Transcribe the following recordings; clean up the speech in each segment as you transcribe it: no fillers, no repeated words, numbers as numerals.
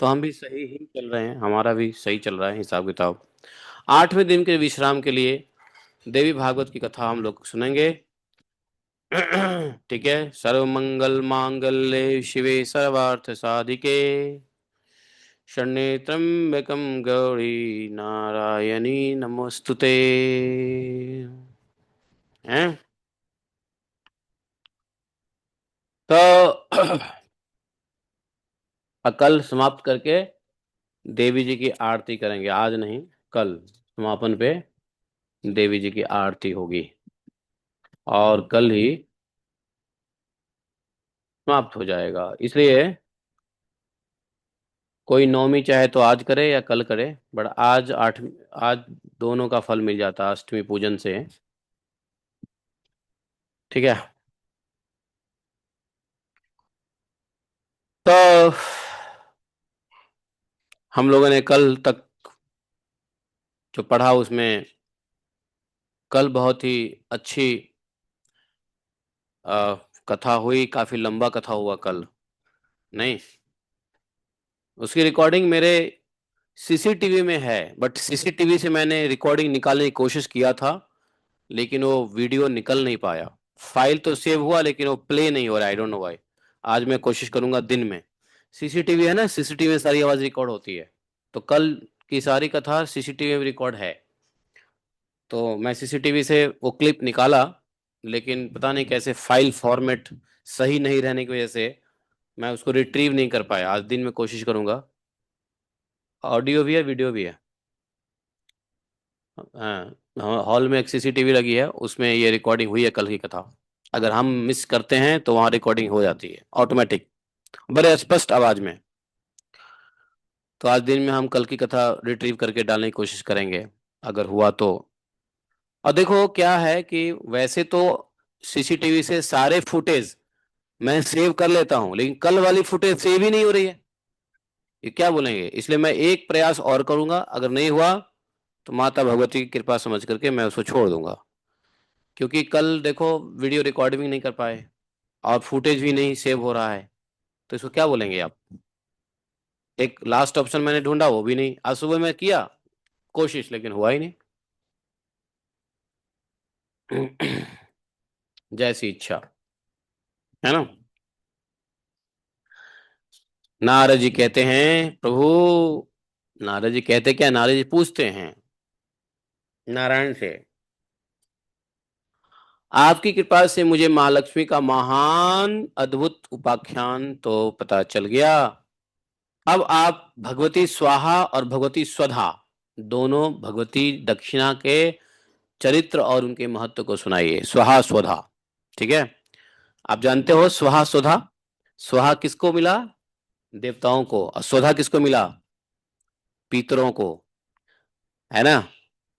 तो हम भी सही ही चल रहे हैं, हमारा भी सही चल रहा है हिसाब किताब। 8वें दिन के विश्राम के लिए देवी भागवत की कथा हम लोग सुनेंगे। ठीक है। सर्व मंगल मांगल्ये शिवे सर्वार्थ साधिके शरण्ये त्र्यंबकम गौरी नारायणी नमोस्तुते। हैं? तो कल समाप्त करके देवी जी की आरती करेंगे, आज नहीं, कल समापन पे देवी जी की आरती होगी और कल ही समाप्त हो जाएगा। इसलिए कोई नौमी चाहे तो आज करे या कल करे, बट आज दोनों का फल मिल जाता है अष्टमी पूजन से। ठीक है। तो हम लोगों ने कल तक जो पढ़ा उसमें कल बहुत ही अच्छी अ, कथा हुई, काफी लंबा कथा हुआ कल। नहीं, उसकी रिकॉर्डिंग मेरे सीसीटीवी में है, बट सीसीटीवी से मैंने रिकॉर्डिंग निकालने की कोशिश किया था, लेकिन वो वीडियो निकल नहीं पाया। फाइल तो सेव हुआ लेकिन वो प्ले नहीं हो रहा, आई डोंट नो व्हाई। आज मैं कोशिश करूंगा दिन में। सीसीटीवी है ना, सीसीटीवी में सारी आवाज रिकॉर्ड होती है। तो कल की सारी कथा सीसीटीवी में रिकॉर्ड है। तो मैं सीसीटीवी से वो क्लिप निकाला, लेकिन पता नहीं कैसे फाइल फॉर्मेट सही नहीं रहने की वजह से मैं उसको रिट्रीव नहीं कर पाया। आज दिन में कोशिश करूंगा। ऑडियो भी है, वीडियो भी है। हाँ, हॉल में एक सीसीटीवी लगी है, उसमें ये रिकॉर्डिंग हुई है कल की कथा। अगर हम मिस करते हैं तो वहाँ रिकॉर्डिंग हो जाती है ऑटोमेटिक, बड़े स्पष्ट आवाज में। तो आज दिन में हम कल की कथा रिट्रीव करके डालने की कोशिश करेंगे, अगर हुआ तो। और देखो क्या है कि वैसे तो सीसीटीवी से सारे फुटेज मैं सेव कर लेता हूँ, लेकिन कल वाली फुटेज सेव ही नहीं हो रही है। ये क्या बोलेंगे, इसलिए मैं एक प्रयास और करूंगा। अगर नहीं हुआ तो माता भगवती की कृपा समझ करके मैं उसको छोड़ दूंगा। क्योंकि कल देखो वीडियो रिकॉर्डिंग नहीं कर पाए और फुटेज भी नहीं सेव हो रहा है, तो इसको क्या बोलेंगे आप। एक लास्ट ऑप्शन मैंने ढूंढा, वो भी नहीं। आज सुबह मैं किया कोशिश, लेकिन हुआ ही नहीं। जैसी इच्छा, है ना। नारद जी कहते हैं, प्रभु, नारद जी कहते क्या, नारद जी पूछते हैं नारायण से, आपकी कृपा से मुझे महालक्ष्मी का महान अद्भुत उपाख्यान तो पता चल गया। अब आप भगवती स्वाहा और भगवती स्वधा, दोनों भगवती दक्षिणा के चरित्र और उनके महत्व को सुनाइए। स्वाहा स्वधा, ठीक है। आप जानते हो स्वाहा स्वधा। स्वाहा किसको मिला? देवताओं को। और स्वधा किसको मिला? पितरों को, है ना।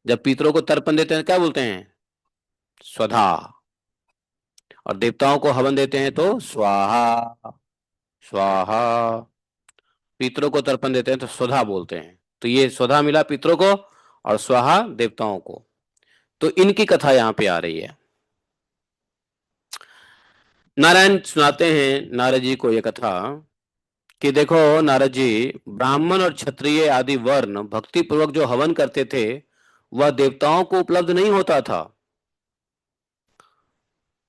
जब पितरों को तर्पण देते हैं क्या बोलते हैं? स्वधा। और देवताओं को हवन देते हैं तो स्वाहा। स्वाहा। पितरों को तर्पण देते हैं तो स्वधा बोलते हैं। तो ये स्वधा मिला पितरों को और स्वाहा देवताओं को। तो इनकी कथा यहाँ पे आ रही है। नारायण सुनाते हैं नारद जी को ये कथा कि देखो नारद जी, ब्राह्मण और क्षत्रिय आदि वर्ण भक्ति पूर्वक जो हवन करते थे वह देवताओं को उपलब्ध नहीं होता था।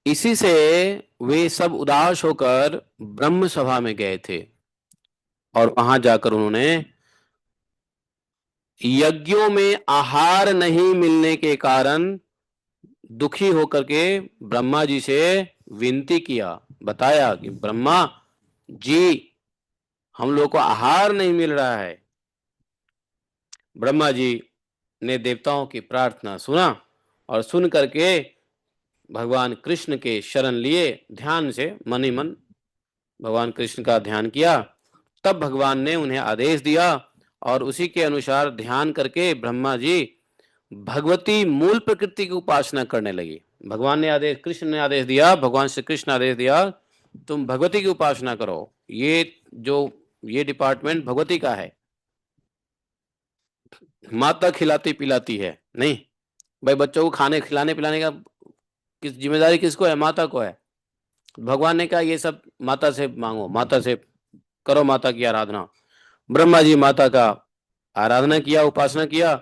इसी से वे सब उदास होकर ब्रह्म सभा में गए थे और वहां जाकर उन्होंने यज्ञों में आहार नहीं मिलने के कारण दुखी होकर के ब्रह्मा जी से विनती किया। बताया कि ब्रह्मा जी, हम लोग को आहार नहीं मिल रहा है। ब्रह्मा जी ने देवताओं की प्रार्थना सुना और सुन करके भगवान कृष्ण के शरण लिए, ध्यान से मन ही मन भगवान कृष्ण का ध्यान किया। तब भगवान ने उन्हें आदेश दिया और उसी के अनुसार ध्यान करके ब्रह्मा जी भगवती मूल प्रकृति की उपासना करने लगी। भगवान ने आदेश, कृष्ण ने आदेश दिया, भगवान श्री कृष्ण आदेश दिया, तुम भगवती की उपासना करो। ये जो ये डिपार्टमेंट भगवती का है। माता खिलाती पिलाती है नहीं, भाई बच्चों को खाने खिलाने पिलाने का किस जिम्मेदारी किसको है? माता को है। भगवान ने कहा ये सब माता से मांगो, माता से करो, माता की आराधना। ब्रह्मा जी माता का आराधना किया, उपासना किया।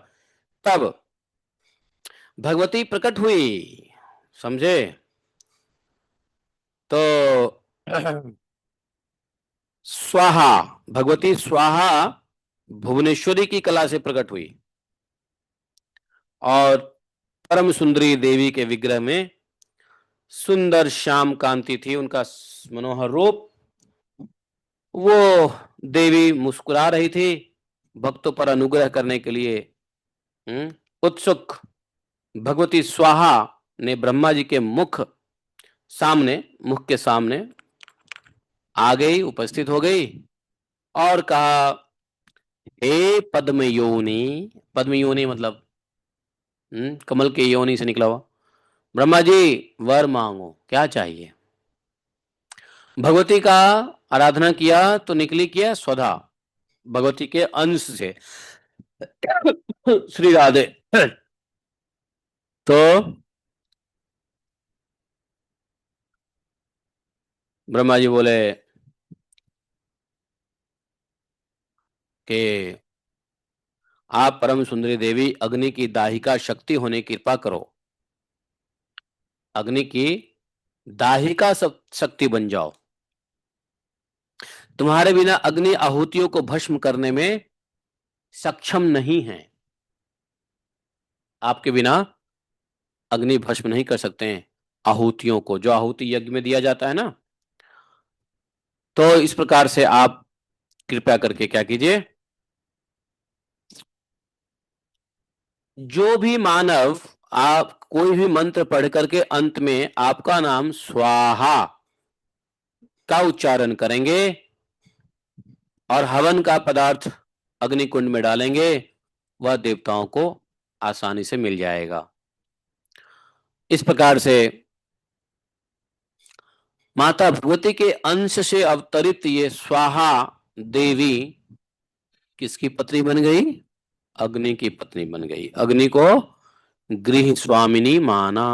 तब भगवती प्रकट हुई, समझे? तो स्वाहा, भगवती स्वाहा भुवनेश्वरी की कला से प्रकट हुई और परम सुंदरी देवी के विग्रह में सुंदर श्याम कांति थी, उनका मनोहर रूप। वो देवी मुस्कुरा रही थी, भक्तों पर अनुग्रह करने के लिए उत्सुक। भगवती स्वाहा ने ब्रह्मा जी के मुख के सामने आ गई, उपस्थित हो गई और कहा, हे पद्म योनि। पद्म योनि मतलब कमल के योनि से निकला हुआ। ब्रह्मा जी, वर मांगो, क्या चाहिए? भगवती का आराधना किया तो निकली क्या? स्वधा, भगवती के अंश से श्री राधे। तो ब्रह्मा जी बोले कि आप परम सुंदरी देवी अग्नि की दाहिका शक्ति होने की कृपा करो, अग्नि की दाहिका शक्ति बन जाओ। तुम्हारे बिना अग्नि आहुतियों को भस्म करने में सक्षम नहीं है। आपके बिना अग्नि भस्म नहीं कर सकते हैं आहुतियों को, जो आहुति यज्ञ में दिया जाता है ना। तो इस प्रकार से आप कृपया करके क्या कीजिए, जो भी मानव आप कोई भी मंत्र पढ़ करके अंत में आपका नाम स्वाहा का उच्चारण करेंगे और हवन का पदार्थ अग्निकुंड में डालेंगे, वह देवताओं को आसानी से मिल जाएगा। इस प्रकार से माता भगवती के अंश से अवतरित ये स्वाहा देवी किसकी पत्नी बन गई? अग्नि की पत्नी बन गई। अग्नि को गृह स्वामिनी माना।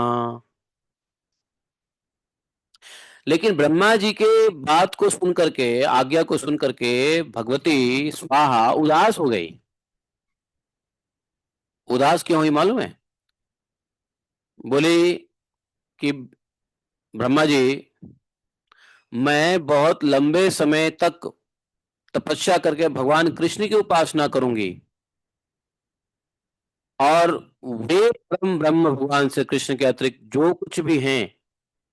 लेकिन ब्रह्मा जी के बात को सुन करके, आज्ञा को सुन करके भगवती स्वाहा उदास हो गई। उदास क्यों हुई मालूम है? बोली कि ब्रह्मा जी, मैं बहुत लंबे समय तक तपस्या करके भगवान कृष्ण की उपासना करूंगी और वे परम ब्रह्म भगवान श्री कृष्ण के अतिरिक्त जो कुछ भी हैं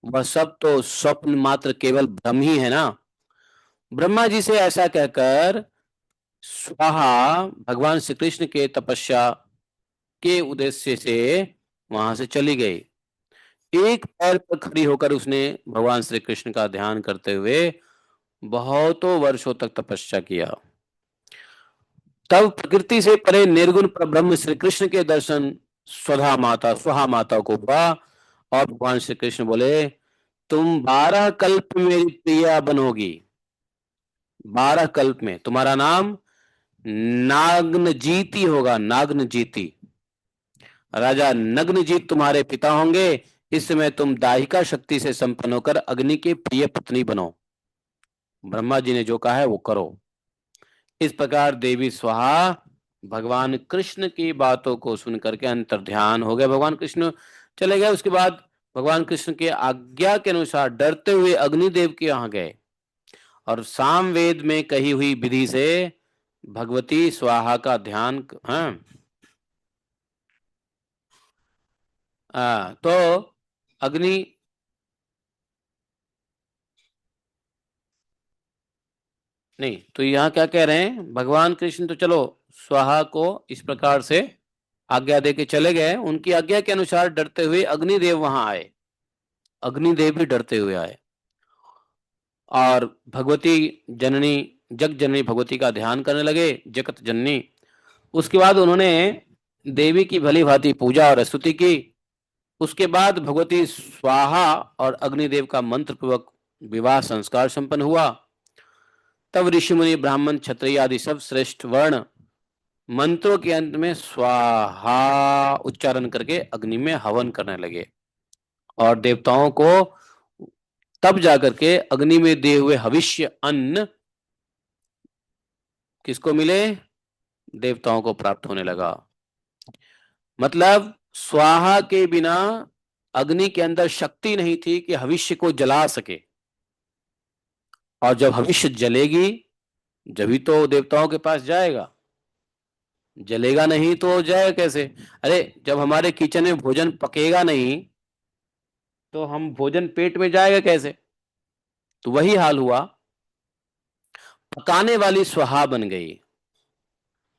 वह सब तो स्वप्न मात्र, केवल भ्रम ही है ना। ब्रह्मा जी से ऐसा कहकर स्वाहा भगवान श्री कृष्ण के तपस्या के उद्देश्य से वहां से चली गई। एक पैर पर खड़ी होकर उसने भगवान श्री कृष्ण का ध्यान करते हुए बहुतों वर्षों तक तपस्या किया। तब प्रकृति से परे निर्गुण ब्रह्म श्री कृष्ण के दर्शन स्वाहा माता को हुआ और भगवान श्री कृष्ण बोले, तुम 12 कल्प मेरी प्रिया बनोगी। 12 कल्प में तुम्हारा नाम नाग्नजीति होगा। नाग्नजीति, राजा नग्नजीत तुम्हारे पिता होंगे। इस समय तुम दाहिका शक्ति से संपन्न होकर अग्नि के प्रिय पत्नी बनो। ब्रह्मा जी ने जो कहा है वो करो। इस प्रकार देवी स्वाहा भगवान कृष्ण की बातों को सुनकर के अंतर ध्यान हो गए। भगवान कृष्ण चले गए। उसके बाद भगवान कृष्ण के आज्ञा के अनुसार डरते हुए अग्निदेव के यहाँ गए और सामवेद में कही हुई विधि से भगवती स्वाहा का ध्यान, हाँ, तो अग्नि, नहीं तो यहाँ क्या कह रहे हैं, भगवान कृष्ण तो चलो स्वाहा को इस प्रकार से आज्ञा दे के चले गए। उनकी आज्ञा के अनुसार डरते हुए अग्निदेव वहां आए। अग्निदेव भी डरते हुए आए और भगवती जननी, जग जननी भगवती का ध्यान करने लगे, जगत जननी। उसके बाद उन्होंने देवी की भली भांति पूजा और स्तुति की। उसके बाद भगवती स्वाहा और अग्निदेव का मंत्र पूर्वक विवाह संस्कार संपन्न हुआ। तब ऋषि मुनि ब्राह्मण क्षत्रिय आदि सब श्रेष्ठ वर्ण मंत्रों के अंत में स्वाहा उच्चारण करके अग्नि में हवन करने लगे और देवताओं को तब जाकर के अग्नि में दिए हुए हविष्य अन्न किसको मिले? देवताओं को प्राप्त होने लगा। मतलब स्वाहा के बिना अग्नि के अंदर शक्ति नहीं थी कि भविष्य को जला सके, और जब भविष्य जलेगी जभी तो देवताओं के पास जाएगा, जलेगा नहीं तो जाएगा कैसे? अरे जब हमारे किचन में भोजन पकेगा नहीं तो हम भोजन पेट में जाएगा कैसे? तो वही हाल हुआ, पकाने वाली स्वाहा बन गई।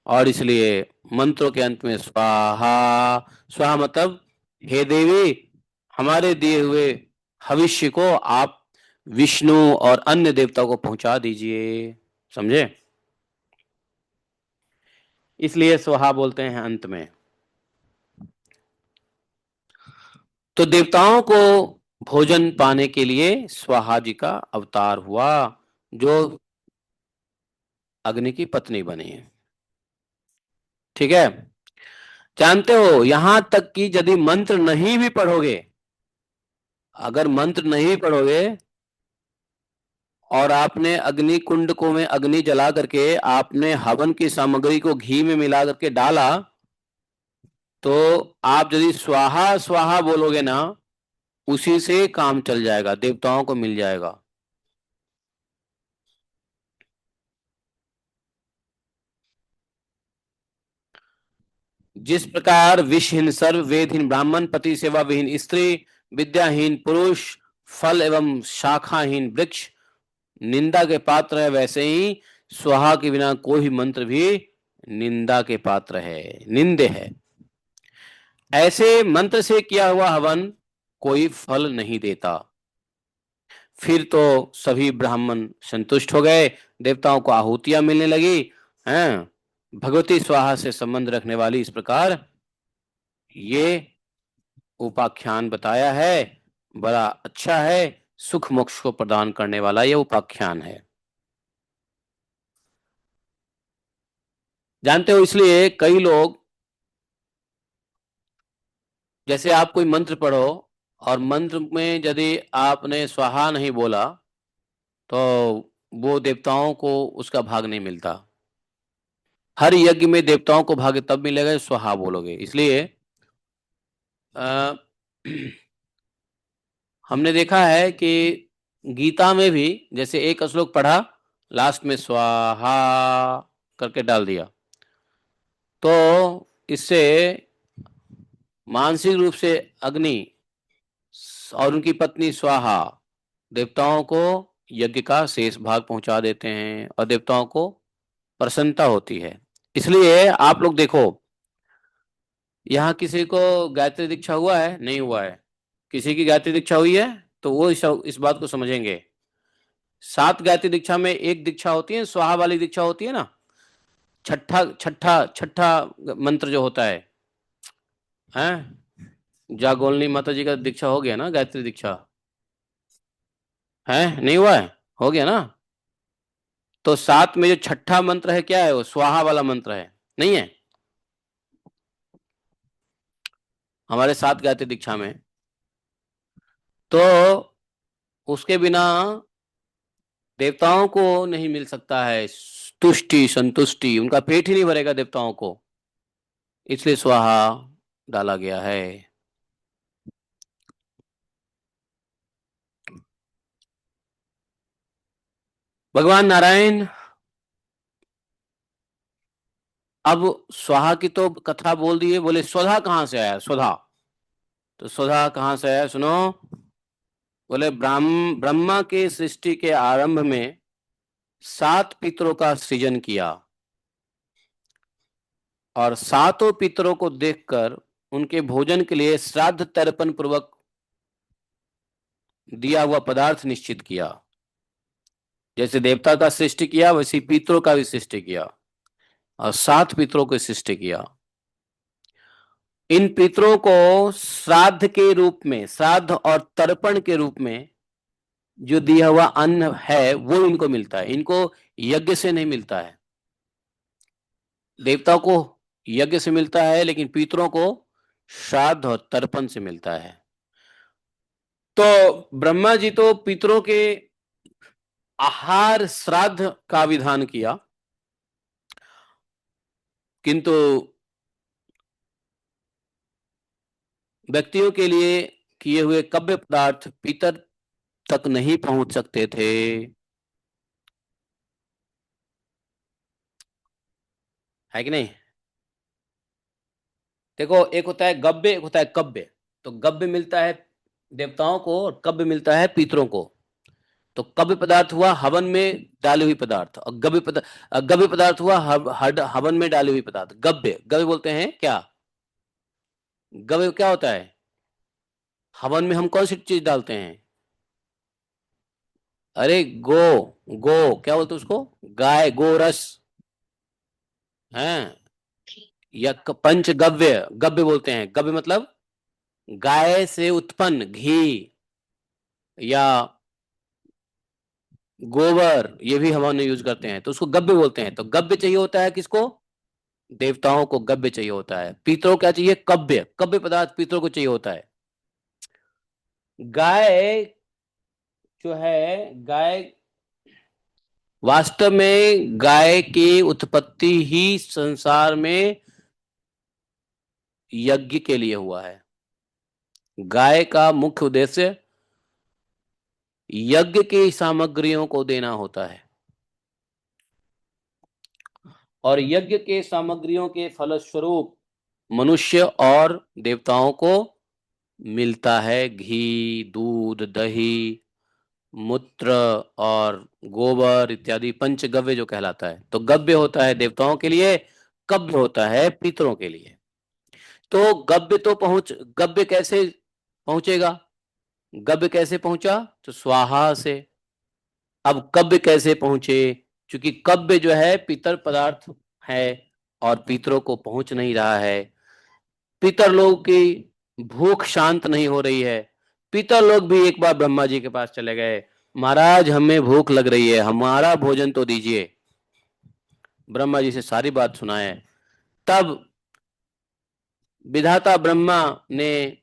और इसलिए मंत्रों के अंत में स्वाहा, स्वाहा मतलब हे देवी, हमारे दिए हुए भविष्य को आप विष्णु और अन्य देवताओं को पहुंचा दीजिए। समझे? इसलिए स्वाहा बोलते हैं अंत में। तो देवताओं को भोजन पाने के लिए स्वाहा जी का अवतार हुआ, जो अग्नि की पत्नी बनी है। ठीक है? जानते हो यहां तक कि यदि मंत्र नहीं भी पढ़ोगे, अगर मंत्र नहीं पढ़ोगे और आपने अग्नि कुंड को में अग्नि जला करके आपने हवन की सामग्री को घी में मिला करके डाला, तो आप यदि स्वाहा स्वाहा बोलोगे ना, उसी से काम चल जाएगा, देवताओं को मिल जाएगा। जिस प्रकार विषहीन सर्व, वेदहीन ब्राह्मण, पति सेवा विहीन स्त्री, विद्याहीन पुरुष, फल एवं शाखाहीन वृक्ष निंदा के पात्र है, वैसे ही स्वाहा के बिना कोई मंत्र भी निंदा के पात्र है, निंदे है। ऐसे मंत्र से किया हुआ हवन कोई फल नहीं देता। फिर तो सभी ब्राह्मण संतुष्ट हो गए, देवताओं को आहुतियां मिलने लगी हैं। भगवती स्वाहा से संबंध रखने वाली इस प्रकार ये उपाख्यान बताया है। बड़ा अच्छा है, सुख मोक्ष को प्रदान करने वाला ये उपाख्यान है। जानते हो, इसलिए कई लोग, जैसे आप कोई मंत्र पढ़ो और मंत्र में यदि आपने स्वाहा नहीं बोला तो वो देवताओं को उसका भाग नहीं मिलता। हर यज्ञ में देवताओं को भाग तब मिलेगा स्वाहा बोलोगे। इसलिए आ, हमने देखा है कि गीता में भी जैसे एक श्लोक पढ़ा, लास्ट में स्वाहा करके डाल दिया, तो इससे मानसिक रूप से अग्नि और उनकी पत्नी स्वाहा देवताओं को यज्ञ का शेष भाग पहुंचा देते हैं और देवताओं को प्रसन्नता होती है। इसलिए आप लोग देखो, यहाँ किसी को गायत्री दीक्षा हुआ है? नहीं हुआ है? किसी की गायत्री दीक्षा हुई है तो वो इस बात को समझेंगे। 7 गायत्री दीक्षा में एक दीक्षा होती है स्वाहा वाली दीक्षा होती है ना, छठा छठा छठा मंत्र जो होता है। जागोलनी माता जी का दीक्षा हो गया ना, गायत्री दीक्षा है? नहीं हुआ है? हो गया ना। तो 7 में जो छठा मंत्र है क्या है? वो स्वाहा वाला मंत्र है, नहीं है? हमारे 7 गायत्री दीक्षा में तो उसके बिना देवताओं को नहीं मिल सकता है तुष्टि संतुष्टि, उनका पेट ही नहीं भरेगा देवताओं को, इसलिए स्वाहा डाला गया है। भगवान नारायण, अब स्वाहा की तो कथा बोल दी है, बोले स्वधा कहाँ से आया? स्वधा, तो स्वधा कहाँ से आया सुनो। बोले ब्रह्मा के सृष्टि के आरंभ में 7 पितरों का सृजन किया और 7 पितरों को देखकर उनके भोजन के लिए श्राद्ध तर्पण पूर्वक दिया हुआ पदार्थ निश्चित किया। जैसे देवता का सृष्टि किया वैसे पितरों का भी सृष्टि किया और 7 पितरों को सृष्टि किया। इन पितरों को श्राद्ध के रूप में, श्राद्ध और तर्पण के रूप में जो दिया हुआ अन्न है वो इनको मिलता है, इनको यज्ञ से नहीं मिलता है। देवताओं को यज्ञ से मिलता है लेकिन पितरों को श्राद्ध और तर्पण से मिलता है। तो ब्रह्मा जी तो पितरों के आहार श्राद्ध का विधान किया किंतु व्यक्तियों के लिए किए हुए कव्य पदार्थ पितर तक नहीं पहुंच सकते थे। है कि नहीं? देखो, एक होता है गव्य, एक होता है कव्य। तो गव्य मिलता है देवताओं को और कव्य मिलता है पितरों को। तो कव्य पदार्थ हुआ हवन में डाले हुए पदार्थ, और गव्य पदार्थ हुआ हवन में डाले हुए पदार्थ। गव्य, गव्य बोलते हैं क्या? गव्य क्या होता है? हवन में हम कौन सी चीज डालते हैं? अरे गो, गो क्या बोलते हैं उसको? गाय, गोरस है। या पंचगव्य, गव्य बोलते हैं। गव्य मतलब गाय से उत्पन्न घी या गोबर, ये भी हम यूज करते हैं, तो उसको गव्य बोलते हैं। तो गव्य चाहिए होता है किसको? देवताओं को गव्य चाहिए होता है। पितरों क्या चाहिए? कव्य, कव्य पदार्थ पितरों को चाहिए होता है। गाय जो है, गाय वास्तव में गाय की उत्पत्ति ही संसार में यज्ञ के लिए हुआ है। गाय का मुख्य उद्देश्य यज्ञ की सामग्रियों को देना होता है, और यज्ञ के सामग्रियों के फलस्वरूप मनुष्य और देवताओं को मिलता है घी, दूध, दही, मूत्र और गोबर इत्यादि, पंचगव्य जो कहलाता है। तो गव्य होता है देवताओं के लिए, कव्य होता है पितरों के लिए। तो गव्य कैसे पहुंचेगा? गव्य कैसे पहुंचा? तो स्वाहा से। अब कव्य कैसे पहुंचे? क्योंकि कव्य जो है पितर पदार्थ है और पितरों को पहुंच नहीं रहा है। पितर लोग की भूख शांत नहीं हो रही है। पितर लोग भी एक बार ब्रह्मा जी के पास चले गए, महाराज हमें भूख लग रही है, हमारा भोजन तो दीजिए। ब्रह्मा जी से सारी बात सुनाए। तब विधाता ब्रह्मा ने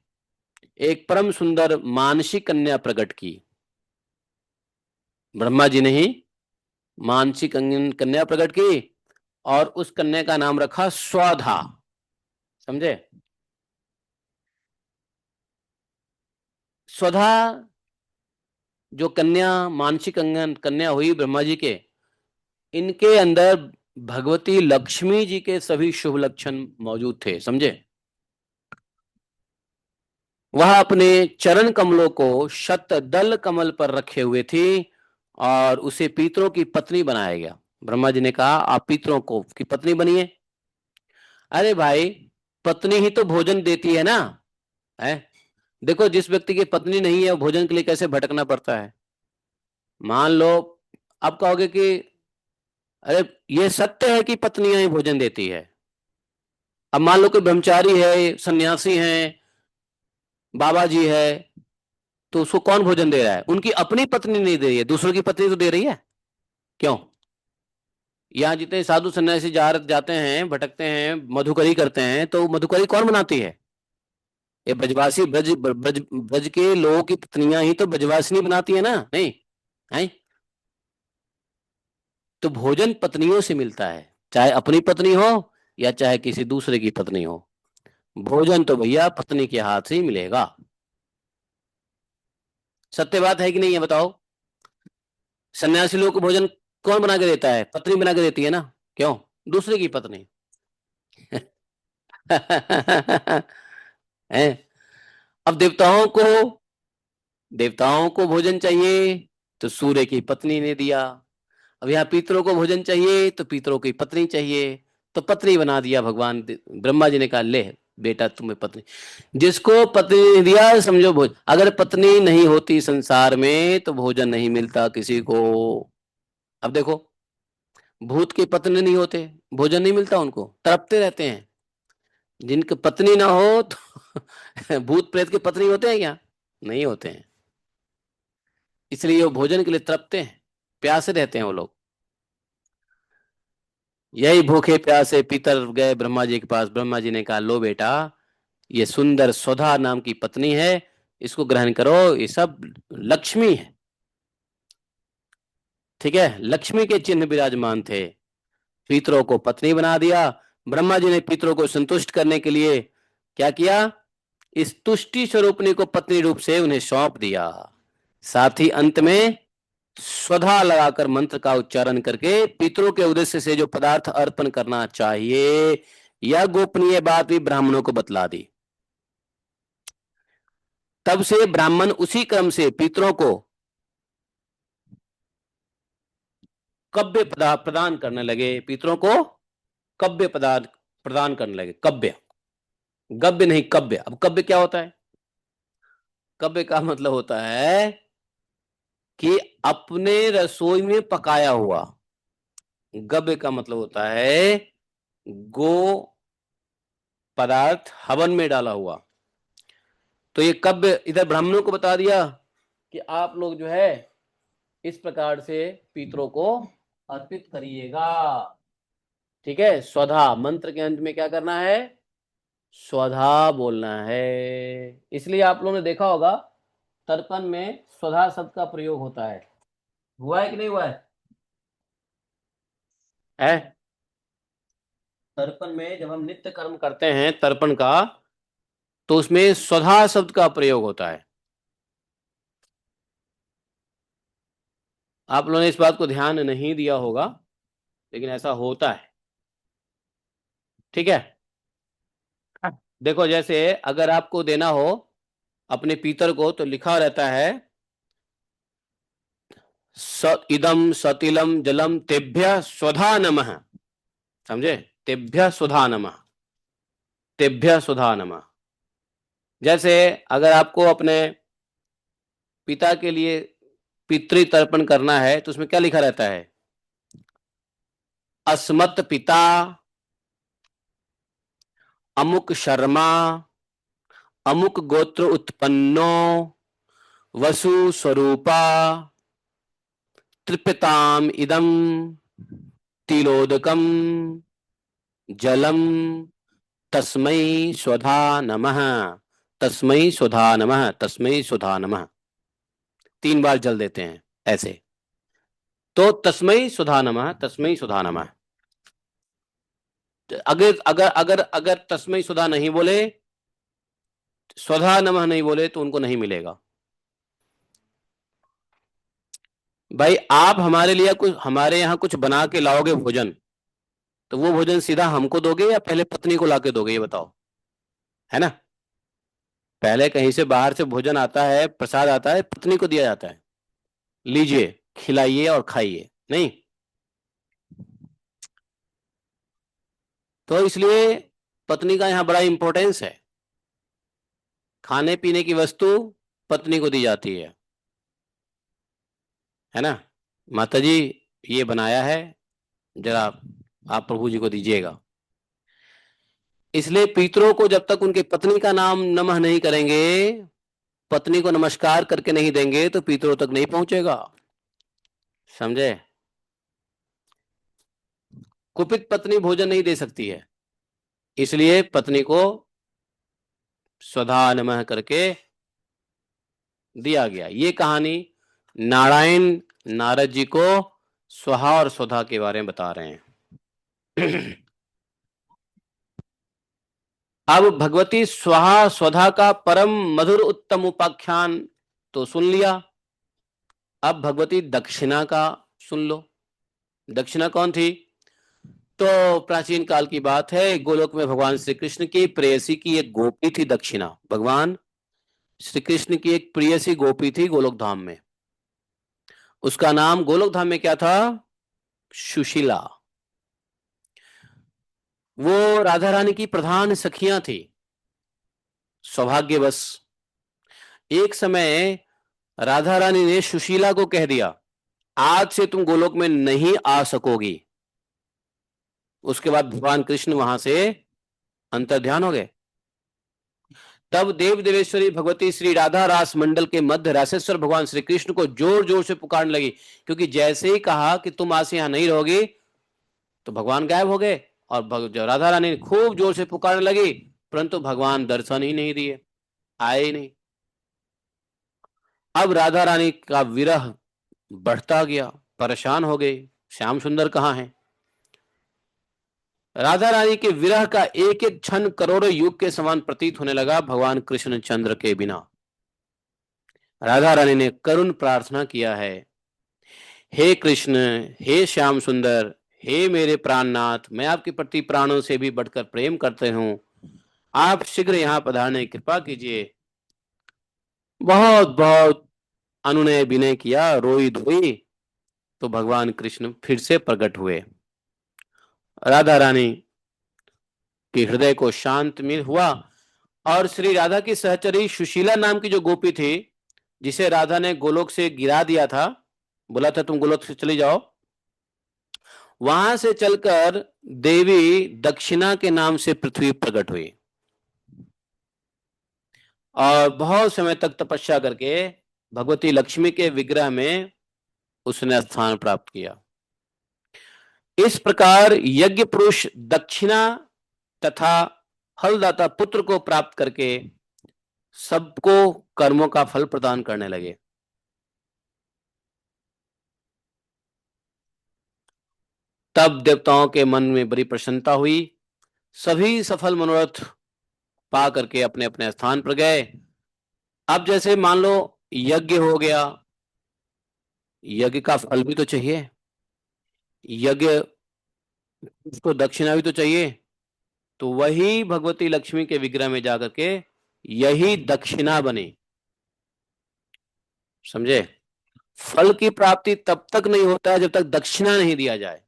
एक परम सुंदर मानसी कन्या प्रकट की। ब्रह्मा जी ने ही मानसी कन्या प्रकट की, और उस कन्या का नाम रखा स्वधा। समझे? स्वधा जो कन्या, मानसी कन्या हुई ब्रह्मा जी के, इनके अंदर भगवती लक्ष्मी जी के सभी शुभ लक्षण मौजूद थे। समझे? वह अपने चरण कमलों को शतदल कमल पर रखे हुए थी, और उसे पितरों की पत्नी बनाया गया। ब्रह्मा जी ने कहा आप पितरों को की पत्नी बनिए। अरे भाई, पत्नी ही तो भोजन देती है ना। है, देखो जिस व्यक्ति की पत्नी नहीं है वो भोजन के लिए कैसे भटकना पड़ता है। मान लो, आप कहोगे कि अरे ये सत्य है कि पत्नियां ही भोजन देती है। अब मान लो कोई ब्रह्मचारी है, सन्यासी है, बाबा जी है, तो उसको कौन भोजन दे रहा है? उनकी अपनी पत्नी नहीं दे रही है, दूसरों की पत्नी तो दे रही है। क्यों? यहाँ जितने साधु सन्यासी जाते हैं, भटकते हैं, मधुकरी करते हैं, तो मधुकरी कौन बनाती है? ये ब्रजवासी, ब्रज के लोगों की पत्नियां ही तो ब्रजवासिनी बनाती है ना, नहीं है? तो भोजन पत्नियों से मिलता है, चाहे अपनी पत्नी हो या चाहे किसी दूसरे की पत्नी हो। भोजन तो भैया पत्नी के हाथ से ही मिलेगा। सत्य बात है कि नहीं, है बताओ? सन्यासी लोग को भोजन कौन बना के देता है? पत्नी बना के देती है ना। क्यों? दूसरे की पत्नी। है। अब देवताओं को भोजन चाहिए, तो सूर्य की पत्नी ने दिया। अब यहाँ पितरों को भोजन चाहिए, तो पितरों की पत्नी चाहिए, तो पत्नी बना दिया भगवान। ब्रह्मा जी ने कहा ले बेटा तुम्हें पत्नी। जिसको पत्नी ने दिया समझो भोजन। अगर पत्नी नहीं होती संसार में तो भोजन नहीं मिलता किसी को। अब देखो, भूत की पत्नी नहीं होते, भोजन नहीं मिलता, उनको तड़पते रहते हैं। जिनकी पत्नी ना हो तो भूत प्रेत की पत्नी होते हैं क्या? नहीं होते हैं। इसलिए वो भोजन के लिए तड़पते हैं, प्यासे रहते हैं वो लोग। यही भूखे प्यासे पितर गए ब्रह्मा जी के पास। ब्रह्मा जी ने कहा लो बेटा, ये सुंदर सुधा नाम की पत्नी है, इसको ग्रहण करो, ये सब लक्ष्मी है। ठीक है, लक्ष्मी के चिन्ह विराजमान थे। पितरों को पत्नी बना दिया। ब्रह्मा जी ने पितरों को संतुष्ट करने के लिए क्या किया, इस तुष्टि स्वरूपणी को पत्नी रूप से उन्हें सौंप दिया। साथ ही अंत में स्वधा लगाकर मंत्र का उच्चारण करके पितरों के उद्देश्य से जो पदार्थ अर्पण करना चाहिए, यह गोपनीय बात भी ब्राह्मणों को बतला दी। तब से ब्राह्मण उसी क्रम से पितरों को कव्य पदार्थ प्रदान करने लगे, पितरों को कव्य पदार्थ प्रदान करने लगे। कव्य, गव्य नहीं कव्य। अब कव्य क्या होता है? कव्य का मतलब होता है कि अपने रसोई में पकाया हुआ। गव्य का मतलब होता है गो पदार्थ हवन में डाला हुआ। तो ये कव्य इधर ब्राह्मणों को बता दिया कि आप लोग जो है इस प्रकार से पितरों को अर्पित करिएगा। ठीक है, स्वधा मंत्र के अंत में क्या करना है, स्वधा बोलना है। इसलिए आप लोगों ने देखा होगा तर्पण में स्वधा शब्द का प्रयोग होता है। हुआ है कि नहीं हुआ है? तर्पण में जब हम नित्य कर्म करते हैं तर्पण का, तो उसमें स्वधा शब्द का प्रयोग होता है। आप लोगों ने इस बात को ध्यान नहीं दिया होगा, लेकिन ऐसा होता है। ठीक है, देखो जैसे अगर आपको देना हो अपने पीतर को, तो लिखा रहता है इदम सतिलम जलम तेभ्य स्वधा नमः। समझे? तेभ्य स्वधा नमः, तेभ्य स्वधा नमः। जैसे अगर आपको अपने पिता के लिए पितृ तर्पण करना है तो उसमें क्या लिखा रहता है, अस्मत् पिता अमुक शर्मा अमुक गोत्र उत्पन्नो वसु स्वरूपा तृप्यताम इदम तिलोदकम जलम तस्मै स्वधा नमः, तस्मै स्वधा नमः, तस्मै स्वधा नमः। 3 बार जल देते हैं ऐसे। तो तस्मै स्वधा नमः, तस्मै स्वधा नमः। अगर अगर अगर अगर तस्मै स्वधा नहीं बोले, स्वधा नमः नहीं बोले, तो उनको नहीं मिलेगा। भाई आप हमारे लिए कुछ, हमारे यहाँ कुछ बना के लाओगे भोजन, तो वो भोजन सीधा हमको दोगे या पहले पत्नी को लाके दोगे, ये बताओ, है ना? पहले कहीं से बाहर से भोजन आता है, प्रसाद आता है, पत्नी को दिया जाता है, लीजिए खिलाइए और खाइए, नहीं? तो इसलिए पत्नी का यहाँ बड़ा इंपॉर्टेंस है। खाने पीने की वस्तु पत्नी को दी जाती है ना? माता जी ये बनाया है, जरा आप प्रभु जी को दीजिएगा। इसलिए पितरों को जब तक उनके पत्नी का नाम नमः नहीं करेंगे, पत्नी को नमस्कार करके नहीं देंगे, तो पितरों तक नहीं पहुंचेगा। समझे? कुपित पत्नी भोजन नहीं दे सकती है, इसलिए पत्नी को स्वधा नमः करके दिया गया। ये कहानी नारायण नारद जी को स्वाहा और स्वधा के बारे में बता रहे हैं। अब भगवती स्वाहा स्वधा का परम मधुर उत्तम उपाख्यान तो सुन लिया। अब भगवती दक्षिणा का सुन लो। दक्षिणा कौन थी? तो प्राचीन काल की बात है, गोलोक में भगवान श्री कृष्ण की प्रेयसी की एक गोपी थी दक्षिणा। भगवान श्री कृष्ण की एक प्रेयसी गोपी थी गोलोक धाम में। उसका नाम गोलोक धाम में क्या था? सुशीला। वो राधा रानी की प्रधान सखियां थी। सौभाग्यवश एक समय राधा रानी ने सुशीला को कह दिया, आज से तुम गोलोक में नहीं आ सकोगी। उसके बाद भगवान कृष्ण वहां से अंतर्ध्यान हो गए। तब देव देवेश्वरी भगवती श्री राधा रास मंडल के मध्य रासेश्वर भगवान श्री कृष्ण को जोर जोर से पुकारने लगी, क्योंकि जैसे ही कहा कि तुम आज से यहां नहीं रहोगी, तो भगवान गायब हो गए। और राधा रानी खूब जोर से पुकारने लगी, परंतु भगवान दर्शन ही नहीं दिए, आए ही नहीं। अब राधा रानी का विरह बढ़ता गया, परेशान हो गई, श्याम सुंदर कहाँ है? राधा रानी के विरह का एक एक क्षण करोड़ों युग के समान प्रतीत होने लगा भगवान कृष्ण चंद्र के बिना। राधा रानी ने करुण प्रार्थना किया है, हे कृष्ण, हे श्याम सुंदर, हे मेरे प्राणनाथ, मैं आपके प्रति प्राणों से भी बढ़कर प्रेम करते हूं, आप शीघ्र यहाँ पधारने की कृपा कीजिए। बहुत बहुत अनुनय विनय किया, रोई धोई, तो भगवान कृष्ण फिर से प्रकट हुए। राधा रानी के हृदय को शांत मिल हुआ और श्री राधा की सहचरी सुशीला नाम की जो गोपी थी, जिसे राधा ने गोलोक से गिरा दिया था, बोला था तुम गोलोक से चली जाओ, वहां से चलकर देवी दक्षिणा के नाम से पृथ्वी प्रकट हुई और बहुत समय तक तपस्या करके भगवती लक्ष्मी के विग्रह में उसने स्थान प्राप्त किया। इस प्रकार यज्ञ पुरुष दक्षिणा तथा फलदाता पुत्र को प्राप्त करके सबको कर्मों का फल प्रदान करने लगे। तब देवताओं के मन में बड़ी प्रसन्नता हुई, सभी सफल मनोरथ पा करके अपने अपने स्थान पर गए। अब जैसे मान लो यज्ञ हो गया, यज्ञ का फल भी तो चाहिए, यज्ञ उसको दक्षिणा भी तो चाहिए, तो वही भगवती लक्ष्मी के विग्रह में जाकर के यही दक्षिणा बनी। समझे? फल की प्राप्ति तब तक नहीं होता है जब तक दक्षिणा नहीं दिया जाए।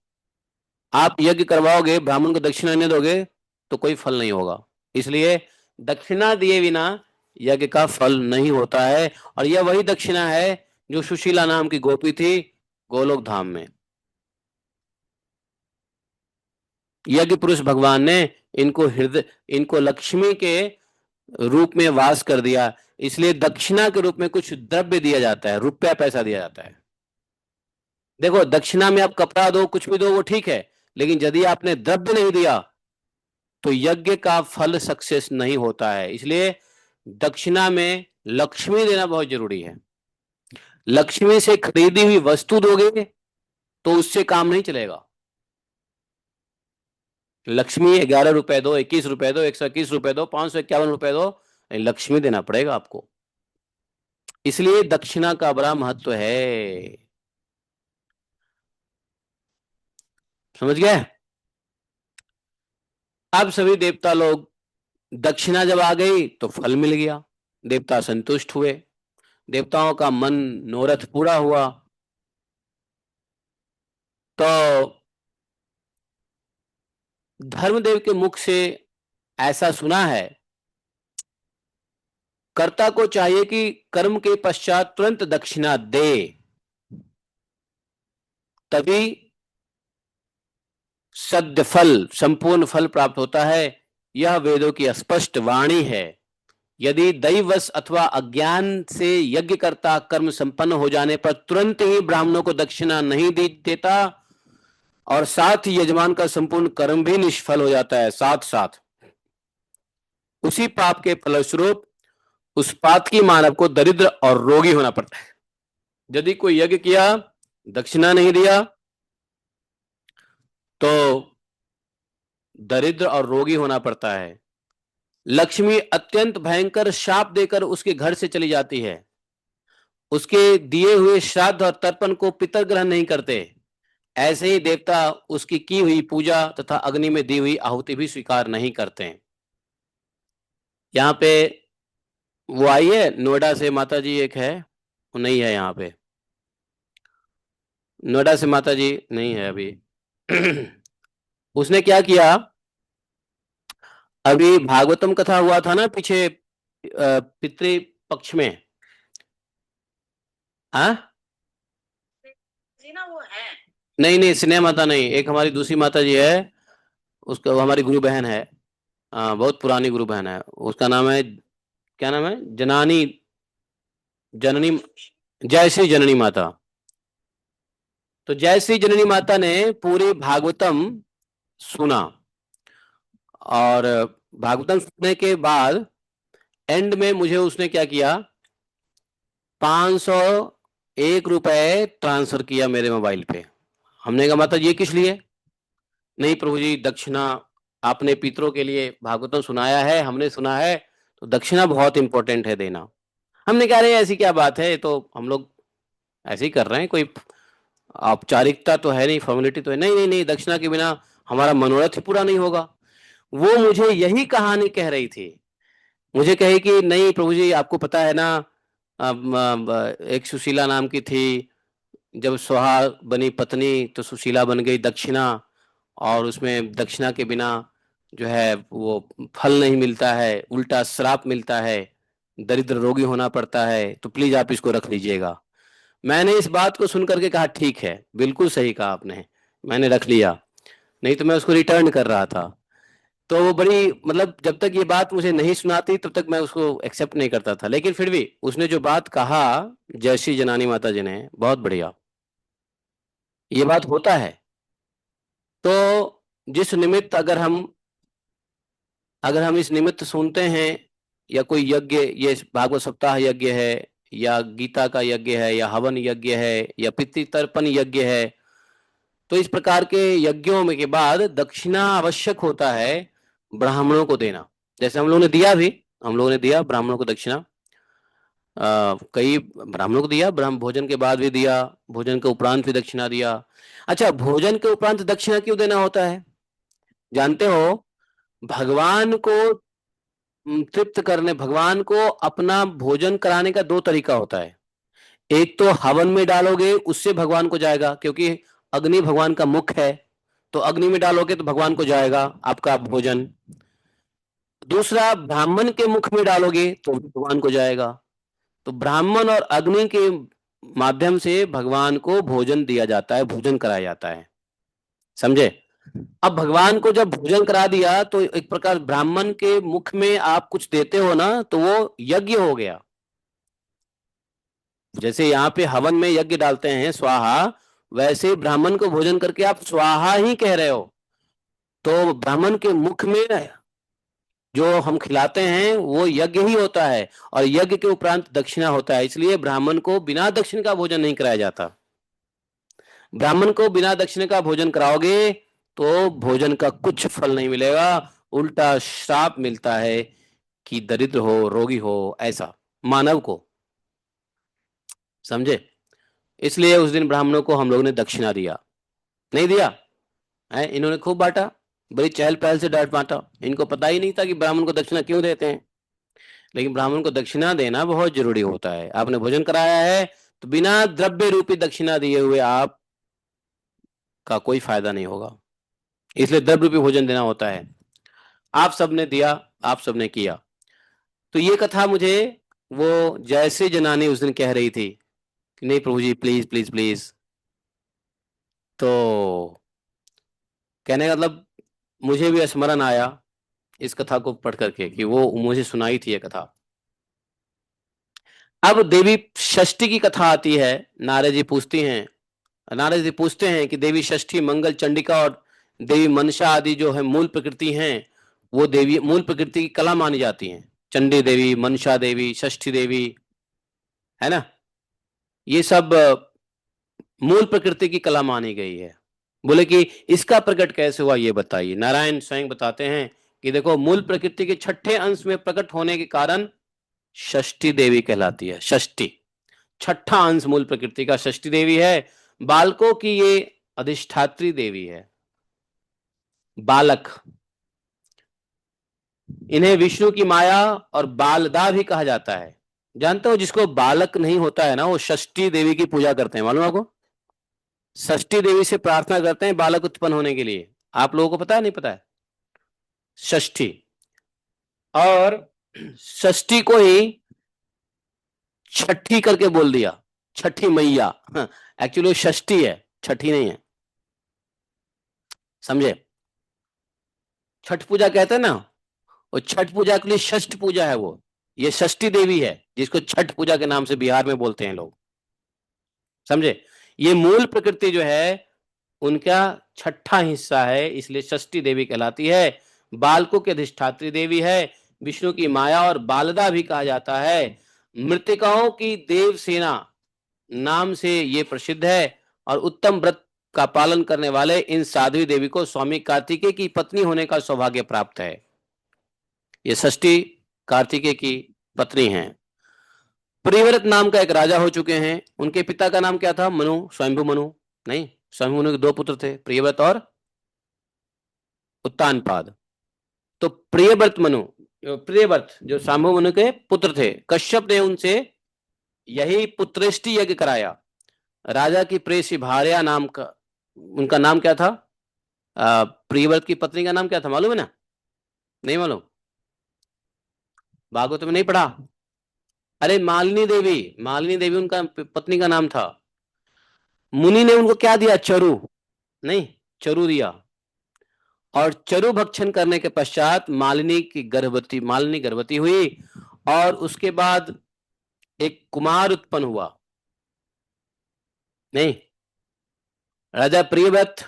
आप यज्ञ करवाओगे, ब्राह्मण को दक्षिणा नहीं दोगे तो कोई फल नहीं होगा। इसलिए दक्षिणा दिए बिना यज्ञ का फल नहीं होता है। और यह वही दक्षिणा है जो सुशीला नाम की गोपी थी गोलोक धाम में। यज्ञ पुरुष भगवान ने इनको लक्ष्मी के रूप में वास कर दिया, इसलिए दक्षिणा के रूप में कुछ द्रव्य दिया जाता है, रुपया पैसा दिया जाता है। देखो, दक्षिणा में आप कपड़ा दो, कुछ भी दो, वो ठीक है, लेकिन यदि आपने द्रव्य नहीं दिया तो यज्ञ का फल सक्सेस नहीं होता है। इसलिए दक्षिणा में लक्ष्मी देना बहुत जरूरी है। लक्ष्मी से खरीदी हुई वस्तु दोगे तो उससे काम नहीं चलेगा। लक्ष्मी 11 रुपए दो, 21 रुपए दो, 121 रुपए दो, 551 रुपए दो, लक्ष्मी देना पड़ेगा आपको। इसलिए दक्षिणा का बड़ा महत्व है। समझ गए? अब सभी देवता लोग, दक्षिणा जब आ गई तो फल मिल गया, देवता संतुष्ट हुए, देवताओं का मन मनोरथ पूरा हुआ। तो धर्मदेव के मुख से ऐसा सुना है, कर्ता को चाहिए कि कर्म के पश्चात तुरंत दक्षिणा दे, तभी सद्य फल, संपूर्ण फल प्राप्त होता है। यह वेदों की स्पष्ट वाणी है। यदि दैववश अथवा अज्ञान से यज्ञ करता कर्म संपन्न हो जाने पर तुरंत ही ब्राह्मणों को दक्षिणा नहीं देता और साथ ही यजमान का संपूर्ण कर्म भी निष्फल हो जाता है, साथ साथ उसी पाप के फलस्वरूप उस पातकी मानव को दरिद्र और रोगी होना पड़ता है। यदि कोई यज्ञ किया, दक्षिणा नहीं दिया, तो दरिद्र और रोगी होना पड़ता है। लक्ष्मी अत्यंत भयंकर शाप देकर उसके घर से चली जाती है। उसके दिए हुए श्राद्ध और तर्पण को पितर ग्रहण नहीं करते। ऐसे ही देवता उसकी की हुई पूजा तथा अग्नि में दी हुई आहुति भी स्वीकार नहीं करते हैं। यहाँ पे वो आई है नोएडा से माता जी, एक है, वो नहीं है यहाँ पे, नोएडा से माता जी नहीं है अभी। उसने क्या किया, अभी भागवतम कथा हुआ था ना पीछे पितृ पक्ष में, हाँ वो है, नहीं नहीं, स्नेह माता नहीं, एक हमारी दूसरी माता जी है, उसका, वो हमारी गुरु बहन है, बहुत पुरानी गुरु बहन है, उसका नाम है, क्या नाम है, जनानी, जननी, जयश्री जननी माता। तो जयश्री जननी माता ने पूरी भागवतम सुना और भागवतम सुनने के बाद एंड में मुझे उसने क्या किया, 501 रुपए ट्रांसफर किया मेरे मोबाइल पे। हमने कहा माता जी ये किस लिए? नहीं प्रभु जी, दक्षिणा आपने पितरों के लिए भागवतम सुनाया है, हमने सुना है, तो दक्षिणा बहुत इंपॉर्टेंट है देना। हमने कह रहे हैं ऐसी क्या बात है, ये तो हम लोग ऐसे ही कर रहे हैं, कोई औपचारिकता तो है नहीं, फॉर्मेलिटी तो है नहीं। नहीं नहीं, दक्षिणा के बिना हमारा मनोरथ ही पूरा नहीं होगा। वो मुझे यही कहानी कह रही थी, मुझे कही कि नहीं प्रभु जी, आपको पता है ना, एक सुशीला नाम की थी, जब सुहा बनी पत्नी तो सुशीला बन गई दक्षिणा, और उसमें दक्षिणा के बिना जो है वो फल नहीं मिलता है, उल्टा श्राप मिलता है, दरिद्र रोगी होना पड़ता है, तो प्लीज आप इसको रख लीजिएगा। मैंने इस बात को सुन करके कहा ठीक है, बिल्कुल सही कहा आपने, मैंने रख लिया, नहीं तो मैं उसको रिटर्न कर रहा था। तो वो बड़ी, मतलब जब तक ये बात मुझे नहीं सुनाती तब तक मैं उसको एक्सेप्ट नहीं करता था, लेकिन फिर भी उसने जो बात कहा जयश्री जनानी माता जी ने, बहुत बढ़िया, ये बात होता है। तो जिस निमित्त अगर हम इस निमित्त सुनते हैं, या कोई यज्ञ, ये भागवत सप्ताह यज्ञ है, या गीता का यज्ञ है, या हवन यज्ञ है, या पितृतर्पण यज्ञ है, तो इस प्रकार के यज्ञों में के बाद दक्षिणा आवश्यक होता है ब्राह्मणों को देना। जैसे हम लोगों ने दिया भी, हम लोगों ने दिया ब्राह्मणों को दक्षिणा, कई ब्राह्मणों को दिया, ब्राह्मण भोजन के बाद भी दिया, भोजन के उपरांत भी दक्षिणा दिया। अच्छा, भोजन के उपरांत दक्षिणा क्यों देना होता है जानते हो? भगवान को तृप्त करने, भगवान को अपना भोजन कराने का दो तरीका होता है। एक तो हवन में डालोगे, उससे भगवान को जाएगा, क्योंकि अग्नि भगवान का मुख है, तो अग्नि में डालोगे तो भगवान को जाएगा आपका भोजन। दूसरा, ब्राह्मण के मुख में डालोगे तो भगवान को जाएगा। तो ब्राह्मण और अग्नि के माध्यम से भगवान को भोजन दिया जाता है, भोजन कराया जाता है, समझे? अब भगवान को जब भोजन करा दिया तो एक प्रकार ब्राह्मण के मुख में आप कुछ देते हो ना, तो वो यज्ञ हो गया। जैसे यहाँ पे हवन में यज्ञ डालते हैं स्वाहा, वैसे ब्राह्मण को भोजन करके आप स्वाहा ही कह रहे हो। तो ब्राह्मण के मुख में जो हम खिलाते हैं वो यज्ञ ही होता है, और यज्ञ के उपरांत दक्षिणा होता है, इसलिए ब्राह्मण को बिना दक्षिण का भोजन नहीं कराया जाता। ब्राह्मण को बिना दक्षिण का भोजन कराओगे तो भोजन का कुछ फल नहीं मिलेगा, उल्टा श्राप मिलता है कि दरिद्र हो, रोगी हो, ऐसा मानव को, समझे? इसलिए उस दिन ब्राह्मणों को हम लोग ने दक्षिणा दिया, नहीं दिया है, इन्होंने खूब बांटा, बड़ी चहल पहल से डांट बांटा, इनको पता ही नहीं था कि ब्राह्मण को दक्षिणा क्यों देते हैं। लेकिन ब्राह्मण को दक्षिणा देना बहुत जरूरी होता है। आपने भोजन कराया है तो बिना द्रव्य रूपी दक्षिणा दिए हुए आप का कोई फायदा नहीं होगा, इसलिए द्रव्य रूपी भोजन देना होता है। आप सबने दिया, आप सबने किया। तो ये कथा मुझे वो जयश्री जनानी उस दिन कह रही थी कि नहीं प्रभु जी, प्लीज प्लीज प्लीज। तो कहने का मतलब, मुझे भी स्मरण आया इस कथा को पढ़ करके कि वो मुझे सुनाई थी ये कथा। अब देवी षष्ठी की कथा आती है। नारद जी पूछती हैं, नारद जी पूछते हैं कि देवी षष्ठी, मंगल चंडिका और देवी मनसा आदि जो है मूल प्रकृति हैं, वो देवी मूल प्रकृति की कला मानी जाती हैं। चंडी देवी, मनसा देवी, षष्ठी देवी, है ना, ये सब मूल प्रकृति की कला मानी गई है। बोले कि इसका प्रकट कैसे हुआ ये बताइए। नारायण स्वयं बताते हैं कि देखो, मूल प्रकृति के छठे अंश में प्रकट होने के कारण षष्ठी देवी कहलाती है। षष्ठी, छठा अंश मूल प्रकृति का षष्ठी देवी है। बालकों की ये अधिष्ठात्री देवी है। बालक, इन्हें विष्णु की माया और बालदा भी कहा जाता है। जानते हो, जिसको बालक नहीं होता है ना, वो षष्ठी देवी की पूजा करते हैं, मालूम आपको? षष्ठी देवी से प्रार्थना करते हैं बालक उत्पन्न होने के लिए। आप लोगों को पता है, नहीं पता है? षष्ठी, और षष्ठी को ही छठी करके बोल दिया, छठी मैया। एक्चुअली षष्ठी है, छठी नहीं है, समझे? छठ पूजा कहते हैं ना, वो छठ पूजा के लिए षष्ठ पूजा है वो। ये षष्ठी देवी है जिसको छठ पूजा के नाम से बिहार में बोलते हैं लोग, समझे? ये मूल प्रकृति जो है उनका छठा हिस्सा है, इसलिए षष्ठी देवी कहलाती है। बालकों की अधिष्ठात्री देवी है, विष्णु की माया और बालदा भी कहा जाता है। मृतिकाओं की देव सेना नाम से ये प्रसिद्ध है, और उत्तम व्रत का पालन करने वाले इन साध्वी देवी को स्वामी कार्तिकेय की पत्नी होने का सौभाग्य प्राप्त है। ये षष्ठी कार्तिकेय की पत्नी हैं। प्रियव्रत नाम का एक राजा हो चुके हैं। उनके पिता का नाम क्या था? मनु, स्वयंभू मनु नहीं, स्वयंभू मनु के दो पुत्र थे, प्रियव्रत और उत्तानपाद। तो प्रियव्रत जो स्वयंभू मनु के पुत्र थे, कश्यप ने उनसे यही पुत्रेष्टि यज्ञ कराया। राजा की प्रेयसी भार्या नाम का, उनका नाम क्या था? प्रियव्रत की पत्नी का नाम क्या था, मालूम है ना? नहीं मालूम? भागवत में नहीं पढ़ा? अरे मालिनी देवी, मालिनी देवी उनका पत्नी का नाम था। मुनि ने उनको क्या दिया? चरु, नहीं, चरु दिया। और चरु भक्षण करने के पश्चात मालिनी गर्भवती हुई और उसके बाद एक कुमार उत्पन्न हुआ। नहीं, राजा प्रियव्रत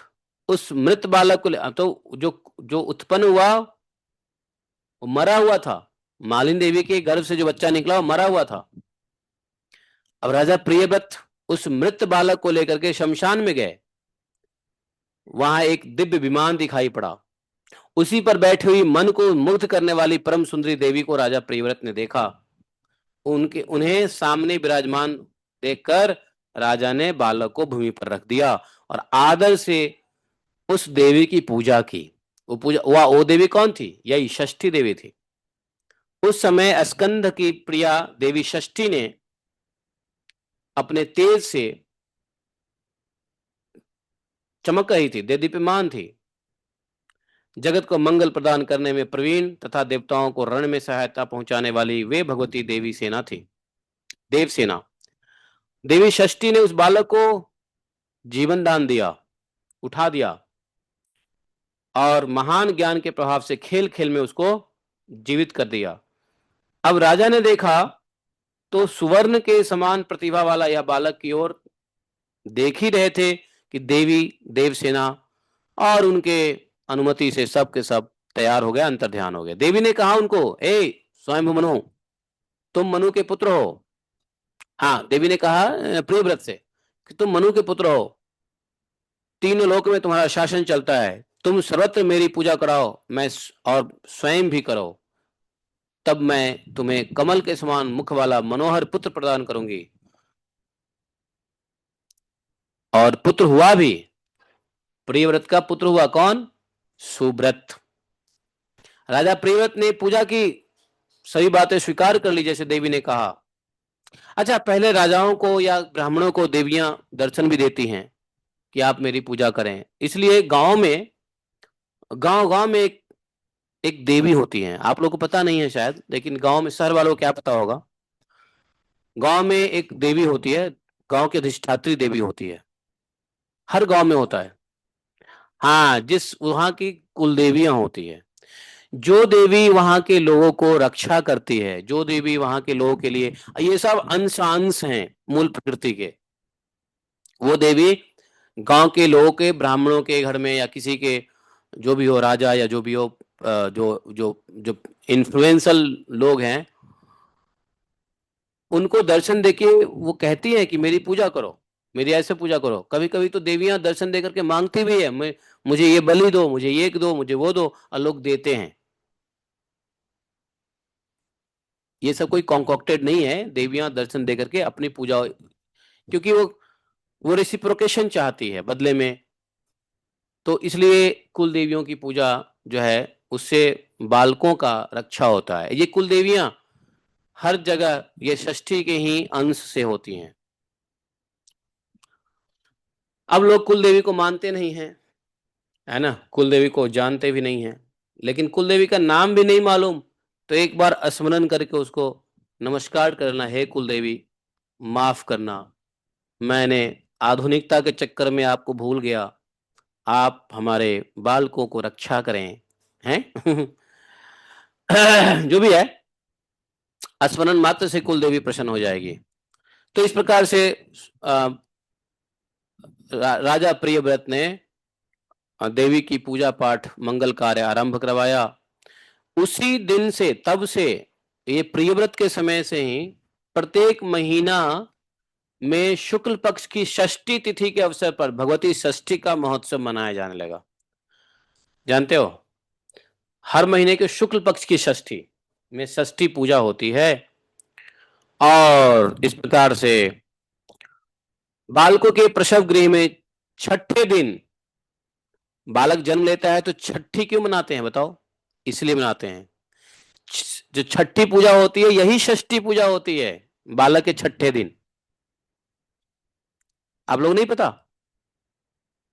उस मृत बालक को तो जो जो उत्पन्न हुआ वो मरा हुआ था। मालिनी देवी के गर्भ से जो बच्चा निकला वो मरा हुआ था। अब राजा प्रियव्रत उस मृत बालक को लेकर के शमशान में गए। वहां एक दिव्य विमान दिखाई पड़ा। उसी पर बैठी हुई मन को मुग्ध करने वाली परम सुंदरी देवी को राजा प्रियव्रत ने देखा। उन्हें सामने विराजमान देखकर राजा ने बालक को भूमि पर रख दिया और आदर से उस देवी की पूजा की। वो देवी कौन थी? यही षष्ठी देवी थी। उस समय स्कंद की प्रिया देवी षष्ठी ने अपने तेज से चमक रही थी, देदीप्यमान थी। जगत को मंगल प्रदान करने में प्रवीण तथा देवताओं को रण में सहायता पहुंचाने वाली वे भगवती देवी सेना थी, देवसेना। देवी षष्ठी ने उस बालक को जीवन दान दिया, उठा दिया और महान ज्ञान के प्रभाव से खेल खेल में उसको जीवित कर दिया। अब राजा ने देखा तो सुवर्ण के समान प्रतिभा वाला यह बालक की ओर देख ही रहे थे कि देवी देवसेना और उनके अनुमति से सब के सब तैयार हो गए, अंतर्ध्यान हो गए। देवी ने कहा उनको, ए स्वयं मनु, तुम मनु के पुत्र हो। हाँ, देवी ने कहा प्रियव्रत से कि तुम मनु के पुत्र हो, तीनों लोक में तुम्हारा शासन चलता है, तुम सर्वत्र मेरी पूजा कराओ, मैं और स्वयं भी करो, तब मैं तुम्हें कमल के समान मुख वाला मनोहर पुत्र प्रदान करूंगी। और पुत्र हुआ भी। प्रियव्रत का पुत्र हुआ कौन? सुव्रत। राजा प्रियव्रत ने पूजा की, सभी बातें स्वीकार कर ली जैसे देवी ने कहा। अच्छा, पहले राजाओं को या ब्राह्मणों को देवियां दर्शन भी देती हैं कि आप मेरी पूजा करें। इसलिए गांव में एक देवी होती है। आप लोगों को पता नहीं है शायद, लेकिन गांव में, शहर वालों को क्या पता होगा, गांव में एक देवी होती है, गांव की अधिष्ठात्री देवी होती है। हर गांव में होता है। हाँ, जिस वहां की कुल देवियां होती है, जो देवी वहां के लोगों को रक्षा करती है, जो देवी वहां के लोगों के लिए, ये सब अंश हैं मूल प्रकृति के। वो देवी गांव के लोगों के, ब्राह्मणों के घर में या किसी के जो भी हो, राजा या जो भी हो, जो जो जो इन्फ्लुएंशियल लोग हैं, उनको दर्शन देके वो कहती है कि मेरी पूजा करो, मेरी ऐसे पूजा करो। कभी कभी तो देवियां दर्शन देकर के मांगती भी है, मुझे ये बलि दो, मुझे ये दो, मुझे वो दो, और लोग देते हैं। ये सब कोई कॉन्कॉक्टेड नहीं है। देवियां दर्शन देकर के अपनी पूजा, क्योंकि वो रेसिप्रोकेशन चाहती है बदले में। तो इसलिए कुल देवियों की पूजा जो है, उससे बालकों का रक्षा होता है। ये कुल देवियां हर जगह ये षष्ठी के ही अंश से होती हैं। अब लोग कुल देवी को मानते नहीं हैं, है ना, कुल देवी को जानते भी नहीं हैं, लेकिन कुल देवी का नाम भी नहीं मालूम, तो एक बार स्मरण करके उसको नमस्कार करना, हे कुल देवी माफ करना, मैंने आधुनिकता के चक्कर में आपको भूल गया, आप हमारे बालकों को रक्षा करें, हैं? जो भी है, स्मरण मात्र से कुल देवी प्रसन्न हो जाएगी। तो इस प्रकार से राजा प्रियव्रत ने देवी की पूजा पाठ मंगल कार्य आरंभ करवाया। उसी दिन से, तब से, ये प्रियव्रत के समय से ही प्रत्येक महीना में शुक्ल पक्ष की षष्ठी तिथि के अवसर पर भगवती षष्ठी का महोत्सव मनाया जाने लगा। जानते हो, हर महीने के शुक्ल पक्ष की षष्ठी में षष्ठी पूजा होती है। और इस प्रकार से बालकों के प्रसव गृह में छठे दिन बालक जन्म लेता है। तो छठी क्यों मनाते हैं बताओ? इसलिए मनाते हैं, जो छठी पूजा होती है यही षष्ठी पूजा होती है, बालक के छठे दिन। आप लोग नहीं पता?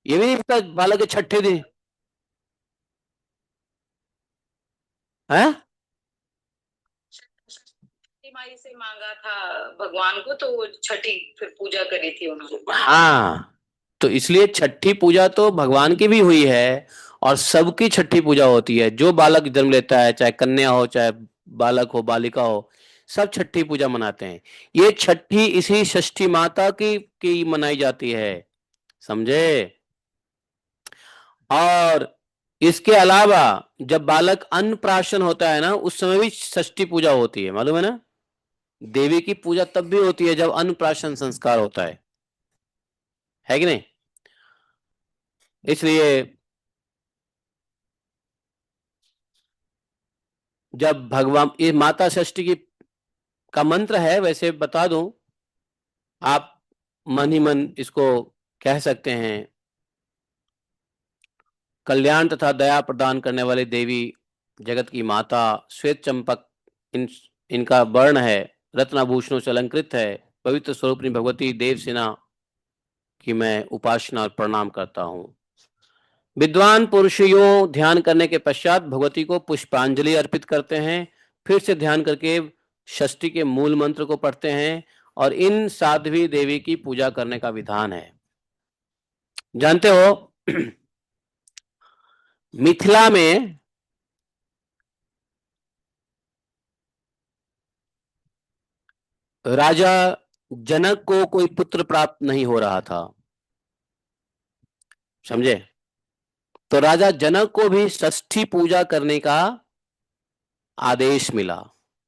ये भी नहीं पता बालक के छठे दिन है? माई से मांगा था भगवान को, तो वो छठी फिर पूजा करी थी उन्होंने। हाँ, तो इसलिए छठी पूजा तो भगवान की भी हुई है और सबकी छठी पूजा होती है। जो बालक जन्म लेता है, चाहे कन्या हो चाहे बालक हो बालिका हो, सब छठी पूजा मनाते हैं। ये छठी इसी षष्ठी माता की मनाई जाती है, समझे? और इसके अलावा जब बालक अन्नप्राशन होता है ना, उस समय भी षष्ठी पूजा होती है, मालूम है ना? देवी की पूजा तब भी होती है जब अन्नप्राशन संस्कार होता है कि नहीं? इसलिए जब भगवान, ये माता षष्ठी की का मंत्र है, वैसे बता दूं, आप मन ही मन इसको कह सकते हैं। कल्याण तथा दया प्रदान करने वाली देवी, जगत की माता, श्वेत चंपक इनका वर्ण है, रत्नाभूषणों से अलंकृत है, पवित्र स्वरूपिणी भगवती देवसेना की मैं उपासना और प्रणाम करता हूँ। विद्वान पुरुषों ध्यान करने के पश्चात भगवती को पुष्पांजलि अर्पित करते हैं। फिर से ध्यान करके षष्ठी के मूल मंत्र को पढ़ते हैं और इन साध्वी देवी की पूजा करने का विधान है। जानते हो, मिथिला में राजा जनक को कोई पुत्र प्राप्त नहीं हो रहा था, समझे? तो राजा जनक को भी षष्ठी पूजा करने का आदेश मिला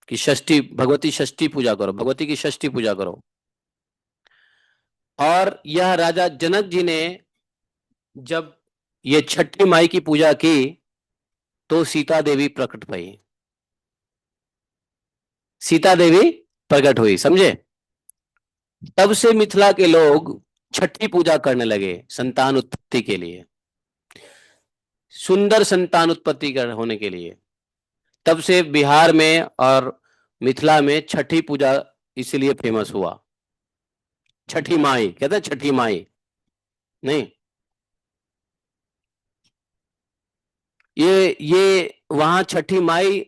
कि षष्ठी, भगवती षष्ठी पूजा करो, भगवती की षष्ठी पूजा करो। और यह राजा जनक जी ने जब ये छठी माई की पूजा की तो सीता देवी प्रकट भई, सीता देवी प्रकट हुई, समझे? तब से मिथिला के लोग छठी पूजा करने लगे संतान उत्पत्ति के लिए, सुंदर संतान उत्पत्ति कर होने के लिए। तब से बिहार में और मिथिला में छठी पूजा इसलिए फेमस हुआ। छठी माई कहते हैं, छठी माई नहीं, ये वहां छठी माई,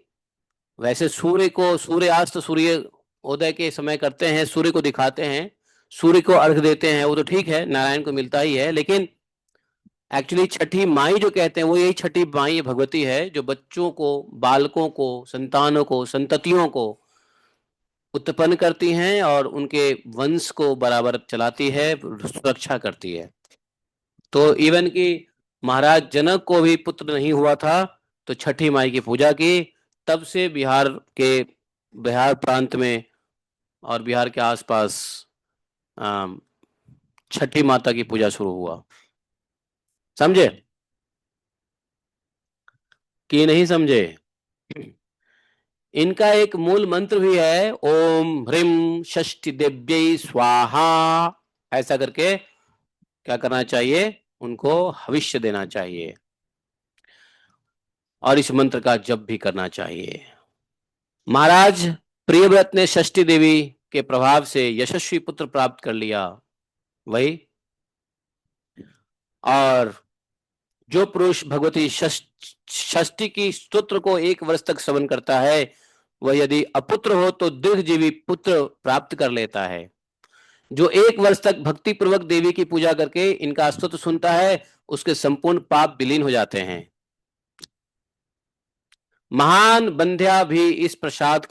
वैसे सूर्य को, सूर्यास्त सूर्य उदय के समय करते हैं, सूर्य को दिखाते हैं, सूर्य को अर्घ देते हैं, वो तो ठीक है, नारायण को मिलता ही है। लेकिन एक्चुअली छठी माई जो कहते हैं वो यही छठी माई भगवती है, जो बच्चों को, बालकों को, संतानों को, संततियों को उत्पन्न करती हैं और उनके वंश को बराबर चलाती है, सुरक्षा करती है। तो इवन कि महाराज जनक को भी पुत्र नहीं हुआ था, तो छठी माई की पूजा की। तब से बिहार प्रांत में और बिहार के आसपास छठी माता की पूजा शुरू हुआ। समझे कि नहीं समझे? इनका एक मूल मंत्र भी है, ओम ह्रीम षष्ठी देव्यै स्वाहा। ऐसा करके क्या करना चाहिए? उनको हविष्य देना चाहिए और इस मंत्र का जप भी करना चाहिए। महाराज प्रियव्रत ने षष्ठी देवी के प्रभाव से यशस्वी पुत्र प्राप्त कर लिया। वही, और जो पुरुष भगवती षष्ठी की स्तोत्र को 1 वर्ष तक श्रवण करता है, वह यदि अपुत्र हो तो दीर्घजीवी पुत्र प्राप्त कर लेता है। जो 1 वर्ष तक भक्ति पूर्वक देवी की पूजा करके इनका स्तोत्र सुनता है, उसके संपूर्ण पाप विलीन हो जाते हैं। महान बंध्या भी इस प्रसाद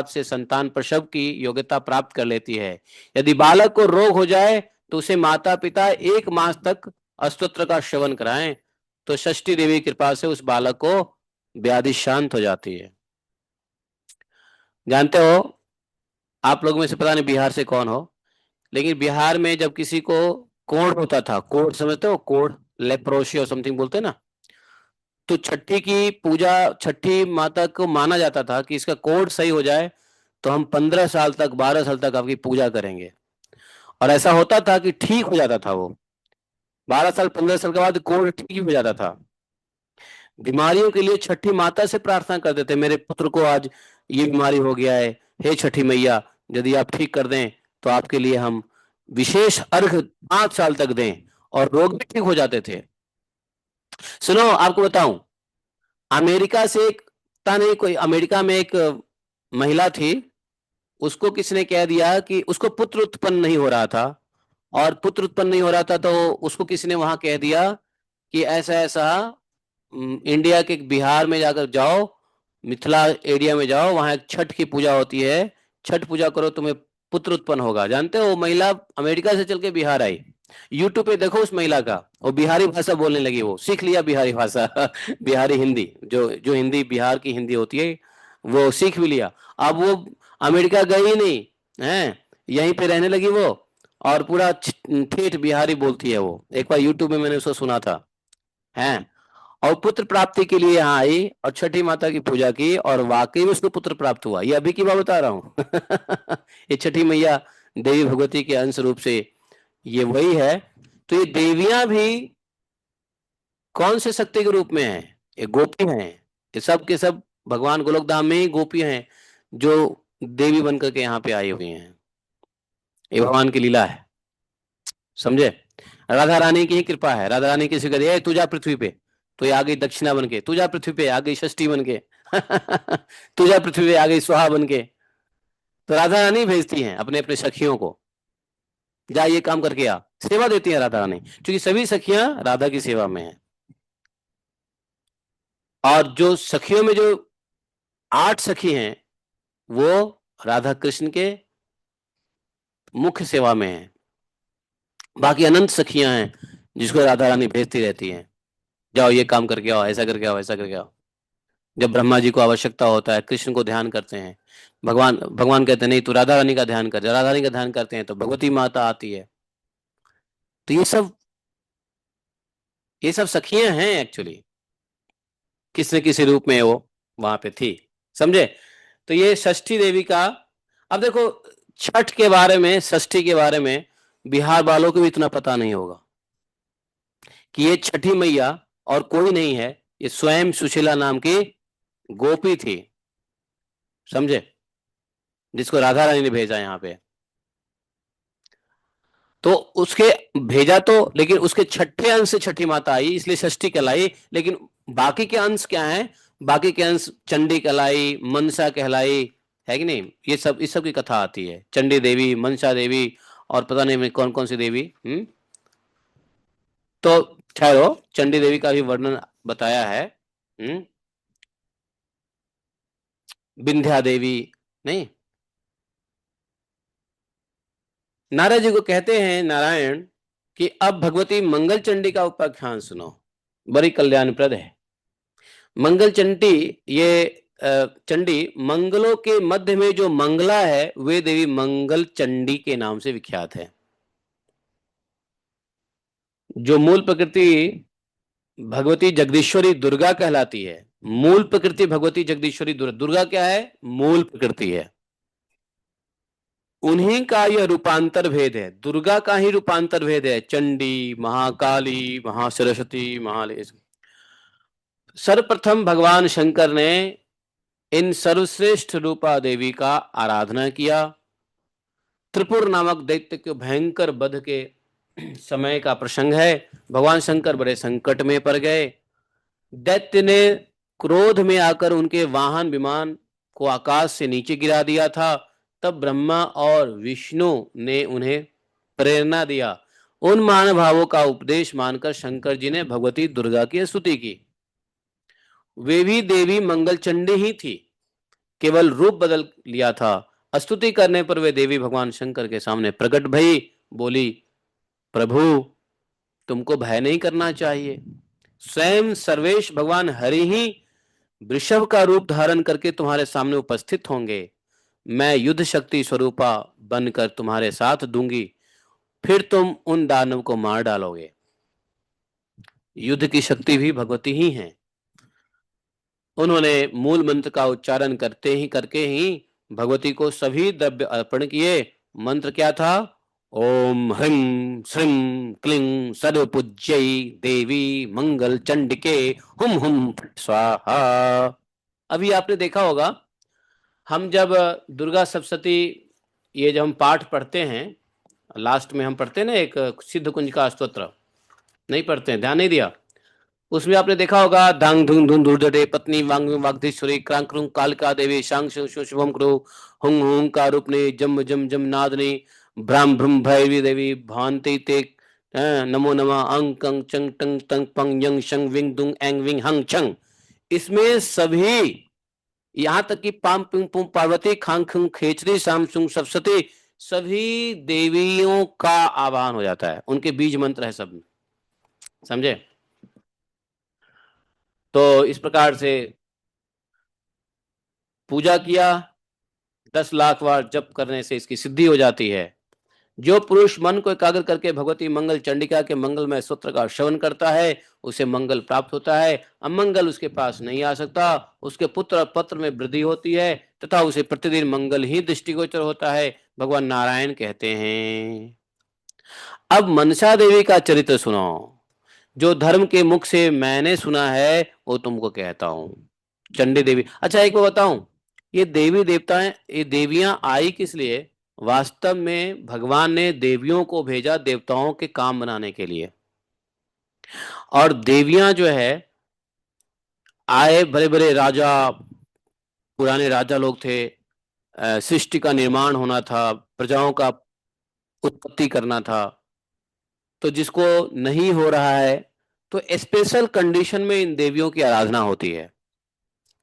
से संतान प्रसव की योग्यता प्राप्त कर लेती है। यदि बालक को रोग हो जाए तो उसे माता पिता 1 मास तक स्तोत्र का श्रवण कराएं, तो षष्ठी देवी की कृपा से उस बालक को व्याधि शांत हो जाती है। जानते हो, आप लोगों में से पता नहीं बिहार से कौन हो, लेकिन बिहार में जब किसी को कोढ़ होता था, कोढ़ समझते हो, कोढ़, लेप्रोसी और समथिंग बोलते हैं ना, तो छठी की पूजा, छठी माता को माना जाता था कि इसका कोढ़ सही हो जाए तो हम 15 साल तक, 12 साल तक आपकी पूजा करेंगे। और ऐसा होता था कि ठीक हो जाता था वो, 12 साल 15 साल के बाद कोढ़ ठीक ही हो जाता था। बीमारियों के लिए छठी माता से प्रार्थना करते थे, मेरे पुत्र को आज ये बीमारी हो गया है, हे छठी मैया यदि आप ठीक कर दें तो आपके लिए हम विशेष अर्घ 5 साल तक दें, और रोग भी ठीक हो जाते थे। सुनो आपको बताऊं, अमेरिका से एक, पता नहीं कोई, अमेरिका में एक महिला थी, उसको किसने कह दिया कि उसको पुत्र उत्पन्न नहीं हो रहा था, और पुत्र उत्पन्न नहीं हो रहा था तो उसको किसी ने वहां कह दिया कि ऐसा ऐसा, इंडिया के बिहार में जाकर जाओ, मिथिला एरिया में जाओ, वहां एक छठ की पूजा होती है, छठ पूजा करो तुम्हें पुत्र उत्पन्न होगा। जानते हो वो महिला अमेरिका से चल के बिहार आई। यूट्यूब पे देखो उस महिला का, वो बिहारी भाषा बोलने लगी, वो सीख लिया बिहारी भाषा बिहारी हिंदी, जो जो हिंदी बिहार की हिंदी होती है वो सीख भी लिया। अब वो अमेरिका गई ही नहीं है, यहीं पे रहने लगी वो, और पूरा ठेठ बिहारी बोलती है वो। एक बार यूट्यूब में मैंने उसको सुना था, है। और पुत्र प्राप्ति के लिए यहाँ आई और छठी माता की पूजा की, और वाकई में उसको पुत्र प्राप्त हुआ। ये अभी की बात बता रहा हूँ ये छठी मैया देवी भगवती के अंश रूप से ये वही है। तो ये देवियां भी कौन से शक्ति के रूप में है? ये गोपी हैं, ये सब के सब भगवान गोलोकधाम में ही गोपी हैं जो देवी बनकर के यहाँ पे आई हुई हैं। ये भगवान की लीला है, समझे। राधा रानी की ही कृपा है। राधा रानी किसी को दिया तू जा पृथ्वी पे, तो ये आ गई दक्षिणा बन के, तू जा पृथ्वी पे आ गई षष्ठी बन के तू जा पृथ्वी पे आ गई स्वाहा बन के। तो राधा रानी भेजती हैं अपने अपने सखियों को, जा ये काम करके आ, सेवा देती है राधा रानी, क्योंकि सभी सखियां राधा की सेवा में है। और जो सखियों में जो 8 सखी हैं वो राधा कृष्ण के मुख्य सेवा में है। बाकी अनंत सखियां हैं जिसको राधा रानी भेजती रहती हैं, जाओ ये काम करके आओ, ऐसा करके आओ, ऐसा करके आओ। जब ब्रह्मा जी को आवश्यकता होता है, कृष्ण को ध्यान करते हैं, भगवान भगवान कहते हैं नहीं तू राधा रानी का ध्यान कर, जब राधा रानी का ध्यान करते हैं तो भगवती माता आती है। तो ये सब सखियां हैं एक्चुअली, किसी न किसी रूप में वो वहां पे थी, समझे। तो ये षष्ठी देवी का, अब देखो छठ के बारे में, षष्ठी के बारे में बिहार वालों को भी इतना पता नहीं होगा कि ये छठी मैया और कोई नहीं है, ये स्वयं सुशीला नाम की गोपी थी, समझे, जिसको राधा रानी ने भेजा यहाँ पे। तो उसके भेजा तो, लेकिन उसके छठे अंश से छठी माता आई इसलिए षष्ठी कहलाई, लेकिन बाकी के अंश क्या है? बाकी के अंश चंडी कहलाई, मनसा कहलाई, है कि नहीं? ये सब, इस सब की कथा आती है, चंडी देवी, मनसा देवी, और पता नहीं कौन कौन सी देवी। तो ठहरो, चंडी देवी का भी वर्णन बताया है। विंध्या देवी, नहीं, नारद जी को कहते हैं नारायण कि अब भगवती मंगल चंडी का उपाख्यान सुनो, बड़ी कल्याणप्रद है। मंगल चंडी, ये चंडी मंगलों के मध्य में जो मंगला है वे देवी मंगल चंडी के नाम से विख्यात है। जो मूल प्रकृति भगवती जगदीश्वरी दुर्गा कहलाती है, मूल प्रकृति भगवती जगदीश्वरी दुर्गा, दुर्गा क्या है? मूल प्रकृति है। उन्हीं का यह रूपांतर भेद है, दुर्गा का ही रूपांतर भेद है, चंडी, महाकाली, महासरस्वती, महालेश। सर्वप्रथम भगवान शंकर ने इन सर्वश्रेष्ठ रूपा देवी का आराधना किया। त्रिपुर नामक दैत्य के भयंकर वध के समय का प्रसंग है। भगवान शंकर बड़े संकट में पड़ गए। दैत्य ने क्रोध में आकर उनके वाहन विमान को आकाश से नीचे गिरा दिया था। तब ब्रह्मा और विष्णु ने उन्हें प्रेरणा दिया। उन महानुभावों का उपदेश मानकर शंकर जी ने भगवती दुर्गा की स्तुति की। वे भी देवी मंगलचंडी ही थी, केवल रूप बदल लिया था। स्तुति करने पर वे देवी भगवान शंकर के सामने प्रकट भई, बोली, प्रभु तुमको भय नहीं करना चाहिए, स्वयं सर्वेश भगवान हरि ही वृषभ का रूप धारण करके तुम्हारे सामने उपस्थित होंगे। मैं युद्ध शक्ति स्वरूपा बनकर तुम्हारे साथ दूंगी। फिर तुम उन दानव को मार डालोगे। युद्ध की शक्ति भी भगवती ही है। उन्होंने मूल मंत्र का उच्चारण करके ही भगवती को सभी द्रव्य अर्पण किए। मंत्र क्या था? ओम ह्रीं श्रीं क्लीं सर्वपूज्यै देवी मंगल चंडिके हुम हुम फट् स्वाहा। अभी आपने देखा होगा, हम जब दुर्गा सप्तशती, ये जब हम पाठ पढ़ते हैं, लास्ट में हम पढ़ते हैं ना एक सिद्ध कुंज का स्तोत्र, नहीं पढ़ते हैं, ध्यान नहीं दिया। उसमें आपने देखा होगा, धांग धुंग धुन धुर्धटे पत्नी वांग वाग्देश्वरी क्रांक्रुंग कालिका देवी शांग शुभम क्रो हुंग हुंग का रूपने जम जम जम नादनी भ्राम भ्रम भैरवी देवी भांति ते नमो नमः अंग कंग चंग टंग तंग पंग यंग शंग विंग दुंग एंग विंग हंग छंग। इसमें सभी, यहां तक कि पाम पिंग पुम पार्वती खांग खंग खेचरी शाम सुंग सप्तशती, सभी देवियों का आवाहन हो जाता है, उनके बीज मंत्र है सब में, समझे? तो इस प्रकार से पूजा किया, 10 लाख बार जप करने से इसकी सिद्धि हो जाती है। जो पुरुष मन को एकाग्र करके भगवती मंगल चंडिका के मंगलमय सूत्र का श्रवण करता है, उसे मंगल प्राप्त होता है, अमंगल उसके पास नहीं आ सकता। उसके पुत्र और पत्र में वृद्धि होती है तथा उसे प्रतिदिन मंगल ही दृष्टिगोचर होता है, भगवान नारायण कहते हैं। अब मनसा देवी का चरित्र सुनो, जो धर्म के मुख से मैंने सुना है वो तुमको कहता हूं। चंडी देवी, अच्छा एक बात बताऊं, ये देवी देवताएं, ये देवियां आई किस लिए? वास्तव में भगवान ने देवियों को भेजा देवताओं के काम बनाने के लिए। और देवियां जो है, आए बड़े बड़े राजा, पुराने राजा लोग थे, सृष्टि का निर्माण होना था, प्रजाओं का उत्पत्ति करना था। तो जिसको नहीं हो रहा है, तो स्पेशल कंडीशन में इन देवियों की आराधना होती है।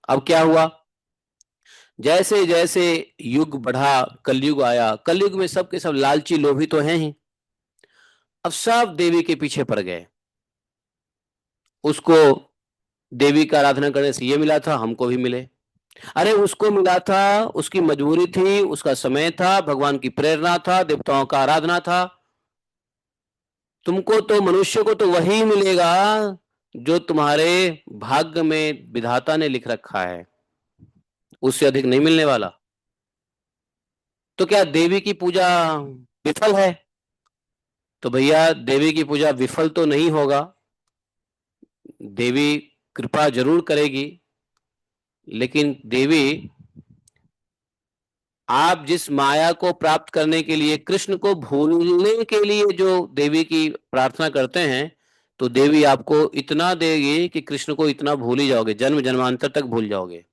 अब क्या हुआ, जैसे जैसे युग बढ़ा, कलयुग आया, कलयुग में सब के सब लालची लोभी तो हैं ही, अब सब देवी के पीछे पड़ गए। उसको देवी का आराधना करने से ये मिला था, हमको भी मिले। अरे उसको मिला था, उसकी मजबूरी थी, उसका समय था, भगवान की प्रेरणा था, देवताओं का आराधना था। तुमको तो, मनुष्य को तो वही मिलेगा जो तुम्हारे भाग्य में विधाता ने लिख रखा है, उससे अधिक नहीं मिलने वाला। तो क्या देवी की पूजा विफल है? तो भैया देवी की पूजा विफल तो नहीं होगा, देवी कृपा जरूर करेगी, लेकिन देवी, आप जिस माया को प्राप्त करने के लिए, कृष्ण को भूलने के लिए जो देवी की प्रार्थना करते हैं, तो देवी आपको इतना देगी कि कृष्ण को इतना भूल ही जाओगे, जन्म जन्मांतर तक भूल जाओगे।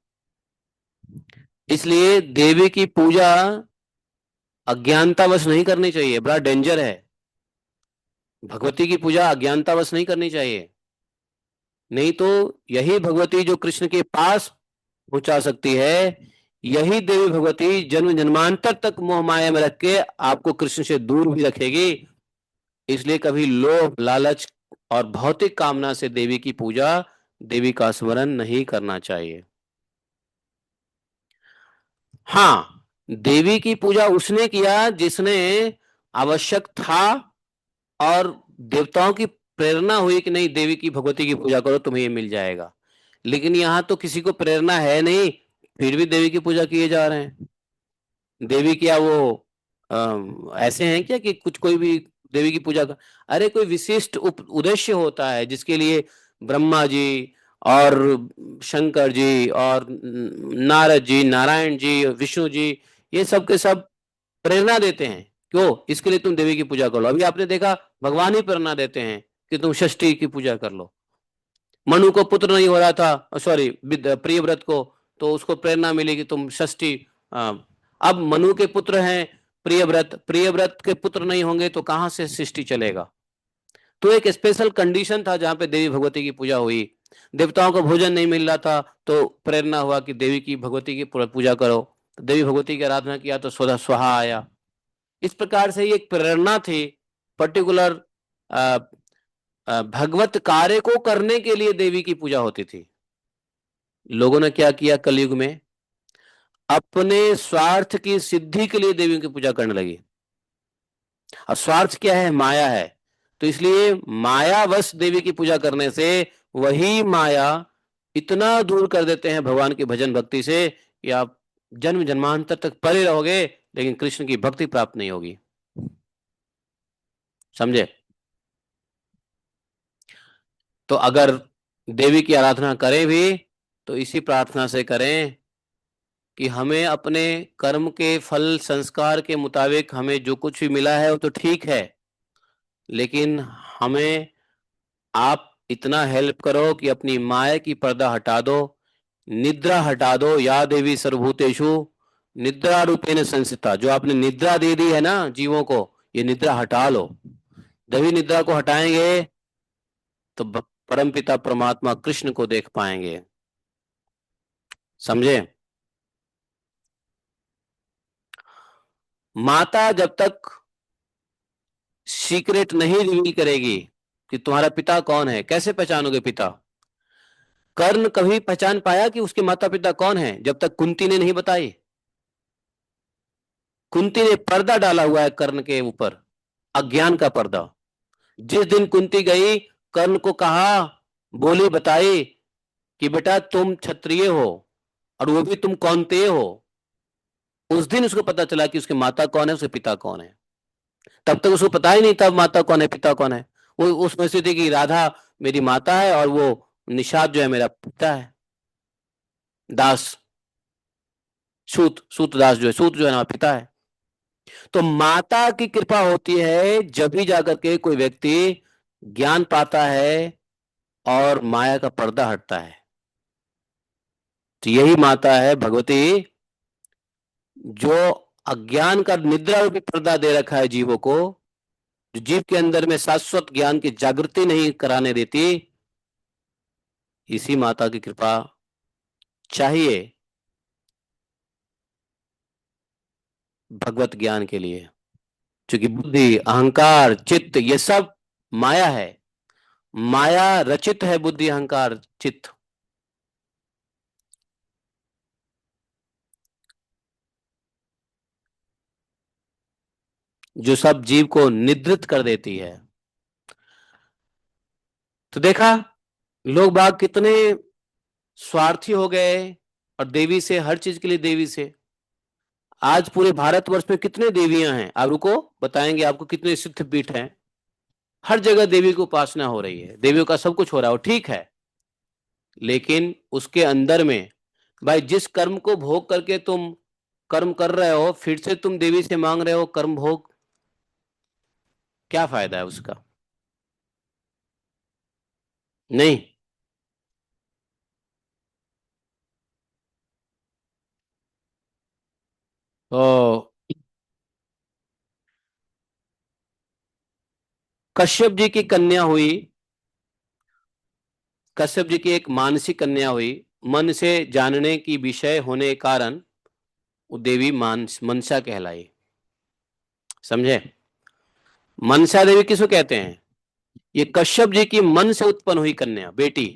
इसलिए देवी की पूजा अज्ञानतावश नहीं करनी चाहिए, बड़ा डेंजर है। भगवती की पूजा अज्ञानतावश नहीं करनी चाहिए, नहीं तो यही भगवती जो कृष्ण के पास पहुंचा सकती है, यही देवी भगवती जन्म जन्मांतर तक मोह माया में रख के आपको कृष्ण से दूर भी रखेगी। इसलिए कभी लोभ लालच और भौतिक कामना से देवी की पूजा, देवी का स्मरण नहीं करना चाहिए। हाँ, देवी की पूजा उसने किया जिसने आवश्यक था, और देवताओं की प्रेरणा हुई कि नहीं देवी की, भगवती की पूजा करो, तुम्हें ये मिल जाएगा। लेकिन यहाँ तो किसी को प्रेरणा है नहीं, फिर भी देवी की पूजा किए जा रहे हैं। देवी क्या वो ऐसे हैं क्या कि कुछ कोई भी देवी की पूजा कर, अरे कोई विशिष्ट उद्देश्य होता है जिसके लिए ब्रह्मा जी और शंकर जी और नारद जी, नारायण जी, विष्णु जी, ये सब के सब प्रेरणा देते हैं। क्यों? इसके लिए तुम देवी की पूजा कर लो। अभी आपने देखा, भगवान ही प्रेरणा देते हैं कि तुम षष्ठी की पूजा कर लो। मनु को पुत्र नहीं हो रहा था, सॉरी प्रियव्रत को, तो उसको प्रेरणा मिली कि तुम षष्ठी, अब मनु के पुत्र हैं प्रियव्रत, प्रियव्रत के पुत्र नहीं होंगे तो कहां से सृष्टि चलेगा? तो एक स्पेशल कंडीशन था जहां पे देवी भगवती की पूजा हुई। देवताओं को भोजन नहीं मिल रहा था, तो प्रेरणा हुआ कि देवी की भगवती की पूजा करो, तो देवी भगवती की आराधना किया तो स्वधा स्वाहा आया। इस प्रकार से ये एक प्रेरणा थी, पर्टिकुलर भगवत कार्य को करने के लिए देवी की पूजा होती थी। लोगों ने क्या किया कलयुग में, अपने स्वार्थ की सिद्धि के लिए देवियों की पूजा करने लगी। और स्वार्थ क्या है? माया है। तो इसलिए मायावश देवी की पूजा करने से वही माया इतना दूर कर देते हैं भगवान के भजन भक्ति से कि आप जन्म जन्मांतर तक परे रहोगे, लेकिन कृष्ण की भक्ति प्राप्त नहीं होगी। समझे? तो अगर देवी की आराधना करें भी तो इसी प्रार्थना से करें कि हमें अपने कर्म के फल संस्कार के मुताबिक हमें जो कुछ भी मिला है वो तो ठीक है, लेकिन हमें आप इतना हेल्प करो कि अपनी माया की पर्दा हटा दो, निद्रा हटा दो। या देवी सर्वभूतेषु निद्रा रूपेण संस्थिता, जो आपने निद्रा दे दी है ना जीवों को, ये निद्रा हटा लो। जब ही निद्रा को हटाएंगे तो परमपिता परमात्मा कृष्ण को देख पाएंगे। समझे? माता जब तक सीक्रेट नहीं रिवील करेगी कि तुम्हारा पिता कौन है, कैसे पहचानोगे पिता? कर्ण कभी पहचान पाया कि उसके माता पिता कौन है जब तक कुंती ने नहीं बताई? कुंती ने पर्दा डाला हुआ है कर्ण के ऊपर, अज्ञान का पर्दा। जिस दिन कुंती गई, कर्ण को कहा, बोली बताई कि बेटा तुम क्षत्रिय हो और वो भी तुम कौन्तेय हो, उस दिन उसको पता चला कि उसके माता कौन है, उसके पिता कौन है। तब तक उसको पता ही नहीं था माता कौन है पिता कौन है। वो उसमें से थी कि राधा मेरी माता है और वो निषाद जो है मेरा पिता है, दास, सूत दास जो है, सूत जो है ना पिता है। तो माता की कृपा होती है जब भी जाकर के कोई व्यक्ति ज्ञान पाता है और माया का पर्दा हटता है। तो यही माता है भगवती, जो अज्ञान का निद्रा रूपी पर्दा दे रखा है जीवों को, जो जीव के अंदर में शाश्वत ज्ञान की जागृति नहीं कराने देती। इसी माता की कृपा चाहिए भगवत ज्ञान के लिए, क्योंकि बुद्धि अहंकार चित्त ये सब माया है। माया रचित है बुद्धि अहंकार चित्त, जो सब जीव को निद्रित कर देती है। तो देखा लोग बाग कितने स्वार्थी हो गए, और देवी से हर चीज के लिए देवी से। आज पूरे भारतवर्ष में कितने देवियां हैं? आप रुको, बताएंगे आपको कितने सिद्ध पीठ हैं। हर जगह देवी की उपासना हो रही है, देवियों का सब कुछ हो रहा है, वो ठीक है। लेकिन उसके अंदर में भाई जिस कर्म को भोग करके तुम कर्म कर रहे हो, फिर से तुम देवी से मांग रहे हो कर्म भोग, क्या फायदा है उसका? नहीं। तो कश्यप जी की कन्या हुई, कश्यप जी की एक मानसिक कन्या हुई, मन से जानने की विषय होने के कारण वो देवी मनसा कहलाई। समझे? मनसा देवी किसको कहते हैं? ये कश्यप जी की मन से उत्पन्न हुई कन्या बेटी,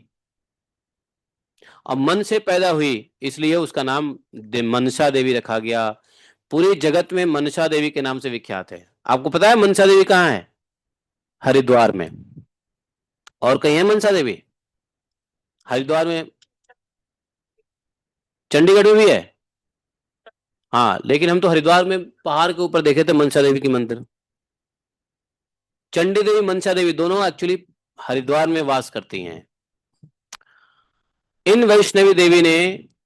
और मन से पैदा हुई, इसलिए उसका नाम मनसा देवी रखा गया। पूरे जगत में मनसा देवी के नाम से विख्यात है। आपको पता है मनसा देवी कहाँ है? हरिद्वार में। और कहीं है मनसा देवी? हरिद्वार में, चंडीगढ़ में भी है। हाँ, लेकिन हम तो हरिद्वार में पहाड़ के ऊपर देखे थे मनसा देवी की मंदिर। चंडी देवी मनसा देवी दोनों एक्चुअली हरिद्वार में वास करती हैं। इन वैष्णवी देवी ने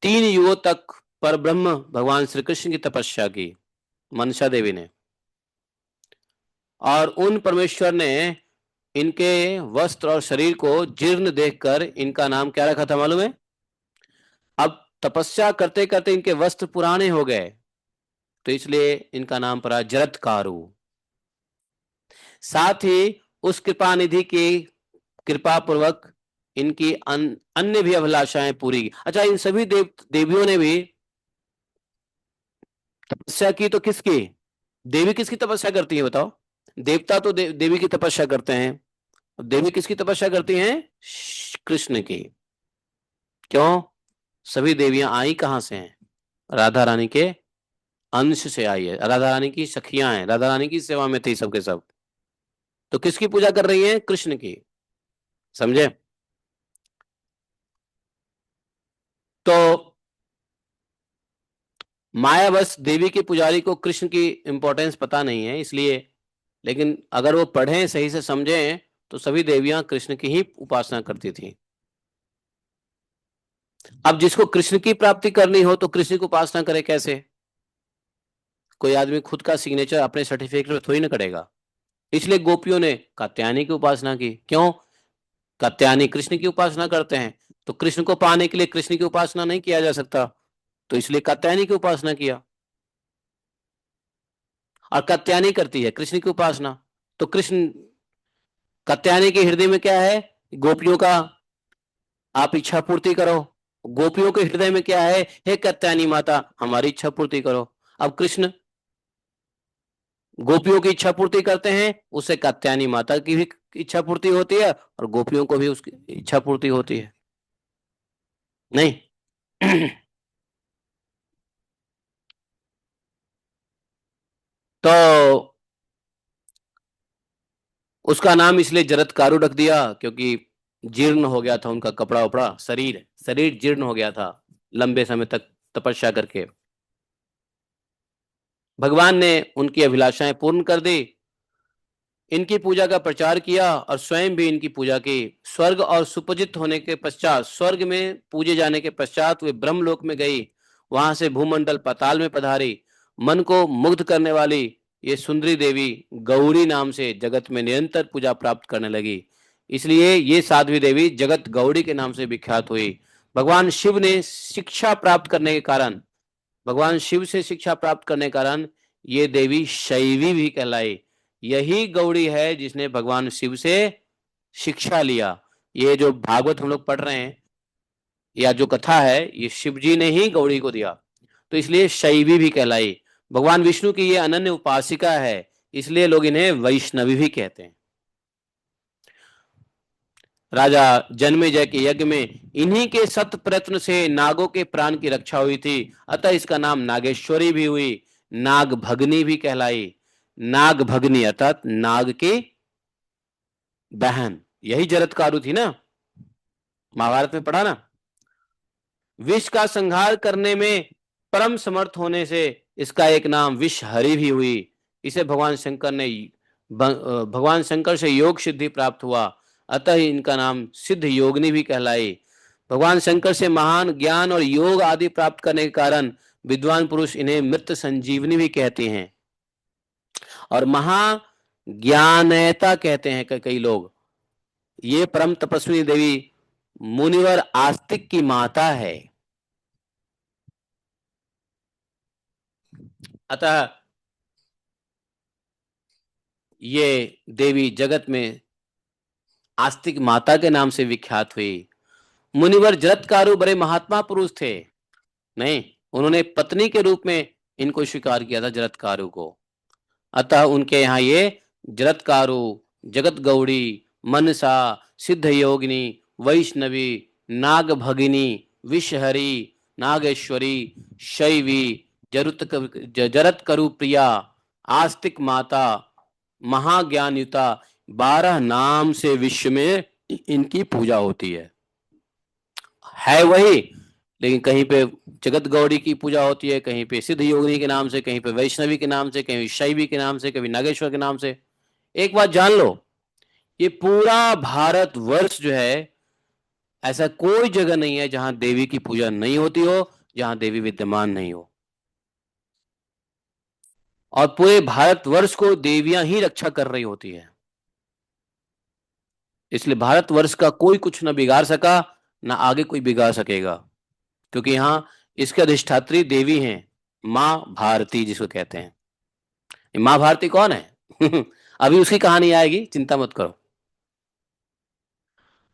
3 युगों तक पर ब्रह्म भगवान श्री कृष्ण की तपस्या की, मनसा देवी ने। और उन परमेश्वर ने इनके वस्त्र और शरीर को जीर्ण देखकर इनका नाम क्या रखा था मालूम है? अब तपस्या करते करते इनके वस्त्र पुराने हो गए, तो इसलिए इनका नाम पड़ा जरत्कारु। साथ ही उस कृपा निधि की कृपा पूर्वक इनकी अन्य भी अभिलाषाएं पूरी की। अच्छा, इन सभी देवियों ने भी तपस्या की, तो किसकी? देवी किसकी तपस्या करती है बताओ? देवता तो देवी की तपस्या करते हैं, देवी किसकी तपस्या करती हैं? कृष्ण की। क्यों? सभी देवियां आई कहां से हैं? राधा रानी के अंश से आई है, राधा रानी की सखियां हैं, राधा रानी की सेवा में थी सबके सब। तो किसकी पूजा कर रही हैं? कृष्ण की। समझे? तो माया बस देवी के पुजारी को कृष्ण की इंपॉर्टेंस पता नहीं है इसलिए, लेकिन अगर वो पढ़ें सही से समझें तो सभी देवियां कृष्ण की ही उपासना करती थी। अब जिसको कृष्ण की प्राप्ति करनी हो तो कृष्ण की उपासना करे कैसे? कोई आदमी खुद का सिग्नेचर अपने सर्टिफिकेट में थोड़ी ना करेगा। इसलिए गोपियों ने कात्यायनी की उपासना की। क्यों? कात्यायनी कृष्ण की उपासना करते हैं, तो कृष्ण को पाने के लिए कृष्ण की उपासना नहीं किया जा सकता, तो इसलिए कात्यायनी की उपासना किया। और कात्यायनी करती है कृष्ण की उपासना, तो कृष्ण, कात्यायनी के हृदय में क्या है? गोपियों का आप इच्छा पूर्ति करो। गोपियों के हृदय में क्या है? हे कात्यायनी माता, हमारी इच्छा पूर्ति करो। अब कृष्ण गोपियों की इच्छा पूर्ति करते हैं, उससे कात्यायनी माता की भी इच्छा पूर्ति होती है और गोपियों को भी उसकी इच्छा पूर्ति होती है। नहीं? तो उसका नाम इसलिए जरत्कारु रख दिया क्योंकि जीर्ण हो गया था उनका कपड़ा वपड़ा, शरीर शरीर जीर्ण हो गया था लंबे समय तक तपस्या करके। भगवान ने उनकी अभिलाषाएं पूर्ण कर दी, इनकी पूजा का प्रचार किया और स्वयं भी इनकी पूजा की। स्वर्ग और सुपूजित होने के पश्चात, स्वर्ग में पूजे जाने के पश्चात वे ब्रह्मलोक में गई। वहां से भूमंडल पाताल में पधारी। मन को मुग्ध करने वाली ये सुंदरी देवी गौरी नाम से जगत में निरंतर पूजा प्राप्त करने लगी। इसलिए ये साध्वी देवी जगत गौरी के नाम से विख्यात हुई। भगवान शिव ने शिक्षा प्राप्त करने के कारण, भगवान शिव से शिक्षा प्राप्त करने के कारण ये देवी शैवी भी कहलाई। यही गौड़ी है जिसने भगवान शिव से शिक्षा लिया। ये जो भागवत हम लोग पढ़ रहे हैं या जो कथा है, ये शिव जी ने ही गौड़ी को दिया, तो इसलिए शैवी भी कहलाई। भगवान विष्णु की ये अनन्य उपासिका है, इसलिए लोग इन्हें वैष्णवी भी कहते हैं। राजा जन्मेजय के यज्ञ में इन्हीं के सत प्रयत्न से नागों के प्राण की रक्षा हुई थी, अतः इसका नाम नागेश्वरी भी हुई, नाग भगनी भी कहलाई। नाग भगनी अर्थात नाग की बहन, यही जरत्कारु थी ना, महाभारत में पढ़ा ना। विष का संहार करने में परम समर्थ होने से इसका एक नाम विषहरि भी हुई। इसे भगवान शंकर से योग सिद्धि प्राप्त हुआ, अतः इनका नाम सिद्ध योगिनी भी कहलाई। भगवान शंकर से महान ज्ञान और योग आदि प्राप्त करने के कारण विद्वान पुरुष इन्हें मृत संजीवनी भी कहते हैं और महाज्ञानयता कहते हैं कई लोग। ये परम तपस्वी देवी मुनिवर आस्तिक की माता है। अतः ये देवी जगत में आस्तिक माता के नाम से विख्यात हुई। मुनिवर जरत्कारु बड़े महात्मा पुरुष थे। नहीं, उन्होंने पत्नी के रूप में इनको स्वीकार किया था, जरत्कारु को। अतः उनके यहाँ ये जरत्कारु, जगत गौड़ी, मनसा, सिद्ध योगिनी, वैष्णवी, नाग भगिनी, विषहरी, नागेश्वरी, शैवी, जरत्करु प्रिया, आस्तिक माता, महाज्ञानयुता, 12 नाम से विश्व में इनकी पूजा होती है वही, लेकिन कहीं पे जगत गौड़ी की पूजा होती है, कहीं पे सिद्ध योगिनी के नाम से, कहीं पे वैष्णवी के नाम से, कहीं शैवी के नाम से, कभी नागेश्वर के नाम से। एक बात जान लो, ये पूरा भारत वर्ष जो है, ऐसा कोई जगह नहीं है जहां देवी की पूजा नहीं होती हो, जहां देवी विद्यमान नहीं हो। और पूरे भारतवर्ष को देवियां ही रक्षा कर रही होती है। इसलिए भारतवर्ष का कोई कुछ न बिगाड़ सका, ना आगे कोई बिगाड़ सकेगा, क्योंकि यहां इसके अधिष्ठात्री देवी हैं, मां भारती जिसको कहते हैं। मां भारती कौन है? अभी उसकी कहानी आएगी, चिंता मत करो।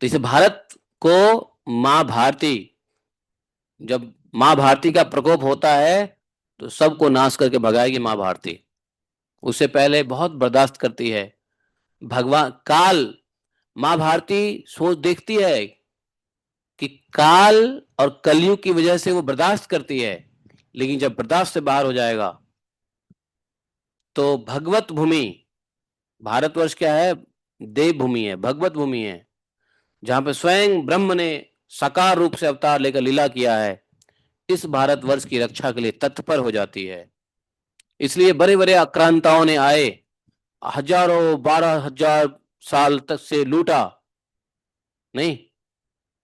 तो इसे भारत को मां भारती, जब मां भारती का प्रकोप होता है तो सबको नाश करके भगाएगी मां भारती। उससे पहले बहुत बर्दाश्त करती है। भगवान काल, मां भारती सोच देखती है कि काल और कलयुग की वजह से वो बर्दाश्त करती है, लेकिन जब बर्दाश्त से बाहर हो जाएगा तो भगवत भूमि, भारतवर्ष क्या है? देव भूमि है, भगवत भूमि है, जहां पे स्वयं ब्रह्म ने साकार रूप से अवतार लेकर लीला किया है, इस भारतवर्ष की रक्षा के लिए तत्पर हो जाती है। इसलिए बड़े बड़े आक्रांताओं ने आए, हजारों 12,000 साल तक से लूटा नहीं,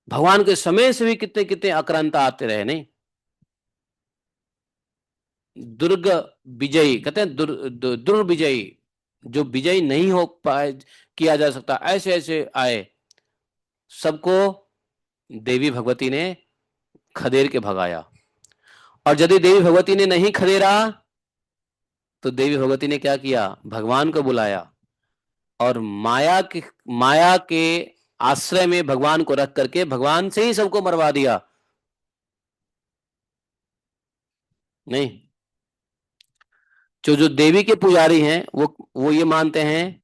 भगवान के समय से भी कितने कितने आक्रांता आते रहे नहीं। दुर्ग विजयी कहते हैं, दुर्विजयी, जो विजयी नहीं हो पाए, किया जा सकता, ऐसे ऐसे आए, सबको देवी भगवती ने खदेड़ के भगाया। और यदि देवी भगवती ने नहीं खदेड़ा तो देवी भगवती ने क्या किया? भगवान को बुलाया और माया के आश्रय में भगवान को रख करके भगवान से ही सबको मरवा दिया नहीं। जो देवी के पुजारी हैं वो ये मानते हैं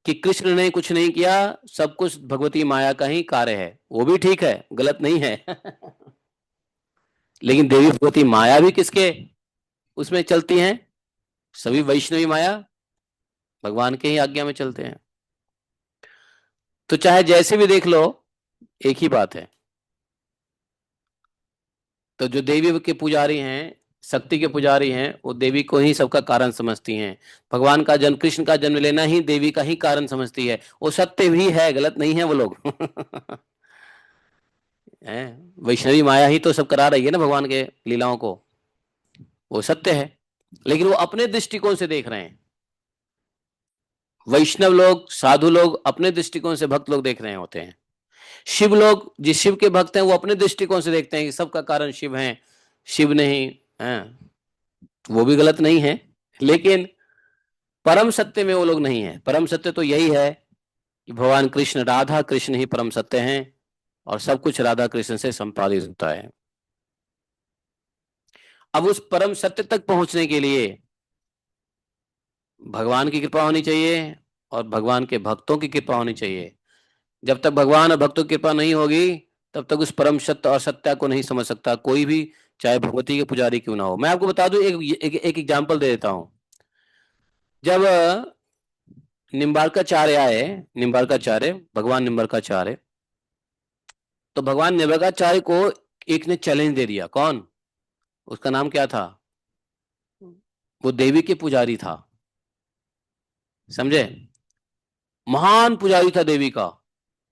कि कृष्ण ने कुछ नहीं किया, सब कुछ भगवती माया का ही कार्य है। वो भी ठीक है, गलत नहीं है लेकिन देवी भगवती माया भी किसके उसमें चलती हैं? सभी वैष्णवी माया भगवान के ही आज्ञा में चलते हैं। तो चाहे जैसे भी देख लो, एक ही बात है। तो जो देवी के पुजारी हैं, शक्ति के पुजारी हैं, वो देवी को ही सबका कारण समझती हैं। भगवान का जन्म, कृष्ण का जन्म लेना ही देवी का ही कारण समझती है। वो सत्य भी है, गलत नहीं है वो लोग वैष्णवी माया ही तो सब करा रही है ना भगवान के लीलाओं को, वो सत्य है, लेकिन वो अपने दृष्टिकोण से देख रहे हैं। वैष्णव लोग, साधु लोग अपने दृष्टिकोण से भक्त लोग देख रहे होते हैं। शिव लोग, जिस शिव के भक्त हैं, वो अपने दृष्टिकोण से देखते हैं कि सबका कारण शिव है, शिव नहीं है। वो भी गलत नहीं है, लेकिन परम सत्य में वो लोग नहीं है। परम सत्य तो यही है कि भगवान कृष्ण, राधा कृष्ण ही परम सत्य हैं और सब कुछ राधा कृष्ण से संपादित होता है। अब उस परम सत्य तक पहुंचने के लिए भगवान की कृपा होनी चाहिए और भगवान के भक्तों की कृपा होनी चाहिए। जब तक भगवान और भक्तों की कृपा नहीं होगी, तब तक उस परम सत्य और सत्या को नहीं समझ सकता कोई भी, चाहे भगवती के पुजारी क्यों ना हो। मैं आपको बता दूं, एक एग्जाम्पल दे देता हूं। जब निम्बार्काचार्य आए, निम्बार्काचार्य, भगवान निम्बार्काचार्य, तो भगवान निम्बार्काचार्य को एक ने चैलेंज दे दिया। कौन? उसका नाम क्या था? वो देवी के पुजारी था, समझे? महान पुजारी था देवी का।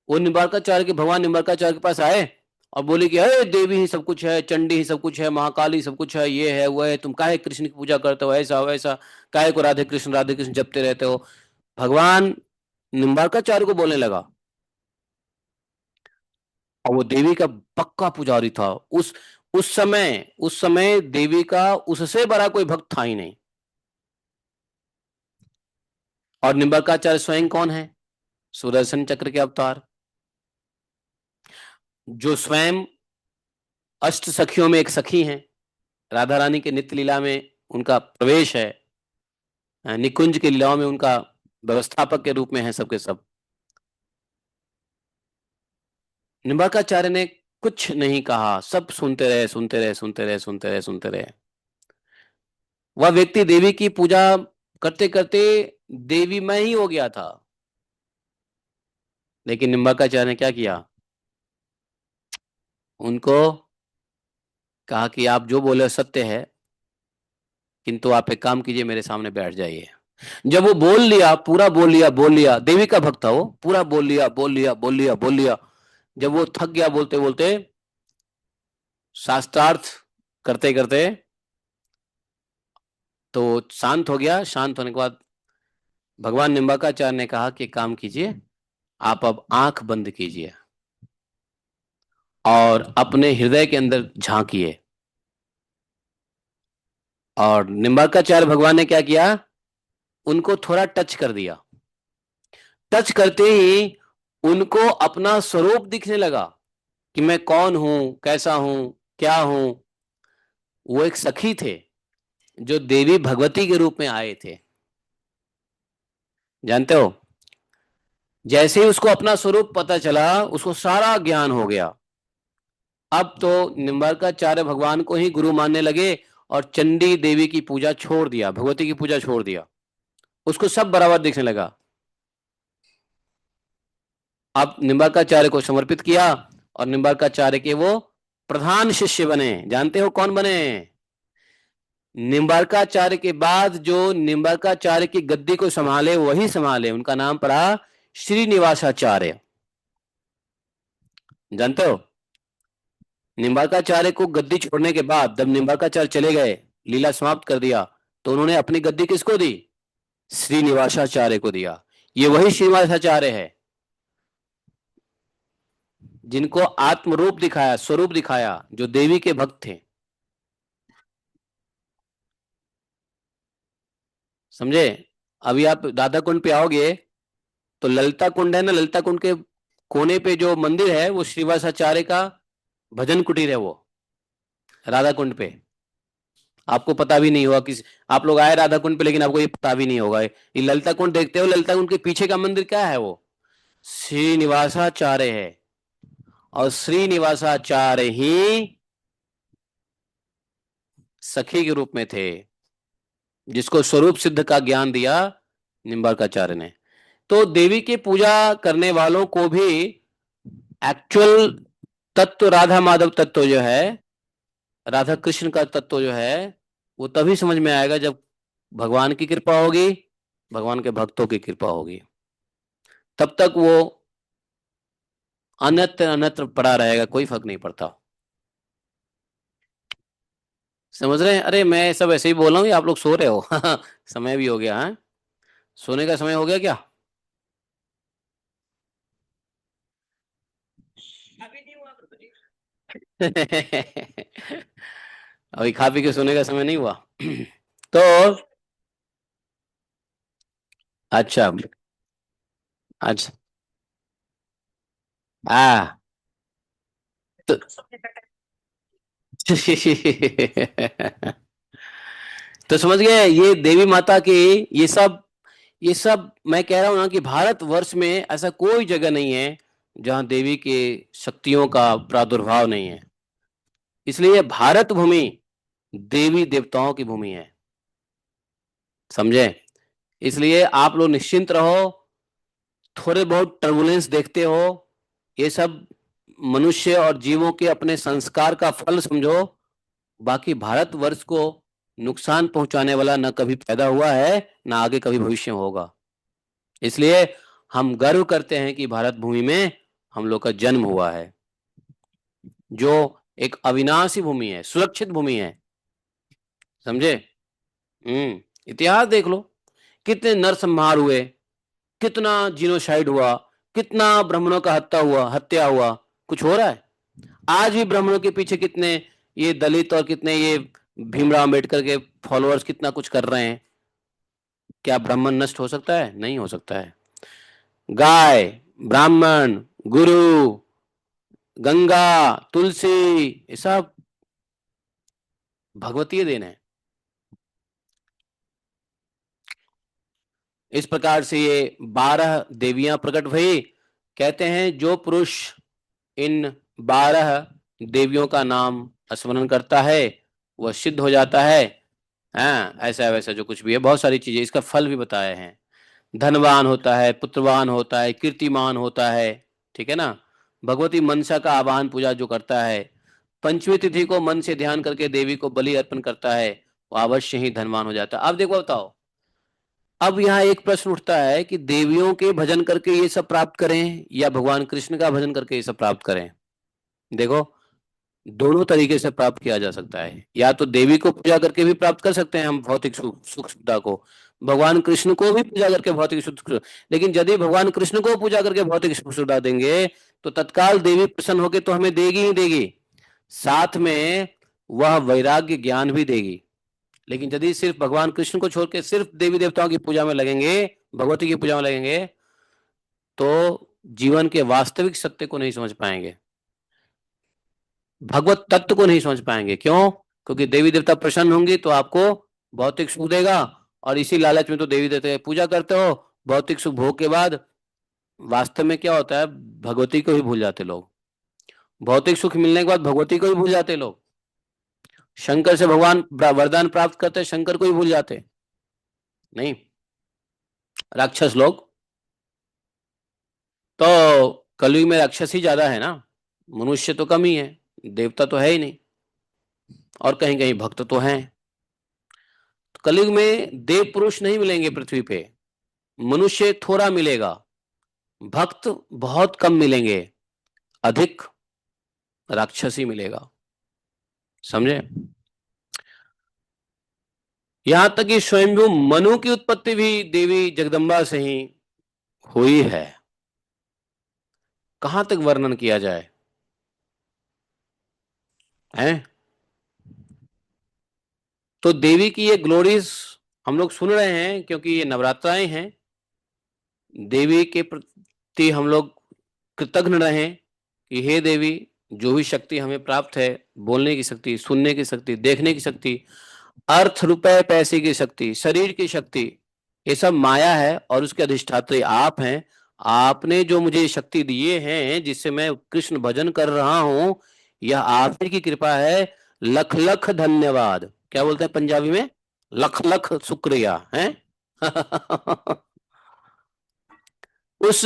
वो निम्बार्काचार्य के, भगवान निम्बार्काचार्य के पास आए और बोले कि अरे देवी ही सब कुछ है, चंडी ही सब कुछ है, महाकाली सब कुछ है, ये है वो है, तुम काहे कृष्ण की पूजा करते हो, ऐसा वैसा, काहे को राधे कृष्ण जपते रहते हो। भगवान निम्बार्काचार्य को बोलने लगा, और वो देवी का पक्का पुजारी था। उस समय देवी का उससे बड़ा कोई भक्त था ही नहीं। और निम्बार्काचार्य स्वयं कौन है? सुदर्शन चक्र के अवतार, जो स्वयं अष्ट सखियों में एक सखी हैं। राधा रानी के नित्य लीला में उनका प्रवेश है, निकुंज के लीलाओं में उनका व्यवस्थापक के रूप में है सबके सब। निम्बार्काचार्य ने कुछ नहीं कहा, सब सुनते रहे, सुनते रहे, सुनते रहे, सुनते रहे, सुनते रहे। वह व्यक्ति देवी की पूजा करते करते देवी में ही हो गया था। लेकिन निम्बार्काचार्य ने क्या किया? उनको कहा कि आप जो बोले सत्य है, किंतु आप एक काम कीजिए, मेरे सामने बैठ जाइए। जब वो बोल लिया, पूरा बोल लिया, देवी का भक्त था वो, पूरा बोल लिया। जब वो थक गया बोलते बोलते, शास्त्रार्थ करते करते, तो शांत हो गया। शांत होने के बाद भगवान निम्बार्काचार्य ने कहा कि काम कीजिए, आप अब आंख बंद कीजिए और अपने हृदय के अंदर झांकिए। और निम्बार्काचार्य भगवान ने क्या किया? उनको थोड़ा टच कर दिया। टच करते ही उनको अपना स्वरूप दिखने लगा कि मैं कौन हूं, कैसा हूं, क्या हूं। वो एक सखी थे जो देवी भगवती के रूप में आए थे, जानते हो? जैसे ही उसको अपना स्वरूप पता चला, उसको सारा ज्ञान हो गया। अब तो निम्बार्काचार्य भगवान को ही गुरु मानने लगे और चंडी देवी की पूजा छोड़ दिया, भगवती की पूजा छोड़ दिया, उसको सब बराबर दिखने लगा। अब निम्बार्काचार्य को समर्पित किया और निम्बार्काचार्य के वो प्रधान शिष्य बने। जानते हो कौन बने? निम्बार्काचार्य के बाद जो निम्बार्काचार्य की गद्दी को संभाले वही संभाले, उनका नाम पड़ा श्रीनिवासाचार्य। जानते हो? निम्बार्काचार्य को गद्दी छोड़ने के बाद जब निम्बार्काचार्य चले गए, लीला समाप्त कर दिया, तो उन्होंने अपनी गद्दी किसको दी? श्रीनिवासाचार्य को दिया। ये वही श्रीनिवासाचार्य है जिनको आत्मरूप दिखाया, स्वरूप दिखाया, जो देवी के भक्त थे। समझे? अभी आप राधा कुंड पे आओगे तो ललिता कुंड है ना, ललिता कुंड के कोने पे जो मंदिर है वो श्रीनिवासाचार्य का भजन कुटीर है, वो राधा कुंड पे। आपको पता भी नहीं होगा किस, आप लोग आए राधा कुंड पे लेकिन आपको ये पता भी नहीं होगा। ये ललिता कुंड देखते हो, ललिता कुंड के पीछे का मंदिर क्या है? वो श्रीनिवासाचार्य है। और श्रीनिवासाचार्य ही सखी के रूप में थे, जिसको स्वरूप सिद्ध का ज्ञान दिया निम्बार्काचार्य ने। तो देवी की पूजा करने वालों को भी एक्चुअल तत्व, राधा माधव तत्व जो है, राधा कृष्ण का तत्व जो है, वो तभी समझ में आएगा जब भगवान की कृपा होगी, भगवान के भक्तों की कृपा होगी। तब तक वो अन्यत्र अन्यत्र पड़ा रहेगा, कोई फर्क नहीं पड़ता। समझ रहे हैं? अरे मैं सब ऐसे ही बोल रहा हूँ, आप लोग सो रहे हो। समय भी हो गया है, सोने का समय हो गया क्या? अभी नहीं हुआ गुरुजी। अभी खा पी के सोने का समय नहीं हुआ। तो अच्छा, अच्छा, आ तो तो समझ गए, ये देवी माता की, ये सब, ये सब मैं कह रहा हूं ना कि भारत वर्ष में ऐसा कोई जगह नहीं है जहां देवी के शक्तियों का प्रादुर्भाव नहीं है। इसलिए भारत भूमि देवी देवताओं की भूमि है। समझे? इसलिए आप लोग निश्चिंत रहो। थोड़े बहुत टर्बुलेंस देखते हो, ये सब मनुष्य और जीवों के अपने संस्कार का फल समझो। बाकी भारतवर्ष को नुकसान पहुंचाने वाला न कभी पैदा हुआ है, न आगे कभी भविष्य में होगा। इसलिए हम गर्व करते हैं कि भारत भूमि में हम लोग का जन्म हुआ है, जो एक अविनाशी भूमि है, सुरक्षित भूमि है। समझे? इतिहास देख लो, कितने नरसंहार हुए, कितना जीनोसाइड हुआ, कितना ब्राह्मणों का हत्या हुआ। कुछ हो रहा है? आज भी ब्राह्मणों के पीछे कितने ये दलित और कितने ये भीमराव अम्बेडकर के फॉलोअर्स कितना कुछ कर रहे हैं। क्या ब्राह्मण नष्ट हो सकता है? नहीं हो सकता है। गाय, ब्राह्मण, गुरु, गंगा, तुलसी, ये सब भगवतीय देन है। इस प्रकार से ये 12 देवियां प्रकट हुई। कहते हैं जो पुरुष इन 12 देवियों का नाम स्मरण करता है वह सिद्ध हो जाता है। हाँ, ऐसा वैसा जो कुछ भी है, बहुत सारी चीजें, इसका फल भी बताए हैं। धनवान होता है, पुत्रवान होता है, कीर्तिमान होता है। ठीक है ना? भगवती मनसा का आवाहन पूजा जो करता है, पंचमी तिथि को मन से ध्यान करके देवी को बलि अर्पण करता है, वो अवश्य ही धनवान हो जाता है। अब देखो, बताओ, अब यहाँ एक प्रश्न उठता है कि देवियों के भजन करके ये सब प्राप्त करें या भगवान कृष्ण का भजन करके ये सब प्राप्त करें? देखो, दोनों तरीके से प्राप्त किया जा सकता है। या तो देवी को पूजा करके भी प्राप्त कर सकते हैं हम भौतिक सुख सुविधा को, भगवान कृष्ण को भी पूजा करके भौतिक सुख। लेकिन यदि भगवान कृष्ण को पूजा करके भौतिक सुख सुविधा देंगे तो तत्काल देवी प्रसन्न होकर तो हमें देगी ही देगी, साथ में वह वैराग्य ज्ञान भी देगी। लेकिन यदि सिर्फ भगवान कृष्ण को छोड़ के सिर्फ देवी देवताओं की पूजा में लगेंगे, भगवती की पूजा में लगेंगे, तो जीवन के वास्तविक सत्य को नहीं समझ पाएंगे, भगवत तत्व को नहीं समझ पाएंगे। क्यों? क्योंकि देवी देवता प्रसन्न होंगे तो आपको भौतिक सुख देगा, और इसी लालच में तो देवी देवता की पूजा करते हो। भौतिक सुख भोग के बाद वास्तव में क्या होता है? भगवती को ही भूल जाते लोग। भौतिक सुख मिलने के बाद भगवती को ही भूल जाते लोग। शंकर से भगवान वरदान प्राप्त करते, शंकर को ही भूल जाते? नहीं। राक्षस लोग तो, कलयुग में राक्षस ही ज्यादा है ना, मनुष्य तो कम ही है, देवता तो है ही नहीं, और कहीं कहीं भक्त तो हैं। तो कलयुग में देव पुरुष नहीं मिलेंगे पृथ्वी पे, मनुष्य थोड़ा मिलेगा, भक्त बहुत कम मिलेंगे, अधिक राक्षसी मिलेगा। समझे? यहां तक कि स्वयंभू मनु की उत्पत्ति भी देवी जगदम्बा से ही हुई है। कहां तक वर्णन किया जाए, है? तो देवी की ये ग्लोरीज हम लोग सुन रहे हैं क्योंकि ये नवरात्राएं हैं। देवी के प्रति हम लोग कृतज्ञ रहें कि हे देवी, जो भी शक्ति हमें प्राप्त है, बोलने की शक्ति, सुनने की शक्ति, देखने की शक्ति, अर्थ रुपए पैसे की शक्ति, शरीर की शक्ति, ये सब माया है और उसके अधिष्ठात्री आप हैं। आपने जो मुझे शक्ति दिए हैं जिससे मैं कृष्ण भजन कर रहा हूं, यह आप ही की कृपा है। लख लख धन्यवाद। क्या बोलते हैं पंजाबी में? लख लख शुक्रिया है। उस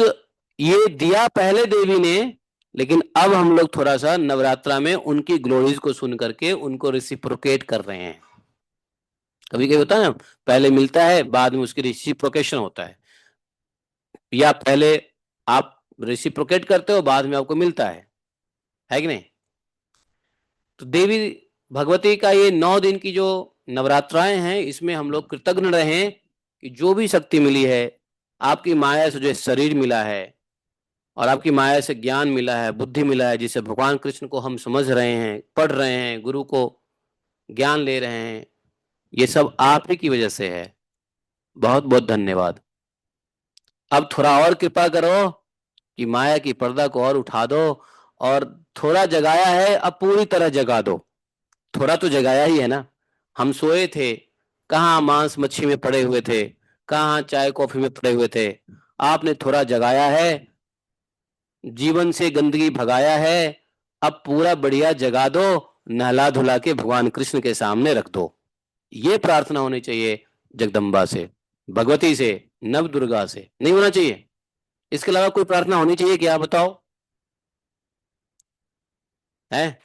ये दिया पहले देवी ने, लेकिन अब हम लोग थोड़ा सा नवरात्रा में उनकी ग्लोरीज को सुन करके उनको रिसिप्रोकेट कर रहे हैं। कभी कभी होता है ना, पहले मिलता है बाद में उसकी रिसिप्रोकेशन होता या पहले आप रिसिप्रोकेट करते हो बाद में आपको मिलता है कि नहीं? तो देवी भगवती का ये 9 दिन की जो नवरात्राएं हैं, इसमें हम लोग कृतज्ञ रहें कि जो भी शक्ति मिली है, आपकी माया से जो शरीर मिला है और आपकी माया से ज्ञान मिला है, बुद्धि मिला है, जिसे भगवान कृष्ण को हम समझ रहे हैं, पढ़ रहे हैं, गुरु को ज्ञान ले रहे हैं, ये सब आप ही की वजह से है। बहुत बहुत धन्यवाद। अब थोड़ा और कृपा करो कि माया की पर्दा को और उठा दो, और थोड़ा जगाया है, अब पूरी तरह जगा दो। थोड़ा तो जगाया ही है ना। हम सोए थे, कहाँ मांस मच्छी में पड़े हुए थे, कहाँ चाय कॉफी में पड़े हुए थे, आपने थोड़ा जगाया है, जीवन से गंदगी भगाया है। अब पूरा बढ़िया जगा दो, नहला धुला के भगवान कृष्ण के सामने रख दो। ये प्रार्थना होनी चाहिए जगदम्बा से, भगवती से, नव दुर्गा से। नहीं होना चाहिए? इसके अलावा कोई प्रार्थना होनी चाहिए क्या, बताओ? है?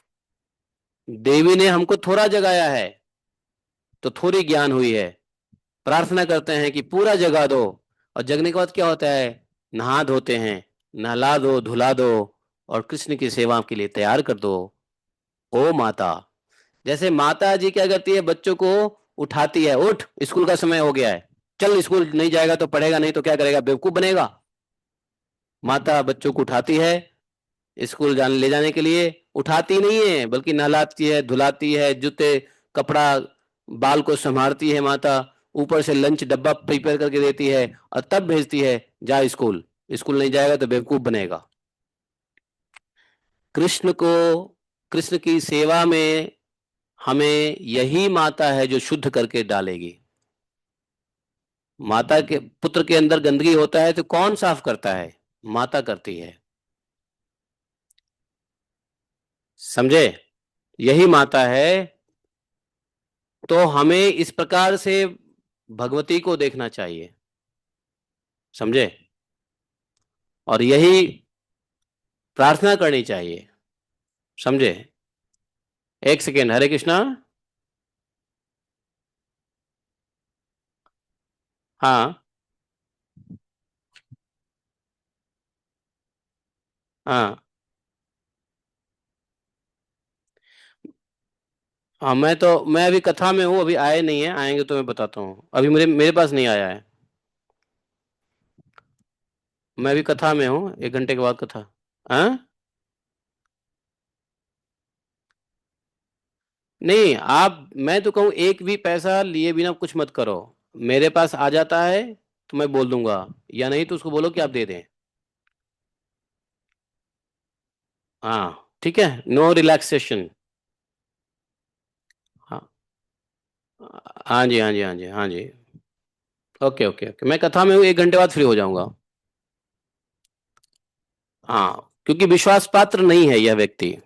देवी ने हमको थोड़ा जगाया है तो थोड़ी ज्ञान हुई है। प्रार्थना करते हैं कि पूरा जगा दो, और जगने के बाद क्या होता है? नहा धोते हैं, नहला दो, धुला दो, और कृष्ण की सेवा के लिए तैयार कर दो। ओ माता, जैसे माता जी क्या करती है, बच्चों को उठाती है, उठ स्कूल का समय हो गया है, चल स्कूल नहीं जाएगा तो पढ़ेगा नहीं तो क्या करेगा, बेवकूफ बनेगा। माता बच्चों को उठाती है स्कूल जाने ले जाने के लिए, उठाती नहीं है बल्कि नहलाती है, धुलाती है, जूते, कपड़ा, बाल को संभालती है माता, ऊपर से लंच डब्बा प्रिपेयर करके देती है, और तब भेजती है जा स्कूल। स्कूल नहीं जाएगा तो बेवकूफ बनेगा। कृष्ण को, कृष्ण की सेवा में हमें यही माता है जो शुद्ध करके डालेगी। माता के पुत्र के अंदर गंदगी होता है तो कौन साफ करता है? माता करती है। समझे? यही माता है। तो हमें इस प्रकार से भगवती को देखना चाहिए। समझे? और यही प्रार्थना करनी चाहिए। समझे? एक सेकेंड, हरे कृष्णा। हाँ हाँ हाँ। मैं अभी कथा में हूँ, अभी आए नहीं है, आएंगे तो मैं बताता हूँ, अभी मेरे पास नहीं आया है। मैं अभी कथा में हूँ, 1 घंटे के बाद कथा। हाँ? नहीं, आप, मैं तो कहूँ एक भी पैसा लिए बिना कुछ मत करो। मेरे पास आ जाता है तो मैं बोल दूंगा, या नहीं तो उसको बोलो कि आप दे दें। हाँ ठीक है, नो रिलैक्सेशन। हाँ हाँ जी, हाँ जी, हाँ जी, हाँ जी। ओके ओके ओके, मैं कथा में हूँ, 1 घंटे बाद फ्री हो जाऊंगा। हाँ, क्योंकि विश्वास पात्र नहीं है यह व्यक्ति।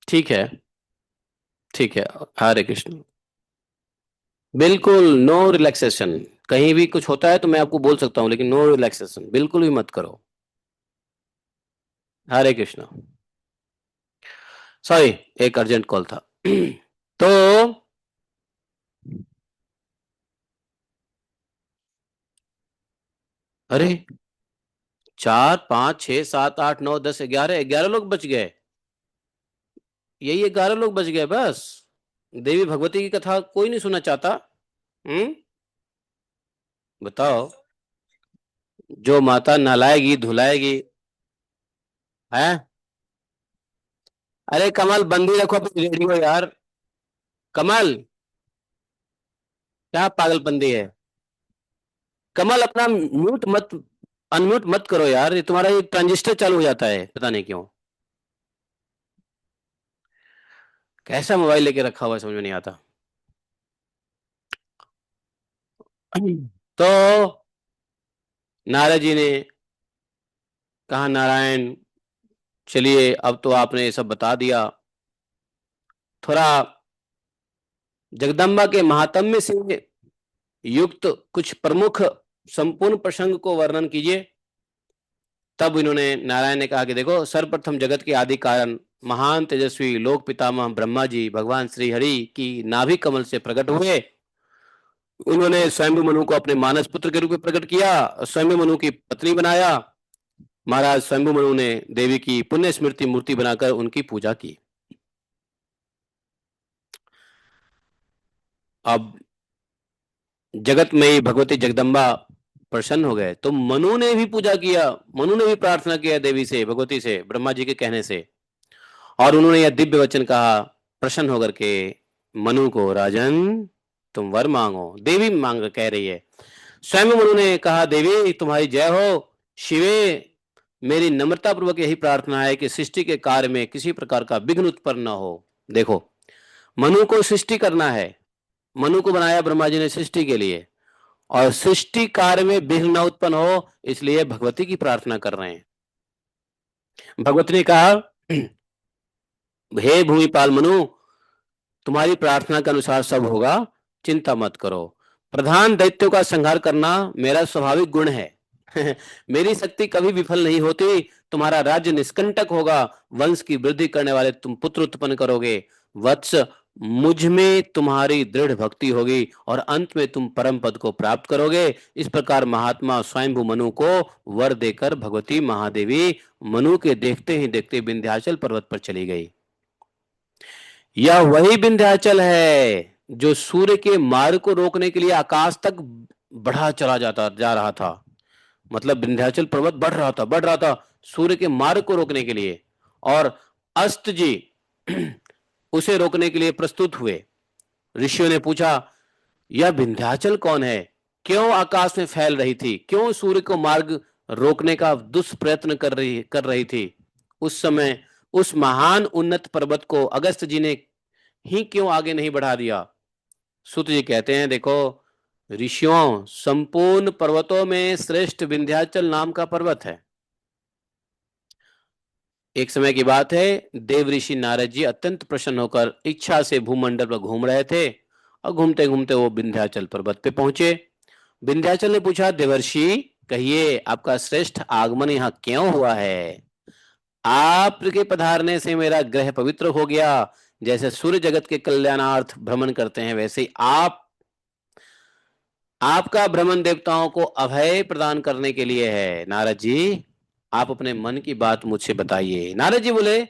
ठीक है, ठीक है। हरे कृष्ण। बिल्कुल नो रिलैक्सेशन। कहीं भी कुछ होता है तो मैं आपको बोल सकता हूं, लेकिन नो रिलैक्सेशन बिल्कुल भी मत करो। हरे कृष्ण। सॉरी, एक अर्जेंट कॉल था। तो अरे, 4 5 6 7 8 9 10 11 11 लोग बच गए। यही 11 लोग बच गए बस। देवी भगवती की कथा कोई नहीं सुनना चाहता। हम्म। बताओ। जो माता नहलाएगी धुलाएगी। है। अरे कमल, बंदी रखो अपनी रेडियो यार। कमल, क्या पागलपंदी है। कमल, अपना म्यूट मत, अनम्यूट मत करो यार, ये तुम्हारा ये ट्रांजिस्टर चालू हो जाता है पता नहीं क्यों। कैसा मोबाइल लेके रखा हुआ है समझ में नहीं आता। तो नारद जी ने कहा, नारायण चलिए, अब तो आपने ये सब बता दिया, थोड़ा जगदम्बा के महात्म्य से युक्त कुछ प्रमुख संपूर्ण प्रसंग को वर्णन कीजिए। तब इन्होंने, नारायण ने कहा कि देखो, सर्वप्रथम जगत के आदि कारण महान तेजस्वी लोक पितामह ब्रह्मा जी भगवान श्री हरि की नाभि कमल से प्रकट हुए। उन्होंने स्वयं मनु को अपने मानस पुत्र के रूप में प्रकट किया, स्वयं मनु की पत्नी बनाया। महाराज स्वयं मनु ने देवी की पुण्य स्मृति मूर्ति बनाकर उनकी पूजा की। अब जगत में ही भगवती जगदम्बा प्रसन्न हो गए तो मनु ने भी पूजा किया, मनु ने भी प्रार्थना किया देवी से, भगवती से, ब्रह्मा जी के कहने से। और उन्होंने यह दिव्य वचन कहा प्रसन्न होकर के मनु को, राजन तुम वर मांगो। देवी मांग कह रही है। स्वयं मनु ने कहा, देवी तुम्हारी जय हो। शिवे, मेरी नम्रता पूर्वक यही प्रार्थना है कि सृष्टि के कार्य में किसी प्रकार का विघ्न उत्पन्न न हो। देखो, मनु को सृष्टि करना है, मनु को बनाया ब्रह्मा जी ने सृष्टि के लिए, और सृष्टि कार्य में विघ्न न उत्पन्न हो इसलिए भगवती की प्रार्थना कर रहे हैं। भगवती ने कहा, हे भूमिपाल मनु, तुम्हारी प्रार्थना के अनुसार सब होगा, चिंता मत करो। प्रधान दैत्यों का संहार करना मेरा स्वाभाविक गुण है। मेरी शक्ति कभी विफल नहीं होती। तुम्हारा राज्य निष्कंटक होगा, वंश की वृद्धि करने वाले तुम पुत्र उत्पन्न करोगे। वत्स, मुझ में तुम्हारी दृढ़ भक्ति होगी और अंत में तुम परम पद को प्राप्त करोगे। इस प्रकार महात्मा स्वयंभू मनु को वर देकर भगवती महादेवी मनु के देखते ही देखते विंध्याचल पर्वत पर चली गई। यह वही विंध्याचल है जो सूर्य के मार्ग को रोकने के लिए आकाश तक बढ़ा चला जा रहा था। मतलब विंध्याचल पर्वत बढ़ रहा था सूर्य के मार्ग को रोकने के लिए, और अस्त जी उसे रोकने के लिए प्रस्तुत हुए। ऋषियों ने पूछा, यह विंध्याचल कौन है, क्यों आकाश में फैल रही थी, क्यों सूर्य को मार्ग रोकने का दुष्प्रयत्न कर रही थी। उस समय उस महान उन्नत पर्वत को अगस्त जी ने ही क्यों आगे नहीं बढ़ा दिया। सूत जी कहते हैं, देखो ऋषियों, संपूर्ण पर्वतों में श्रेष्ठ विंध्याचल नाम का पर्वत है। एक समय की बात है, देव ऋषि नारद जी अत्यंत प्रसन्न होकर इच्छा से भूमंडल पर घूम रहे थे, और घूमते घूमते वो विंध्याचल पर्वत पे पहुंचे। विंध्याचल ने पूछा, देवर्षि कहिए, आपका श्रेष्ठ आगमन यहाँ क्यों हुआ है। आपके पधारने से मेरा ग्रह पवित्र हो गया। जैसे सूर्य जगत के कल्याणार्थ भ्रमण करते हैं, वैसे ही आपका भ्रमण देवताओं को अभय प्रदान करने के लिए है। नारद जी, आप अपने मन की बात मुझसे बताइए। नारद जी बोले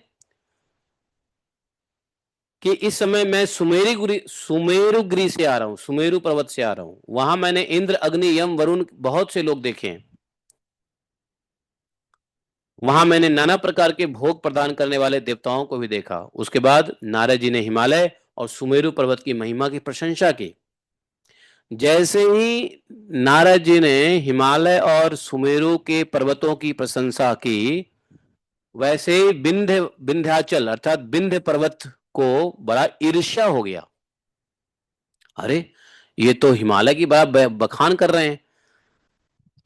कि इस समय मैं सुमेरुगिरी से आ रहा हूं, सुमेरु पर्वत से आ रहा हूं। वहां मैंने इंद्र, अग्नि, यम, वरुण बहुत से लोग देखे हैं। वहां मैंने नाना प्रकार के भोग प्रदान करने वाले देवताओं को भी देखा। उसके बाद नारद जी ने हिमालय और सुमेरु पर्वत की महिमा की प्रशंसा की। जैसे ही नारद जी ने हिमालय और सुमेरु के पर्वतों की प्रशंसा की, वैसे ही विंध्याचल अर्थात विंध्य पर्वत को बड़ा ईर्ष्या हो गया। अरे, ये तो हिमालय की बड़ा बखान कर रहे हैं।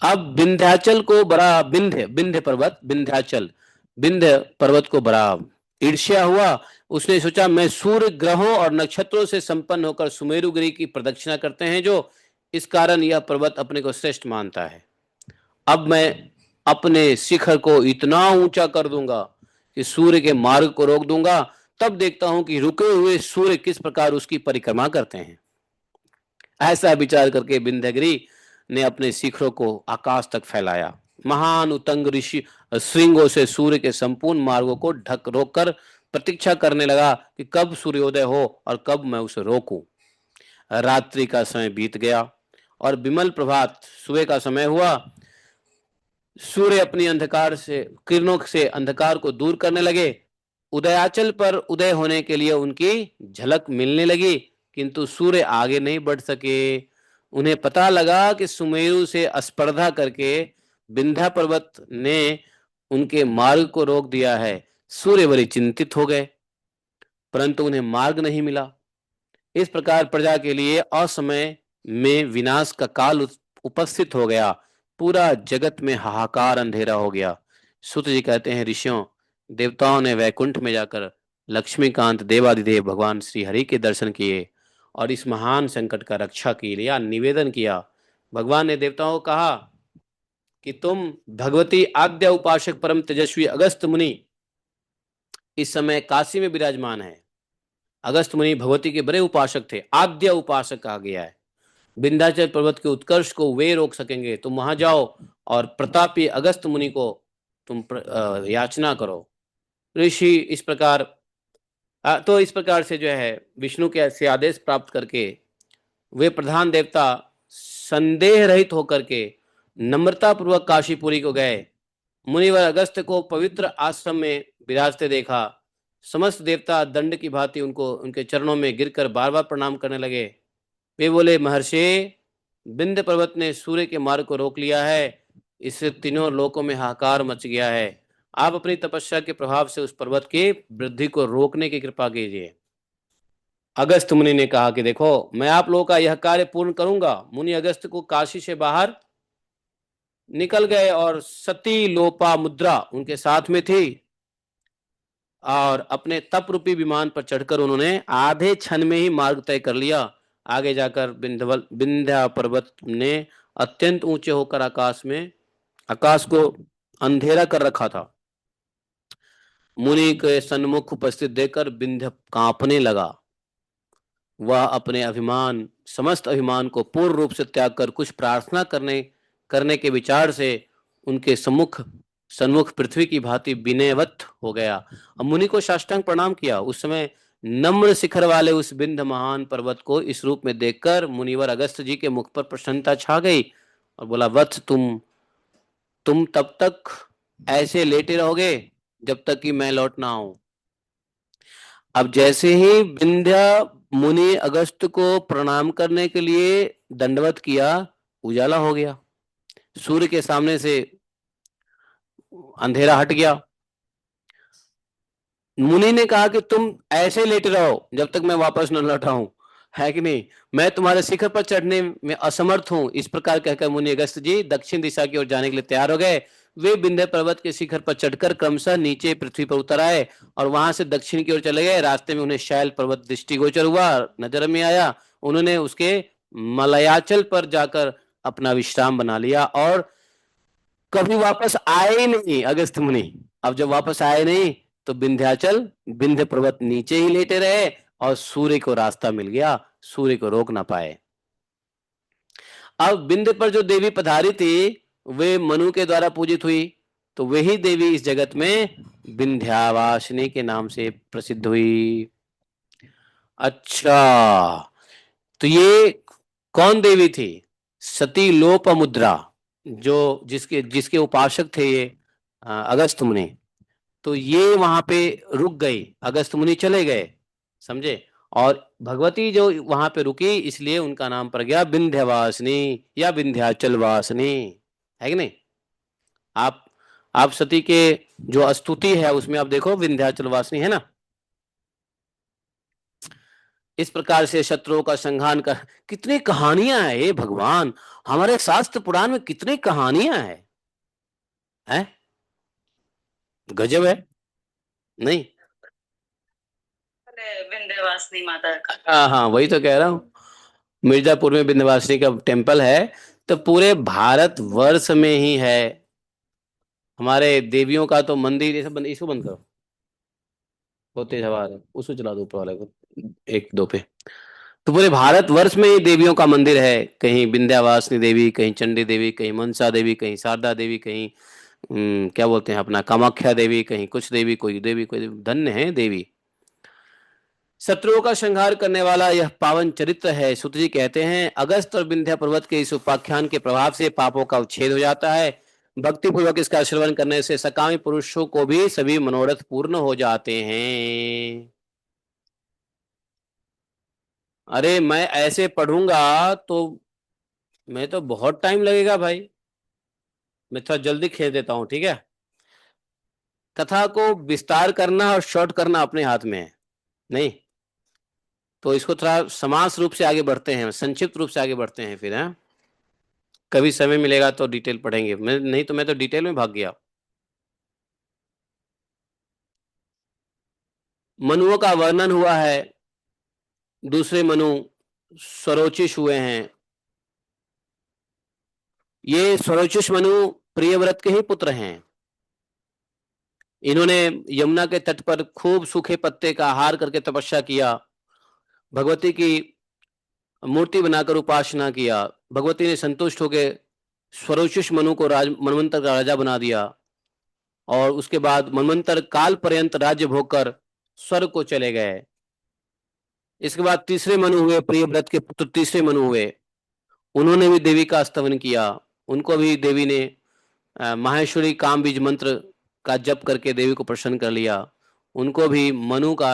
अब विंध्याचल को बड़ा, विंध्य विंध्य पर्वत, विंध्याचल विंध्य पर्वत को बड़ा ईर्ष्या हुआ। उसने सोचा मैं सूर्य ग्रहों और नक्षत्रों से संपन्न होकर सुमेरुगिरी की प्रदक्षिणा करते हैं जो, इस कारण यह पर्वत अपने को श्रेष्ठ मानता है। अब मैं अपने शिखर को इतना ऊंचा कर दूंगा कि सूर्य के मार्ग को रोक दूंगा, तब देखता हूं कि रुके हुए सूर्य किस प्रकार उसकी परिक्रमा करते हैं। ऐसा विचार करके विंध्यगिरि ने अपने शिखरों को आकाश तक फैलाया। महान उतंग ऋषि श्रृंगों से सूर्य के संपूर्ण मार्गों को ढक रोककर प्रतीक्षा करने लगा कि कब सूर्योदय हो और कब मैं उसे रोकूं। रात्रि का समय बीत गया और विमल प्रभात सुबह का समय हुआ। सूर्य अपनी अंधकार से किरणों से अंधकार को दूर करने लगे। उदयाचल पर उदय होने के लिए उनकी झलक मिलने लगी, किंतु सूर्य आगे नहीं बढ़ सके। उन्हें पता लगा कि सुमेरु से स्पर्धा करके विंध्या पर्वत ने उनके मार्ग को रोक दिया है। सूर्य बड़े चिंतित हो गए, परंतु उन्हें मार्ग नहीं मिला। इस प्रकार प्रजा के लिए असमय में विनाश का काल उपस्थित हो गया। पूरा जगत में हाहाकार अंधेरा हो गया। सूत जी कहते हैं, ऋषियों देवताओं ने वैकुंठ में जाकर लक्ष्मीकांत देवादिदेव भगवान श्री हरि के दर्शन किए और इस महान संकट का रक्षा के लिए निवेदन किया। भगवान ने देवताओं को कहा कि तुम भगवती आद्य उपासक परम तेजस्वी अगस्त मुनि इस समय काशी में विराजमान है। अगस्त मुनि भगवती के बड़े उपासक थे, आद्य उपासक कहा गया है। विंध्याचल पर्वत के उत्कर्ष को वे रोक सकेंगे। तुम वहां जाओ और प्रतापी अगस्त मुनि को तुम याचना करो। ऋषि इस प्रकार तो इस प्रकार से जो है विष्णु के से आदेश प्राप्त करके वे प्रधान देवता संदेह रहित होकर के नम्रता पूर्वक काशीपुरी को गए। मुनिवर अगस्त को पवित्र आश्रम में विराजते देखा। समस्त देवता दंड की भांति उनको उनके चरणों में गिरकर बार बार प्रणाम करने लगे। वे बोले, महर्षि विंध्य पर्वत ने सूर्य के मार्ग को रोक लिया है, इससे तीनों लोकों में हाहाकार मच गया है। आप अपनी तपस्या के प्रभाव से उस पर्वत की वृद्धि को रोकने की कृपा कीजिए। अगस्त मुनि ने कहा कि देखो मैं आप लोगों का यह कार्य पूर्ण करूंगा। मुनि अगस्त को काशी से बाहर निकल गए और सती लोपा मुद्रा उनके साथ में थी और अपने तप रूपी विमान पर चढ़कर उन्होंने आधे क्षण में ही मार्ग तय कर लिया। आगे जाकर विंध्या पर्वत ने अत्यंत ऊंचे होकर आकाश को अंधेरा कर रखा था। मुनि के सन्मुख उपस्थित देखकर विंध्य कांपने लगा। वह अपने समस्त अभिमान को पूर्ण रूप से त्याग कर कुछ प्रार्थना करने के विचार से उनके सन्मुख पृथ्वी की भांति विनयवत हो गया। अब मुनि को साष्टांग प्रणाम किया। उस समय नम्र शिखर वाले उस विंध्य महान पर्वत को इस रूप में देखकर मुनिवर अगस्त जी के मुख पर प्रसन्नता छा गई और बोला, वत्स तुम तब तक ऐसे लेटे रहोगे जब तक कि मैं लौट ना आऊं। अब जैसे ही विंध्या मुनि अगस्त को प्रणाम करने के लिए दंडवत किया, उजाला हो गया। सूर्य के सामने से अंधेरा हट गया। मुनि ने कहा कि तुम ऐसे लेटे रहो जब तक मैं वापस न लौटाऊं, है कि नहीं, मैं तुम्हारे शिखर पर चढ़ने में असमर्थ हूं। इस प्रकार कहकर मुनि अगस्त जी दक्षिण दिशा की ओर जाने के लिए तैयार हो गए। वे विंध्य पर्वत के शिखर पर चढ़कर क्रमशः नीचे पृथ्वी पर उतर आए और वहां से दक्षिण की ओर चले गए। रास्ते में उन्हें शैल पर्वत दृष्टिगोचर हुआ, नजर में आया। उन्होंने उसके मलयाचल पर जाकर अपना विश्राम बना लिया और कभी वापस आए ही नहीं अगस्त मुनि। अब जब वापस आए नहीं तो विंध्य पर्वत नीचे ही लेटे रहे और सूर्य को रास्ता मिल गया, सूर्य को रोक ना पाए। अब विंध्य पर जो देवी पधारी थी वे मनु के द्वारा पूजित हुई, तो वही देवी इस जगत में विंध्यावासिनी के नाम से प्रसिद्ध हुई। अच्छा, तो ये कौन देवी थी? सती लोपमुद्रा, जो जिसके उपासक थे ये अगस्त मुनि। तो ये वहां पे रुक गई, अगस्त मुनि चले गए, समझे, और भगवती जो वहां पे रुकी इसलिए उनका नाम पड़ गया विंध्यवासिनी या विंध्याचल वासिनी, है कि नहीं। आप सती के जो स्तुति है उसमें आप देखो विंध्याचल वासिनी है ना। इस प्रकार से शत्रुओं का संहार कर, कितनी कहानियां हैं ये भगवान, हमारे शास्त्र पुराण में कितनी कहानियां हैं, गजब है नहीं। है विंध्यवासिनी माता का। हाँ हाँ, वही तो कह रहा हूँ, मिर्जापुर में विंध्यवासिनी का टेम्पल है। तो पूरे भारत वर्ष में ही है हमारे देवियों का तो मंदिर। ये सब बंद, इसको बंद करो, बहुत तेज हवा आ रहा है, उसको चला दो ऊपर वाले को, एक दो पे। तो पूरे भारत वर्ष में ही देवियों का मंदिर है, कहीं विंध्यवासिनी देवी, कहीं चंडी देवी, कहीं मनसा देवी, कहीं शारदा देवी, कहीं क्या बोलते हैं अपना कामाख्या देवी, कहीं कुछ देवी, कोई देवी, धन्य है देवी। शत्रुओं का संहार करने वाला यह पावन चरित्र है। सूत जी कहते हैं, अगस्त और विंध्य पर्वत के इस उपाख्यान के प्रभाव से पापों का उच्छेद हो जाता है। भक्ति पूर्वक इसका श्रवण करने से सकामी पुरुषों को भी सभी मनोरथ पूर्ण हो जाते हैं। अरे मैं ऐसे पढ़ूंगा तो मैं तो बहुत टाइम लगेगा भाई, मैं थोड़ा जल्दी खेल देता हूँ, ठीक है। कथा को विस्तार करना और शॉर्ट करना अपने हाथ में है, नहीं तो इसको थोड़ा समास रूप से आगे बढ़ते हैं, संक्षिप्त रूप से आगे बढ़ते हैं फिर, हैं। कभी समय मिलेगा तो डिटेल पढ़ेंगे, मैं नहीं तो मैं तो डिटेल में भाग गया। मनुओं का वर्णन हुआ है, दूसरे मनु स्वरोचिष हुए हैं। ये स्वरोचिष मनु प्रियव्रत के ही पुत्र हैं। इन्होंने यमुना के तट पर खूब सूखे पत्ते का आहार करके तपस्या किया, भगवती की मूर्ति बनाकर उपासना किया। भगवती ने संतुष्ट होकर स्वरोचिष मनु को मनवंतर का राजा बना दिया, और उसके बाद मनवंतर काल पर्यंत राज्य भोग कर स्वर्ग को चले गए। इसके बाद तीसरे मनु हुए, प्रियव्रत के पुत्र तीसरे मनु हुए, उन्होंने भी देवी का स्तवन किया। उनको भी देवी ने माहेश्वरी काम बीज मंत्र का जप करके देवी को प्रसन्न कर लिया। उनको भी मनु का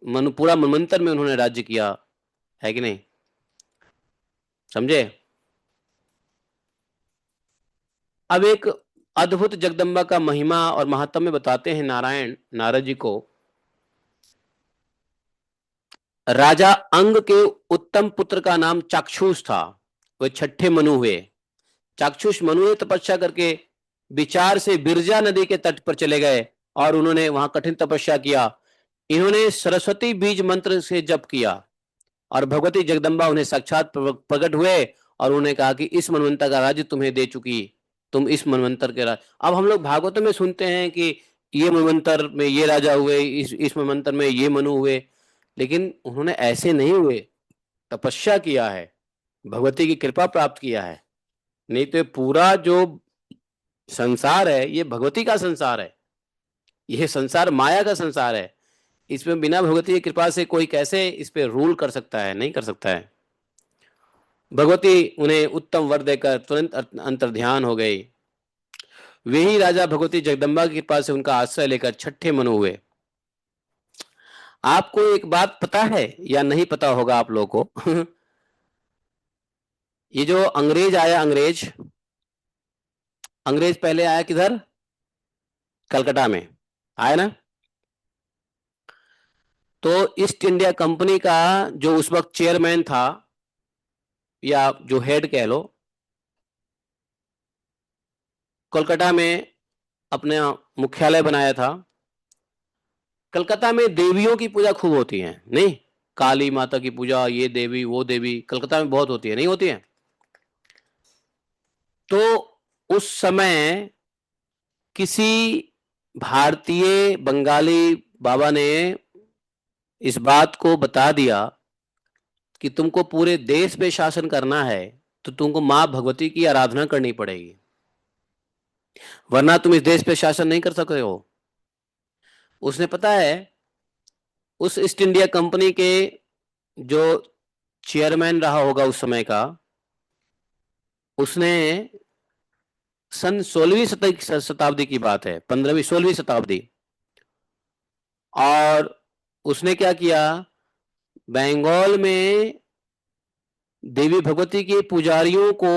मनु पूरा मनवंतर में उन्होंने राज्य किया, है कि नहीं, समझे। अब एक अद्भुत जगदम्बा का महिमा और महात्म्य बताते हैं नारायण नारद जी को। राजा अंग के उत्तम पुत्र का नाम चाक्षुष था, वे छठे मनु हुए। चाक्षुष मनु ने तपस्या करके विचार से बिरजा नदी के तट पर चले गए और उन्होंने वहां कठिन तपस्या किया। इन्होंने सरस्वती बीज मंत्र से जप किया और भगवती जगदम्बा उन्हें साक्षात प्रकट हुए और उन्होंने कहा कि इस मनवंतर का राज्य तुम्हें दे चुकी, तुम इस मनवंतर के राज। अब हम लोग भागवतों में सुनते हैं कि ये मनवंतर में ये राजा हुए, इस मनवंतर में ये मनु हुए, लेकिन उन्होंने ऐसे नहीं हुए, तपस्या किया है, भगवती की कृपा प्राप्त किया है। नहीं तो पूरा जो संसार है ये भगवती का संसार है, यह संसार माया का संसार है। इसमें बिना भगवती की कृपा से कोई कैसे इस पे रूल कर सकता है, नहीं कर सकता है। भगवती उन्हें उत्तम वर देकर तुरंत अंतर्ध्यान हो गई। वे ही राजा भगवती जगदम्बा की कृपा से उनका आश्रय लेकर छठे मनु हुए। आपको एक बात पता है या नहीं पता होगा आप लोगों को ये जो अंग्रेज आया, अंग्रेज पहले आया किधर, कलकत्ता में आया ना। तो ईस्ट इंडिया कंपनी का जो उस वक्त चेयरमैन था या जो हेड कह लो, कोलकाता में अपना मुख्यालय बनाया था। कलकत्ता में देवियों की पूजा खूब होती है, नहीं, काली माता की पूजा, ये देवी वो देवी कलकत्ता में बहुत होती है, नहीं होती है। तो उस समय किसी भारतीय बंगाली बाबा ने इस बात को बता दिया कि तुमको पूरे देश पे शासन करना है तो तुमको मां भगवती की आराधना करनी पड़ेगी, वरना तुम इस देश पे शासन नहीं कर सकते हो। उसने पता है उस ईस्ट इंडिया कंपनी के जो चेयरमैन रहा होगा उस समय का, उसने सन 16वीं शताब्दी की बात है, 15वीं 16वीं शताब्दी, और उसने क्या किया, बंगाल में देवी भगवती के पुजारियों को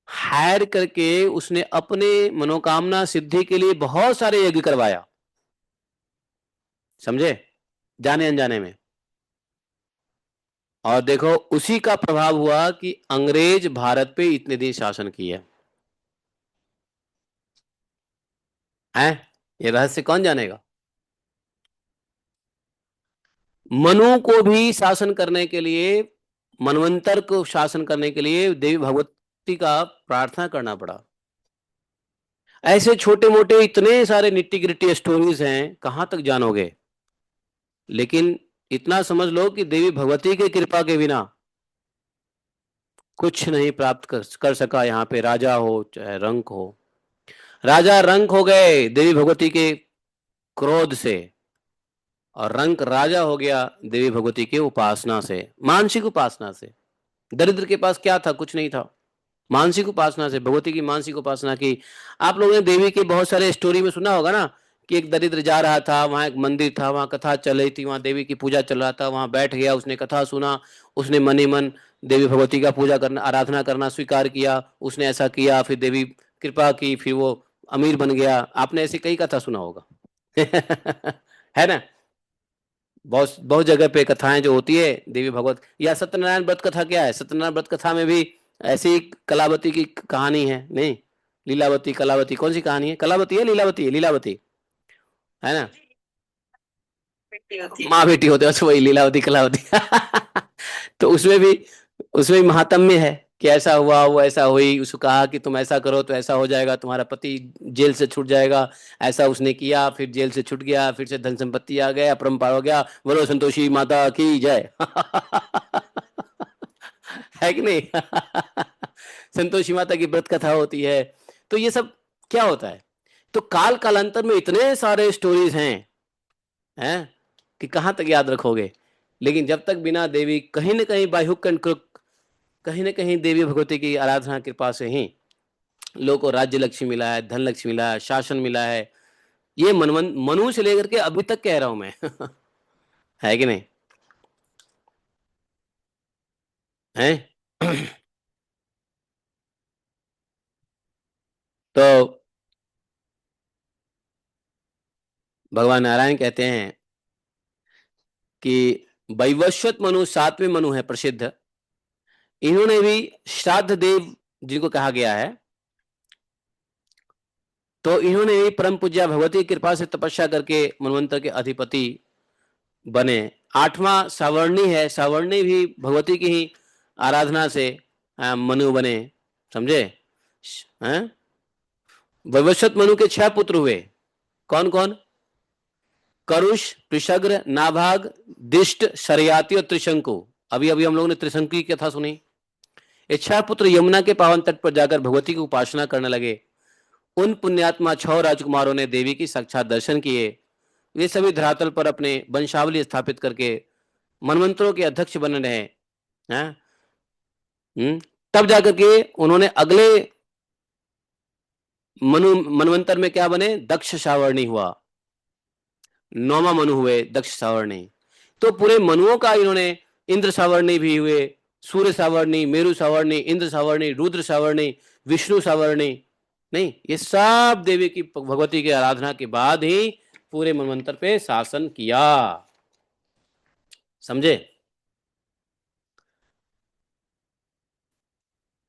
हायर करके उसने अपने मनोकामना सिद्धि के लिए बहुत सारे यज्ञ करवाया, समझे, जाने अनजाने में। और देखो उसी का प्रभाव हुआ कि अंग्रेज भारत पे इतने दिन शासन किया है। ये रहस्य कौन जानेगा। मनु को भी शासन करने के लिए, मनवंतर को शासन करने के लिए देवी भगवती का प्रार्थना करना पड़ा। ऐसे छोटे मोटे इतने सारे निट्टी ग्रिट्टी स्टोरीज हैं, कहां तक जानोगे। लेकिन इतना समझ लो कि देवी भगवती की कृपा के बिना कुछ नहीं प्राप्त कर सका। यहाँ पे राजा हो चाहे रंक हो, राजा रंक हो गए देवी भगवती के क्रोध से, और रंक राजा हो गया देवी भगवती की उपासना से, मानसिक उपासना से। दरिद्र के पास क्या था? कुछ नहीं था। मानसिक उपासना से भगवती की मानसिक उपासना की। आप लोगों ने देवी के बहुत सारे स्टोरी में सुना होगा ना, कि एक दरिद्र जा रहा था, वहां एक मंदिर था, वहां कथा चल रही थी, वहां देवी की पूजा चल रहा था, वहां बैठ गया, उसने कथा सुना, उसने मन ही मन देवी भगवती का पूजा करना, आराधना करना स्वीकार किया, उसने ऐसा किया, फिर देवी कृपा की, फिर वो अमीर बन गया। आपने ऐसी कई कथा सुना होगा। है ना। बहुत बहुत जगह पे कथाएं जो होती है देवी भगवत, या सत्यनारायण व्रत कथा क्या है, सत्यनारायण व्रत कथा में भी ऐसी कलावती की कहानी है। नहीं, लीलावती कलावती, कौन सी कहानी है? कलावती है लीलावती है? लीलावती है ना। बेटी होती है। माँ बेटी होते हैं, अच्छा वही लीलावती कलावती। तो उसमें भी महात्म्य है कि ऐसा हुआ, वो ऐसा हुई, उसको कहा कि तुम ऐसा करो तो ऐसा हो जाएगा, तुम्हारा पति जेल से छूट जाएगा। ऐसा उसने किया, फिर जेल से छूट गया, फिर से धन संपत्ति आ गया, अपरंपार हो गया। बोलो संतोषी माता की जय। है कि नहीं। संतोषी माता की व्रत कथा होती है। तो ये सब क्या होता है? तो काल कालांतर में इतने सारे स्टोरीज हैं कि कहाँ तक याद रखोगे। लेकिन जब तक बिना देवी, कहीं ना कहीं बाय हुक एंड क्रुक, कहीं ना कहीं देवी भगवती की आराधना कृपा से ही लोगों को राज्य लक्ष्मी मिला है, धन लक्ष्मी मिला है, शासन मिला है। ये मनु से लेकर के अभी तक कह रहा हूं मैं। है कि नहीं? है। तो भगवान नारायण कहते हैं कि वैवस्वत मनु, सातवें मनु है प्रसिद्ध, इन्होंने भी श्राद्ध देव जिनको कहा गया है, तो इन्होंने भी परम पूज्या भगवती की कृपा से तपस्या करके मनवंतर के अधिपति बने। आठवां सावर्णी है, सावर्णी भी भगवती की ही आराधना से मनु बने। समझे? हैं? वैवस्वत मनु के 6 पुत्र हुए। कौन कौन? करुष, पृषग्र, नाभाग, दिष्ट, शरयाती और त्रिशंकु। अभी अभी हम लोगों ने त्रिशंकु की कथा सुनी। ये 6 पुत्र यमुना के पावन तट पर जाकर भगवती की उपासना करने लगे। उन पुण्यात्मा 6 राजकुमारों ने देवी की साक्षात दर्शन किए। वे सभी धरातल पर अपने वंशावली स्थापित करके मनमंत्रों के अध्यक्ष बने रहे हैं। तब जाकर के उन्होंने अगले मनवंतर में क्या बने? दक्ष सावर्णी हुआ। 9वां मनु हुए दक्ष सावर्णी। तो पूरे मनुओं का इन्होंने, इंद्र सावर्णी भी हुए, सूर्य सावर्णी, मेरु सावर्णी, इंद्र सावर्णी, रुद्र सावर्णी, विष्णु सावर्णी। नहीं, ये सब देवी की भगवती की आराधना के बाद ही पूरे मनवंतर पे शासन किया। समझे?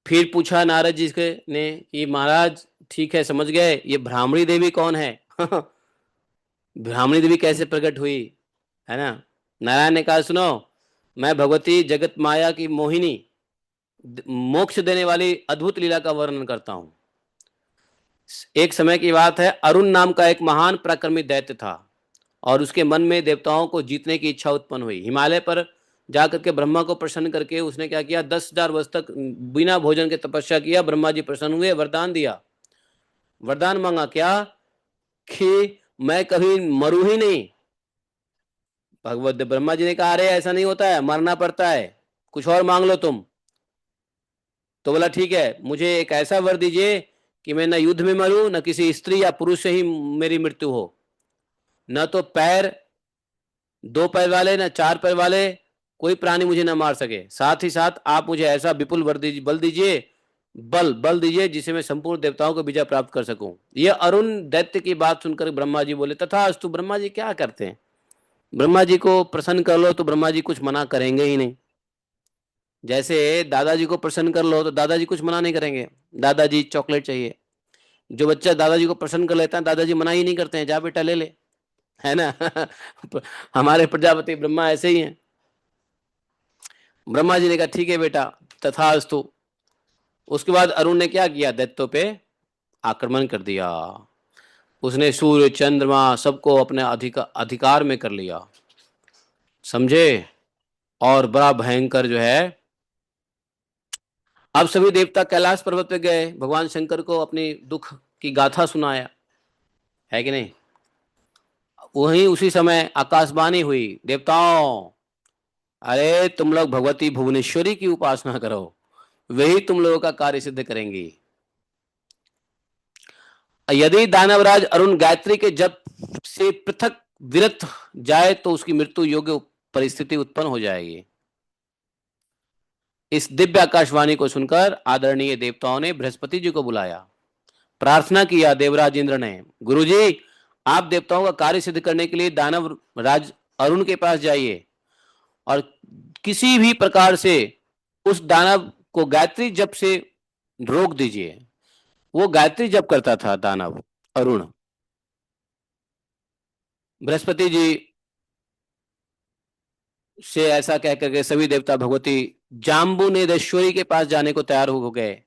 फिर पूछा नारद जी के ने कि महाराज ठीक है, समझ गए, ये ब्राह्मणी देवी कौन है? ब्राह्मणी देवी कैसे प्रकट हुई, है ना। नारायण ने कहा सुनो, मैं भगवती जगत माया की मोहिनी, मोक्ष देने वाली अद्भुत लीला का वर्णन करता हूं। एक समय की बात है, अरुण नाम का एक महान पराक्रमी दैत्य था, और उसके मन में देवताओं को जीतने की इच्छा उत्पन्न हुई। हिमालय पर जाकर के ब्रह्मा को प्रसन्न करके उसने क्या किया? 10,000 वर्ष तक बिना भोजन के तपस्या किया। ब्रह्मा जी प्रसन्न हुए, वरदान दिया। वरदान मांगा क्या? कि मैं कभी मरू ही नहीं। भगवत ब्रह्मा जी ने कहा अरे ऐसा नहीं होता है, मरना पड़ता है, कुछ और मांग लो तुम। तो बोला ठीक है, मुझे एक ऐसा वर दीजिए कि मैं न युद्ध में मरूं, न किसी स्त्री या पुरुष से ही मेरी मृत्यु हो, न तो पैर 2 पैर वाले, न 4 पैर वाले कोई प्राणी मुझे न मार सके। साथ ही साथ आप मुझे ऐसा विपुल वर दीजिए, बल दीजिए जिसे मैं संपूर्ण देवताओं को विजय प्राप्त कर सकूं। यह अरुण दैत्य की बात सुनकर ब्रह्मा जी बोले तथास्तु। ब्रह्मा जी क्या करते हैं, ब्रह्मा जी को प्रसन्न कर लो तो ब्रह्मा जी कुछ मना करेंगे ही नहीं। जैसे दादाजी को प्रसन्न कर लो तो दादाजी कुछ मना नहीं करेंगे। दादाजी चॉकलेट चाहिए, जो बच्चा दादाजी को प्रसन्न कर लेता है दादाजी मना ही नहीं करते हैं, जा बेटा ले ले। है ना। हमारे प्रजापति ब्रह्मा ऐसे ही हैं। ब्रह्मा जी ने कहा ठीक है बेटा, तथास्तु। उसके बाद अरुण ने क्या किया, दैत्यों पे आक्रमण कर दिया। उसने सूर्य चंद्रमा सबको अपने अधिकार में कर लिया, समझे। और बड़ा भयंकर जो है, अब सभी देवता कैलाश पर्वत पे गए, भगवान शंकर को अपनी दुख की गाथा सुनाया, है कि नहीं। वहीं उसी समय आकाशवाणी हुई, देवताओं, अरे तुम लोग भगवती भुवनेश्वरी की उपासना करो, वही तुम लोगों का कार्य सिद्ध करेंगी। यदि दानवराज अरुण गायत्री के जप से पृथक विरत जाए तो उसकी मृत्यु योग्य परिस्थिति उत्पन्न हो जाएगी। इस दिव्य आकाशवाणी को सुनकर आदरणीय देवताओं ने बृहस्पति जी को बुलाया, प्रार्थना किया देवराज इंद्र ने, गुरुजी आप देवताओं का कार्य सिद्ध करने के लिए दानव राज अरुण के पास जाइए और किसी भी प्रकार से उस दानव को गायत्री जप से रोक दीजिए। वो गायत्री जप करता था दानव अरुण। बृहस्पति जी से ऐसा कह करके सभी देवता भगवती जाम्बुनेश्वरी के पास जाने को तैयार हो गए।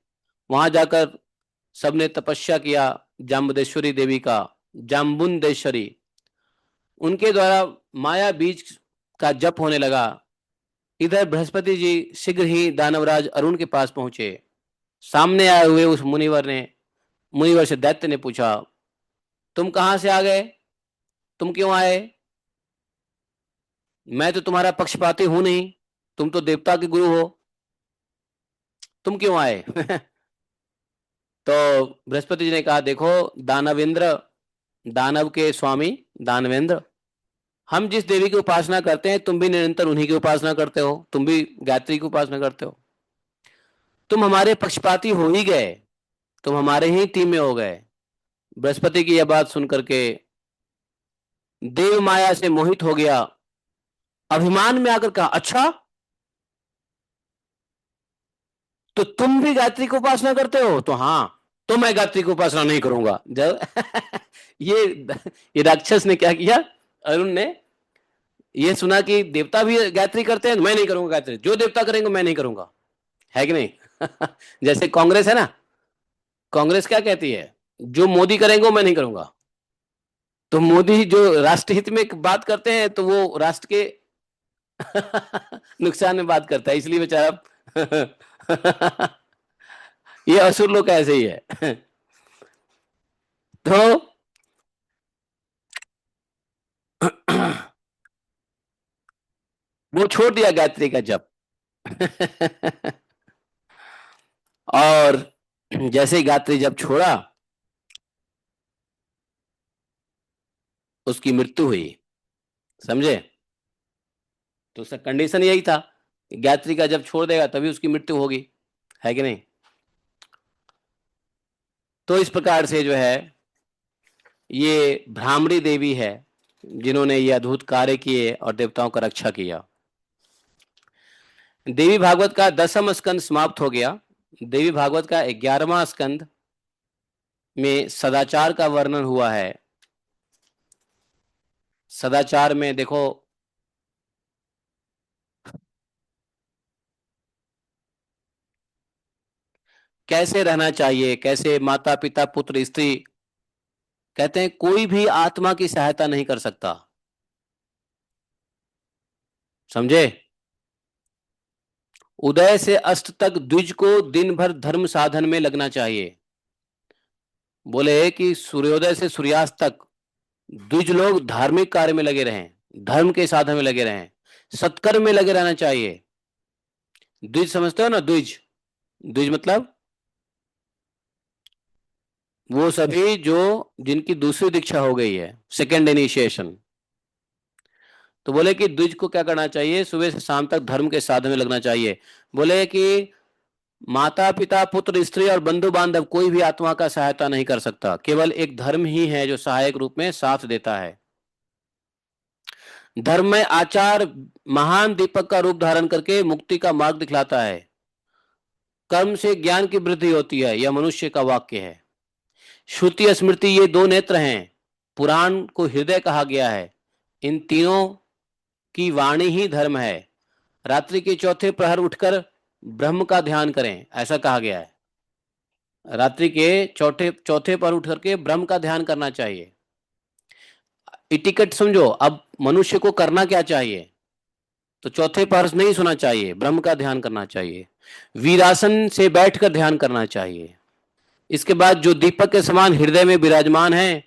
वहां जाकर सबने तपस्या किया जाम्बुदेश्वरी देवी का, जाम्बुनदेश्वरी। उनके द्वारा माया बीज का जप होने लगा। इधर बृहस्पति जी शीघ्र ही दानवराज अरुण के पास पहुंचे। सामने आए हुए उस मुनिवर से दैत्य ने पूछा, तुम कहां से आ गए, तुम क्यों आए, मैं तो तुम्हारा पक्षपाती हूं नहीं, तुम तो देवता के गुरु हो, तुम क्यों आए। तो बृहस्पति जी ने कहा, देखो दानवेंद्र, दानव के स्वामी दानवेंद्र, हम जिस देवी की उपासना करते हैं तुम भी निरंतर उन्हीं की उपासना करते हो, तुम भी गायत्री की उपासना करते हो, तुम हमारे पक्षपाती हो ही गए, तुम हमारे ही टीम में हो गए। बृहस्पति की यह बात सुनकर के देव माया से मोहित हो गया, अभिमान में आकर कहा, अच्छा तो तुम भी गायत्री की उपासना करते हो, तो हाँ, तो मैं गायत्री की उपासना नहीं करूंगा। जब ये ये राक्षस ने क्या किया, अरुण ने ये सुना कि देवता भी गायत्री करते हैं, मैं नहीं करूंगा गायत्री, जो देवता करेंगे मैं नहीं करूंगा, है कि नहीं। जैसे कांग्रेस है ना, कांग्रेस क्या कहती है, जो मोदी करेंगे मैं नहीं करूंगा। तो मोदी जो राष्ट्रहित में बात करते हैं तो वो राष्ट्र के नुकसान में बात करता है, इसलिए बेचारा ये असुर लोग ऐसे ही है। तो वो छोड़ दिया गायत्री का जप। और जैसे ही गायत्री जप छोड़ा, उसकी मृत्यु हुई, समझे। तो उसका कंडीशन यही था, गायत्री का जब छोड़ देगा तभी उसकी मृत्यु होगी, है कि नहीं। तो इस प्रकार से जो है ये भ्रामरी देवी है जिन्होंने ये अद्भुत कार्य किए और देवताओं का रक्षा किया। देवी भागवत का 10वां स्कंद समाप्त हो गया। देवी भागवत का 11वां स्कंद में सदाचार का वर्णन हुआ है। सदाचार में देखो, कैसे रहना चाहिए, कैसे माता पिता पुत्र स्त्री, कहते हैं कोई भी आत्मा की सहायता नहीं कर सकता, समझे। उदय से अस्त तक द्विज को दिन भर धर्म साधन में लगना चाहिए। बोले कि सूर्योदय से सूर्यास्त तक द्विज लोग धार्मिक कार्य में लगे रहें, धर्म के साधन में लगे रहें, सत्कर्म में लगे रहना चाहिए। द्विज समझते हो ना, द्विज, द्विज मतलब वो सभी जो जिनकी दूसरी दीक्षा हो गई है, सेकेंड इनिशिएशन। तो बोले कि द्विज को क्या करना चाहिए, सुबह से शाम तक धर्म के साधन में लगना चाहिए। बोले कि माता पिता पुत्र स्त्री और बंधु बांधव कोई भी आत्मा का सहायता नहीं कर सकता, केवल एक धर्म ही है जो सहायक रूप में साथ देता है। धर्म में आचार महान दीपक का रूप धारण करके मुक्ति का मार्ग दिखलाता है। कर्म से ज्ञान की वृद्धि होती है, यह मनुष्य का वाक्य है। श्रुति स्मृति ये दो नेत्र हैं, पुराण को हृदय कहा गया है। इन तीनों की वाणी ही धर्म है। रात्रि के चौथे प्रहर उठकर ब्रह्म का ध्यान करें, ऐसा कहा गया है। रात्रि के चौथे चौथे प्रहर उठ करके ब्रह्म का ध्यान करना चाहिए। इटिकट समझो, अब मनुष्य को करना क्या चाहिए? तो चौथे प्रहर नहीं सोना चाहिए, ब्रह्म का ध्यान करना चाहिए। वीरासन से बैठकर ध्यान करना चाहिए। इसके बाद जो दीपक के समान हृदय में विराजमान है,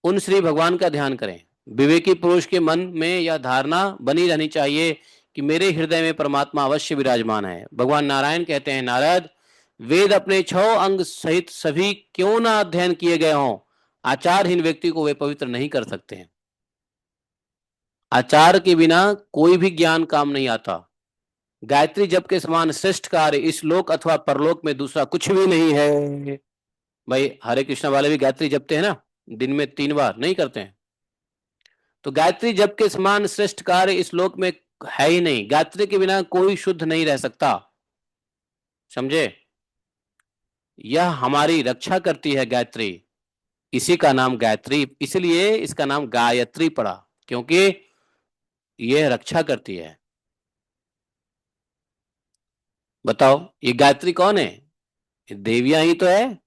उन श्री भगवान का ध्यान करें। विवेकी पुरुष के मन में यह धारणा बनी रहनी चाहिए कि मेरे हृदय में परमात्मा अवश्य विराजमान है। भगवान नारायण कहते हैं, नारद, वेद अपने 6 अंग सहित सभी क्यों ना अध्ययन किए गए हों, आचारहीन व्यक्ति को वे पवित्र नहीं कर सकते हैं। आचार के बिना कोई भी ज्ञान काम नहीं आता। गायत्री जप के समान श्रेष्ठ कार्य इस लोक अथवा परलोक में दूसरा कुछ भी नहीं है। भाई हरे कृष्णा वाले भी गायत्री जपते हैं ना, दिन में 3 बार, नहीं करते हैं? तो गायत्री जप के समान श्रेष्ठ कार्य इस लोक में है ही नहीं। गायत्री के बिना कोई शुद्ध नहीं रह सकता, समझे? यह हमारी रक्षा करती है गायत्री, इसी का नाम गायत्री, इसलिए इसका नाम गायत्री पड़ा, क्योंकि यह रक्षा करती है। बताओ ये गायत्री कौन है? देवियां ही तो है,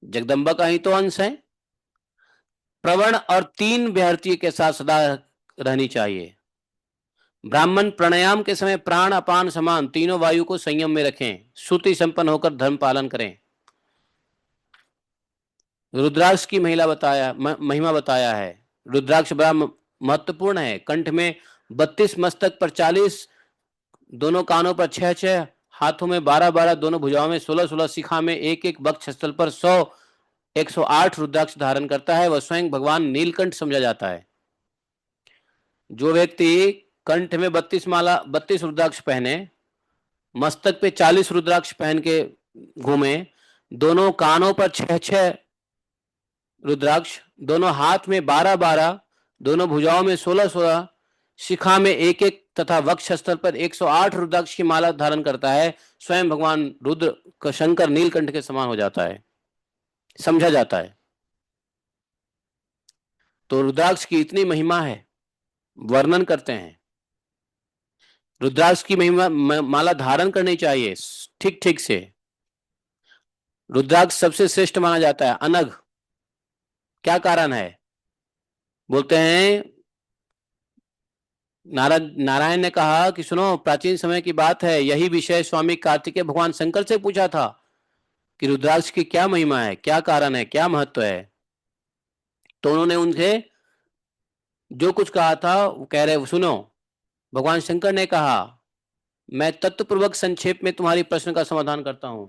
जगदम्बा का ही तो अंश है। प्रवण और 3 भारतीय के साथ सदा रहनी चाहिए। ब्राह्मण प्राणायाम के समय प्राण अपान समान तीनों वायु को संयम में रखें। श्रुति संपन्न होकर धर्म पालन करें। रुद्राक्ष की महिमा बताया है। रुद्राक्ष बड़ा महत्वपूर्ण है। कंठ में 32, मस्तक पर 40, दोनों कानों पर 6, हाथों में 12, दोनों भुजाओं में 16, शिखा में 1, वक्ष स्थल पर 100, 108 रुद्राक्ष धारण करता है। वह स्वयं भगवान नीलकंठ समझा जाता है। जो व्यक्ति कंठ में 32 रुद्राक्ष पहने, मस्तक पे 40 रुद्राक्ष पहन के घूमे, दोनों कानों पर 6 रुद्राक्ष, दोनों हाथ में 12, दोनों भुजाओं में 16, शिखा में 1 तथा वक्ष स्थल पर 108 रुद्राक्ष की माला धारण करता है, स्वयं भगवान रुद्र शंकर नीलकंठ के समान हो जाता है, समझा जाता है। तो रुद्राक्ष की इतनी महिमा है, वर्णन करते हैं। रुद्राक्ष की महिमा माला धारण करनी चाहिए ठीक ठीक से। रुद्राक्ष सबसे श्रेष्ठ माना जाता है, अनघ। क्या कारण है? बोलते हैं नारायण ने कहा कि सुनो, प्राचीन समय की बात है, यही विषय स्वामी कार्तिकेय भगवान शंकर से पूछा था कि रुद्राक्ष की क्या महिमा है, क्या कारण है, क्या महत्व है। तो उन्होंने उनसे जो कुछ कहा था वो कह रहे, सुनो। भगवान शंकर ने कहा, मैं तत्वपूर्वक संक्षेप में तुम्हारी प्रश्न का समाधान करता हूं।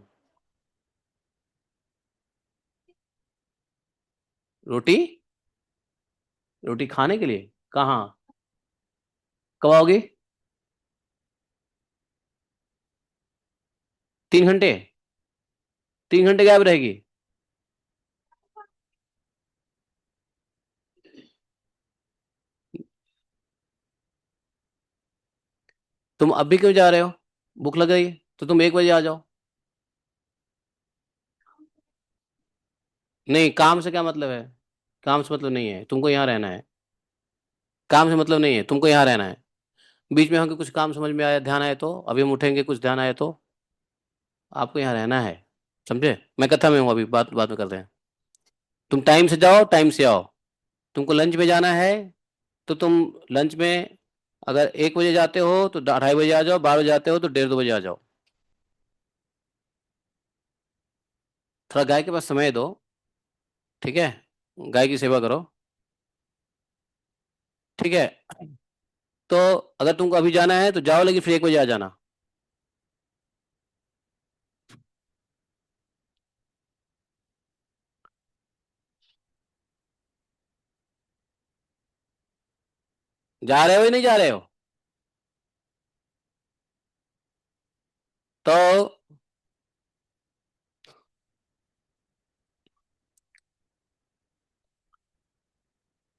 रोटी रोटी खाने के लिए कहाँ, कब आओगी? 3 घंटे? 3 घंटे गायब रहेगी? तुम अभी क्यों जा रहे हो? भूख लग रही है तो तुम 1 बजे आ जाओ। नहीं, काम से क्या मतलब है? काम से मतलब नहीं है, तुमको यहाँ रहना है। काम से मतलब नहीं है, तुमको यहाँ रहना है। बीच में हमको कुछ काम समझ में आया, ध्यान आया तो अभी हम उठेंगे, कुछ ध्यान आया तो आपको यहाँ रहना है, समझे? मैं कथा में हूँ, अभी बात बात में करते हैं। तुम टाइम से जाओ, टाइम से आओ। तुमको लंच में जाना है तो तुम लंच में अगर 1 बजे जाते हो तो 2:30 बजे आ जाओ, 12 बजे जाते हो तो 1:30-2 बजे आ जाओ। थोड़ा गाय के पास समय दो, ठीक है? गाय की सेवा करो, ठीक है? तो अगर तुमको अभी जाना है तो जाओ, लेकिन फिर 1 बजे आ जाना। जा रहे हो या नहीं जा रहे हो? तो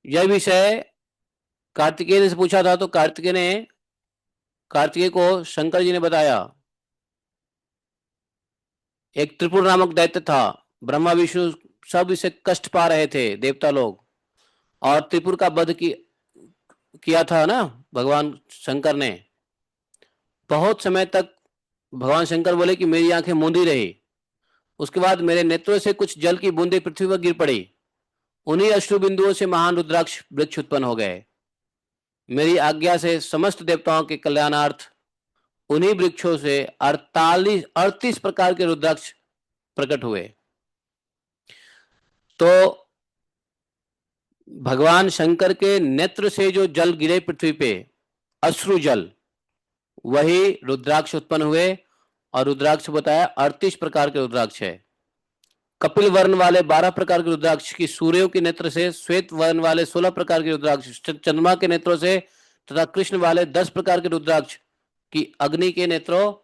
यह विषय कार्तिकेय ने से पूछा था, तो कार्तिकेय को शंकर जी ने बताया। एक त्रिपुर नामक दैत्य था, ब्रह्मा विष्णु सब इसे कष्ट पा रहे थे, देवता लोग। और त्रिपुर का वध किया था ना भगवान शंकर ने। बहुत समय तक भगवान शंकर बोले कि मेरी आंखें मूंदी रही। उसके बाद मेरे नेत्रों से कुछ जल की बूंदें पृथ्वी पर गिर पड़ी। उन्हीं अश्रु बिंदुओं से महान रुद्राक्ष वृक्ष उत्पन्न हो गए। मेरी आज्ञा से समस्त देवताओं के कल्याणार्थ उन्हीं वृक्षों से 38 प्रकार के रुद्राक्ष प्रकट हुए। तो भगवान शंकर के नेत्र से जो जल गिरे पृथ्वी पे, अश्रु जल, वही रुद्राक्ष उत्पन्न हुए। और रुद्राक्ष बताया 38 प्रकार के रुद्राक्ष है। कपिल वर्ण वाले 12 प्रकार के रुद्राक्ष की सूर्यों के नेत्र से, श्वेत वर्ण वाले 16 प्रकार के रुद्राक्ष चंद्रमा के नेत्रों से, तथा कृष्ण वाले 10 प्रकार के रुद्राक्ष की अग्नि के नेत्रों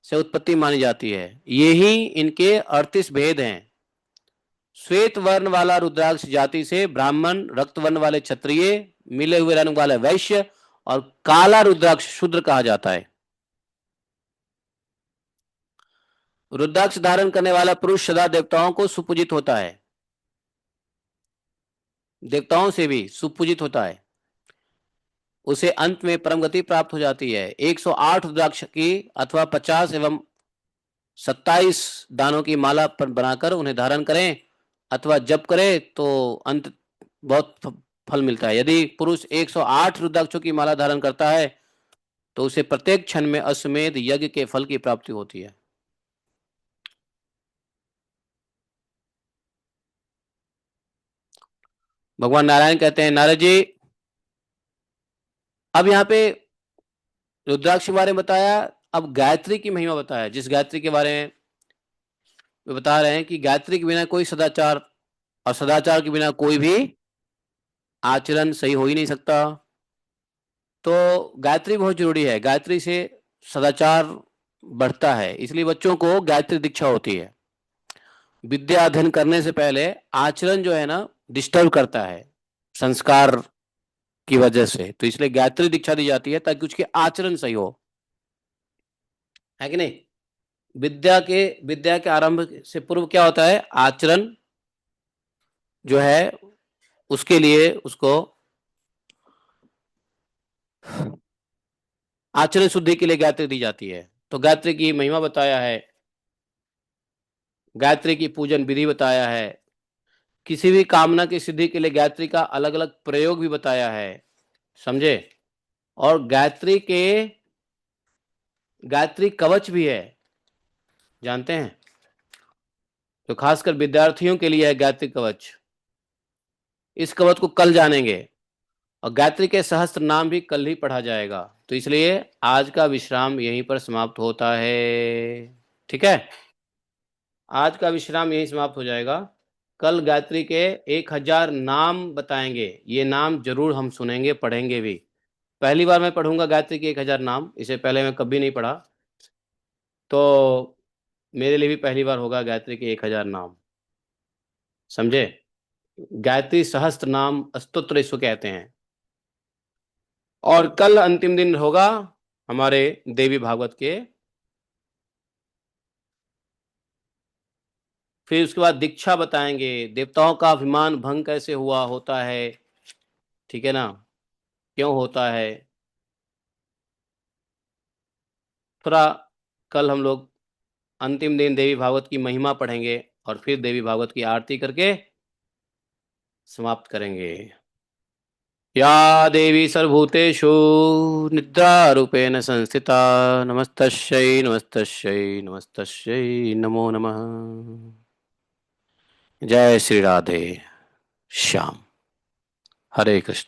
से उत्पत्ति मानी जाती है। यही इनके 38 भेद हैं। श्वेत वर्ण वाला रुद्राक्ष जाति से ब्राह्मण, रक्त वर्ण वाले क्षत्रिय, मिले हुए रंग वाले वैश्य और काला रुद्राक्ष शूद्र कहा जाता है। रुद्राक्ष धारण करने वाला पुरुष सदा देवताओं को सुपूजित होता है, देवताओं से भी सुपूजित होता है। उसे अंत में परम गति प्राप्त हो जाती है। 108 रुद्राक्ष की अथवा 50 एवं 27 दानों की माला पर बनाकर उन्हें धारण करें अथवा जप करें तो अंत बहुत फल मिलता है। यदि पुरुष 108 रुद्राक्षों की माला धारण करता है तो उसे प्रत्येक क्षण में अश्वमेध यज्ञ के फल की प्राप्ति होती है। भगवान नारायण कहते हैं, नारद जी, अब यहाँ पे रुद्राक्ष के बारे में बताया, अब गायत्री की महिमा बताया। जिस गायत्री के बारे में बता रहे हैं कि गायत्री के बिना कोई सदाचार और सदाचार के बिना कोई भी आचरण सही हो ही नहीं सकता। तो गायत्री बहुत जरूरी है। गायत्री से सदाचार बढ़ता है, इसलिए बच्चों को गायत्री दीक्षा होती है। विद्या अध्ययन करने से पहले आचरण जो है ना डिस्टर्ब करता है संस्कार की वजह से, तो इसलिए गायत्री दीक्षा दी जाती है ताकि उसके आचरण सही हो, है कि नहीं। विद्या के आरंभ से पूर्व क्या होता है, आचरण जो है उसके लिए उसको आचरण शुद्धि के लिए गायत्री दी जाती है। तो गायत्री की महिमा बताया है, गायत्री की पूजन विधि बताया है, किसी भी कामना की सिद्धि के लिए गायत्री का अलग अलग प्रयोग भी बताया है, समझे। और गायत्री कवच भी है, जानते हैं। तो खासकर विद्यार्थियों के लिए है गायत्री कवच। इस कवच को कल जानेंगे और गायत्री के सहस्त्र नाम भी कल ही पढ़ा जाएगा। तो इसलिए आज का विश्राम यहीं पर समाप्त होता है, ठीक है। आज का विश्राम यहीं समाप्त हो जाएगा। कल गायत्री के 1000 नाम बताएंगे। ये नाम जरूर हम सुनेंगे, पढ़ेंगे भी। पहली बार मैं पढ़ूंगा गायत्री के 1000 नाम, इसे पहले मैं कभी नहीं पढ़ा, तो मेरे लिए भी पहली बार होगा गायत्री के 1000 नाम, समझे। गायत्री सहस्त्र नाम स्तोत्र इसको कहते हैं। और कल अंतिम दिन होगा हमारे देवी भागवत के। फिर उसके बाद दीक्षा बताएंगे, देवताओं का अभिमान भंग कैसे हुआ होता है, ठीक है ना, क्यों होता है। थोड़ा कल हम लोग अंतिम दिन देवी भागवत की महिमा पढ़ेंगे और फिर देवी भागवत की आरती करके समाप्त करेंगे। या देवी सर्वभूतेषु निद्रारूपेण संस्थिता नमस्तस्यै नमस्तस्यै नमस्तस्यै नमो नमः। जय श्री राधे श्याम। हरे कृष्ण।